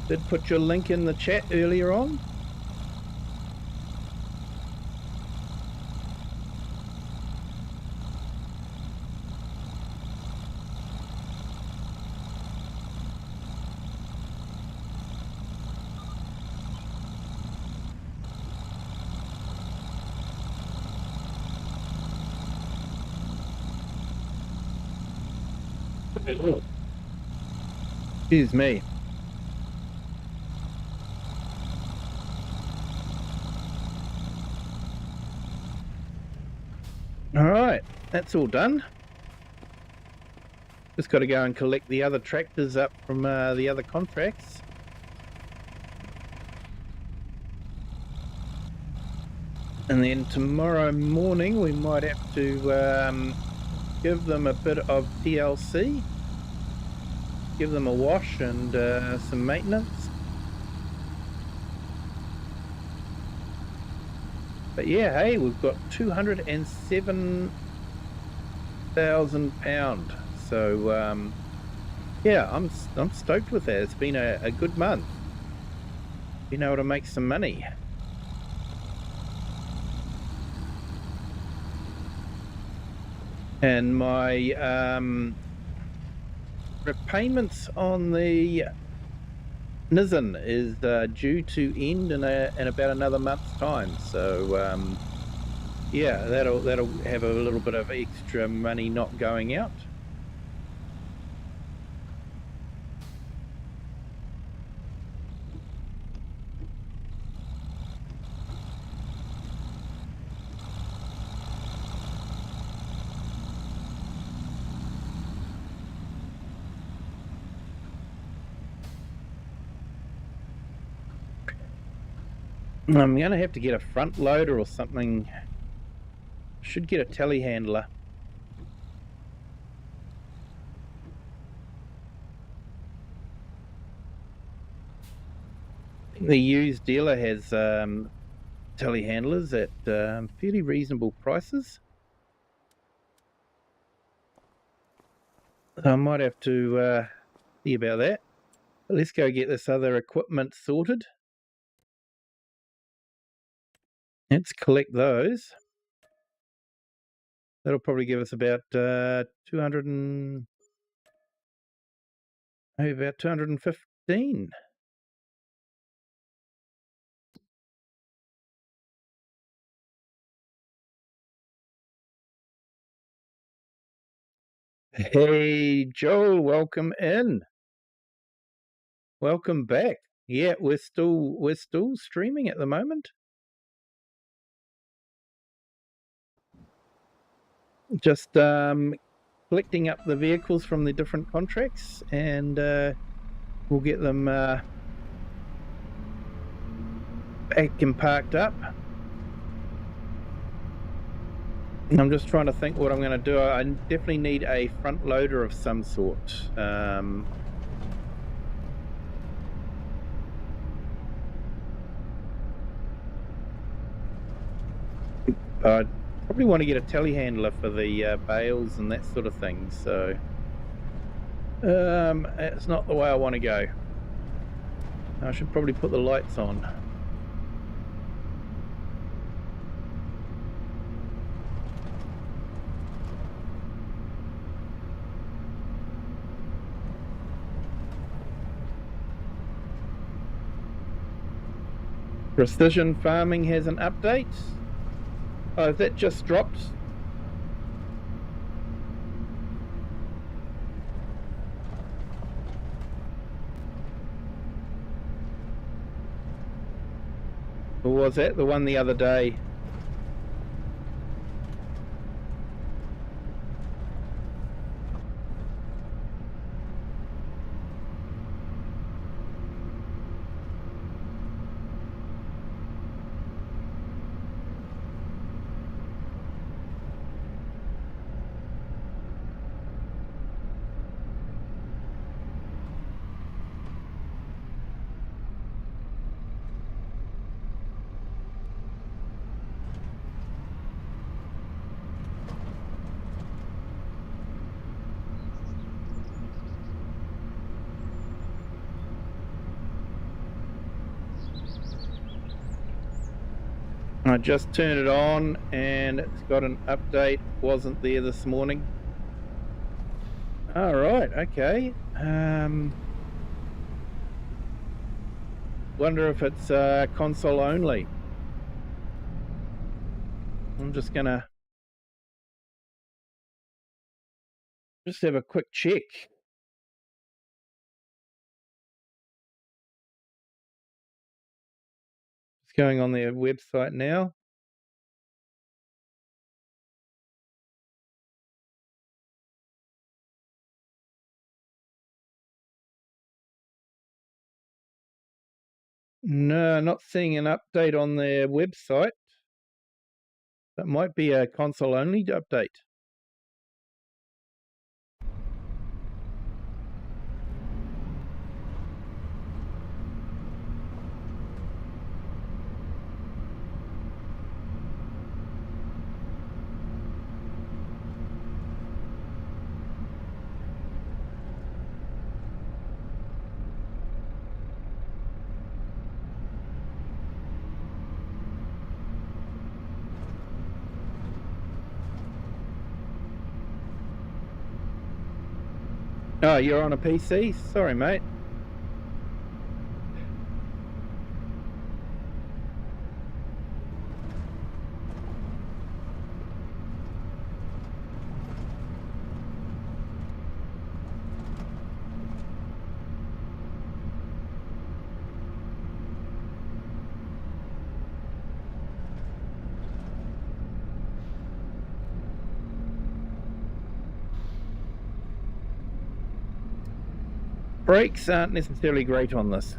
Did put your link in the chat earlier on. Excuse me. All right, that's all done. Just got to go and collect the other tractors up from the other contracts. And then tomorrow morning we might have to give them a bit of TLC. Give them a wash and some maintenance. But yeah, hey, we've got £207,000. So yeah, I'm stoked with that. It's been a good month. Been able to make some money. And my repayments on the Nizen is due to end in about another month's time. So yeah, that'll have a little bit of extra money not going out. I'm going to have to get a front loader or something. Should get a telehandler. The used dealer has telehandlers at fairly reasonable prices. So I might have to see about that. But let's go get this other equipment sorted. Let's collect those. That'll probably give us about 200 and maybe about 215. Hey Joel, welcome in. Welcome back. Yeah, we're still streaming at the moment. Just collecting up the vehicles from the different contracts, and we'll get them back and parked up. And I'm just trying to think what I'm going to do. I definitely need a front loader of some sort. I'd probably want to get a telehandler for the bales and that sort of thing. So it's not the way I want to go. I should probably put the lights on. Precision Farming has an update. Oh, that just dropped. Or was that the one the other day? I just turned it on and it's got an update. Wasn't there this morning. All right, okay. Wonder if it's console only. I'm just gonna have a quick check. It's going on their website now. No, not seeing an update on their website. That might be a console only update. Oh, you're on a PC? Sorry, mate. Brakes aren't necessarily great on this.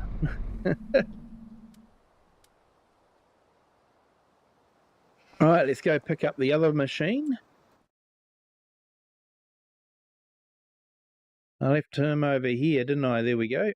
All right, let's go pick up the other machine. I left him over here, didn't I? There we go.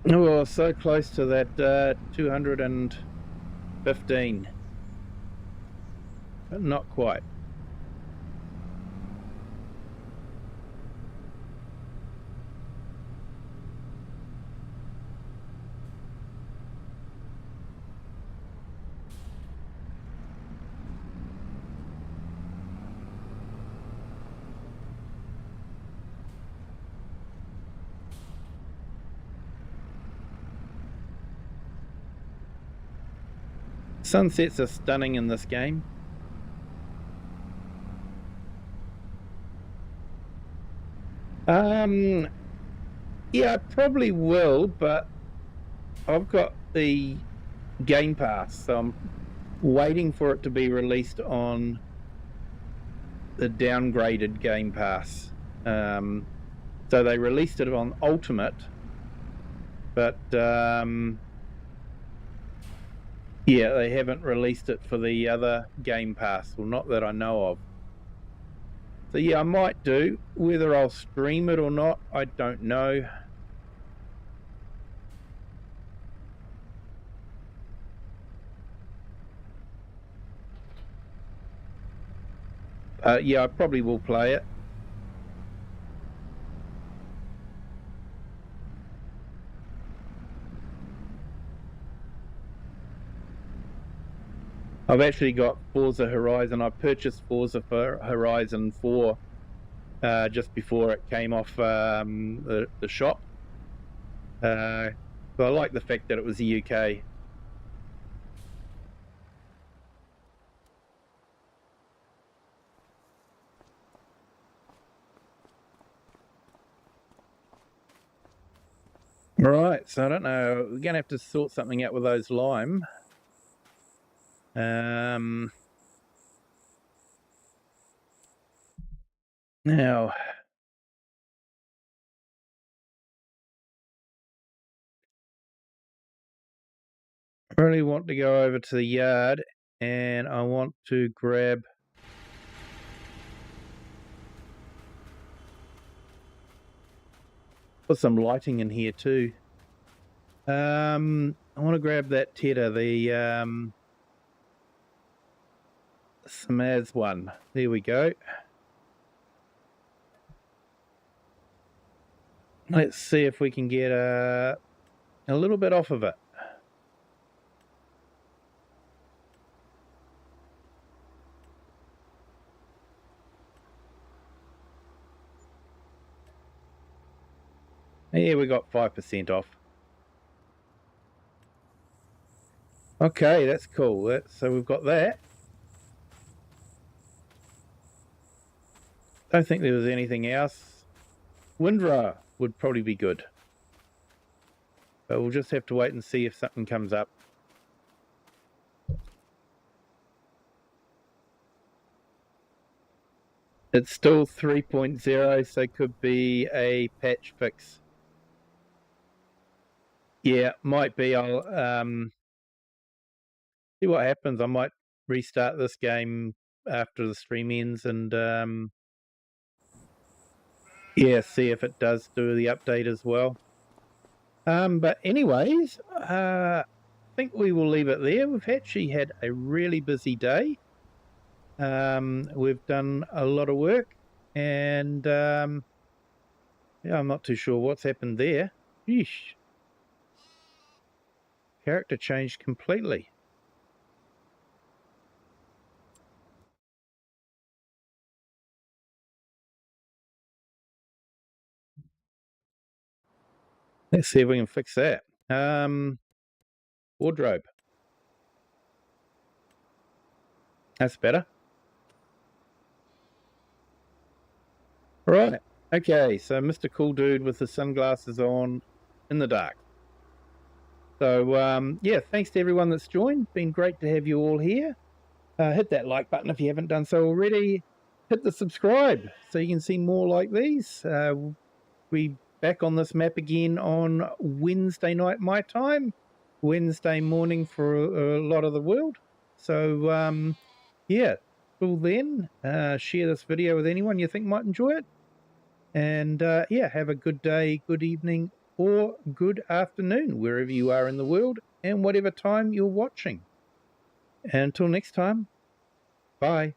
Oh, so close to that 215, but not quite. Sunsets are stunning in this game. Yeah, I probably will, but I've got the Game Pass, so I'm waiting for it to be released on the downgraded Game Pass. So they released it on Ultimate, but yeah, they haven't released it for the other Game Pass, well, not that I know of. So yeah, I might do. Whether I'll stream it or not, I don't know. Yeah, I probably will play it. I've actually got Forza Horizon. I purchased Forza for Horizon 4 just before it came off the shop. But I like the fact that it was the UK. Right, so I don't know. We're going to have to sort something out with those lime. Now, I really want to go over to the yard, and I want to grab put some lighting in here too. I want to grab that tedder, the Samaz one. There we go. Let's see if we can get a little bit off of it. Yeah, we got 5% off. Okay, that's cool. So we've got that. Don't think there was anything else. Windra would probably be good. But we'll just have to wait and see if something comes up. It's still 3.0, so it could be a patch fix. Yeah, might be. I'll see what happens. I might restart this game after the stream ends and yeah, see if it does do the update as well. But anyways, I think we will leave it there. We've actually had a really busy day. We've done a lot of work, and yeah, I'm not too sure what's happened there. Yeesh. Character changed completely. Let's see if we can fix that. Wardrobe. That's better. Right. Okay, so Mr. Cool Dude with the sunglasses on in the dark. So, yeah, thanks to everyone that's joined. Been great to have you all here. Hit that like button if you haven't done so already. Hit the subscribe so you can see more like these. We back on this map again on Wednesday night my time, Wednesday morning for a lot of the world. So, yeah, till then, share this video with anyone you think might enjoy it. And yeah, have a good day, good evening, or good afternoon, wherever you are in the world and whatever time you're watching. And until next time, bye.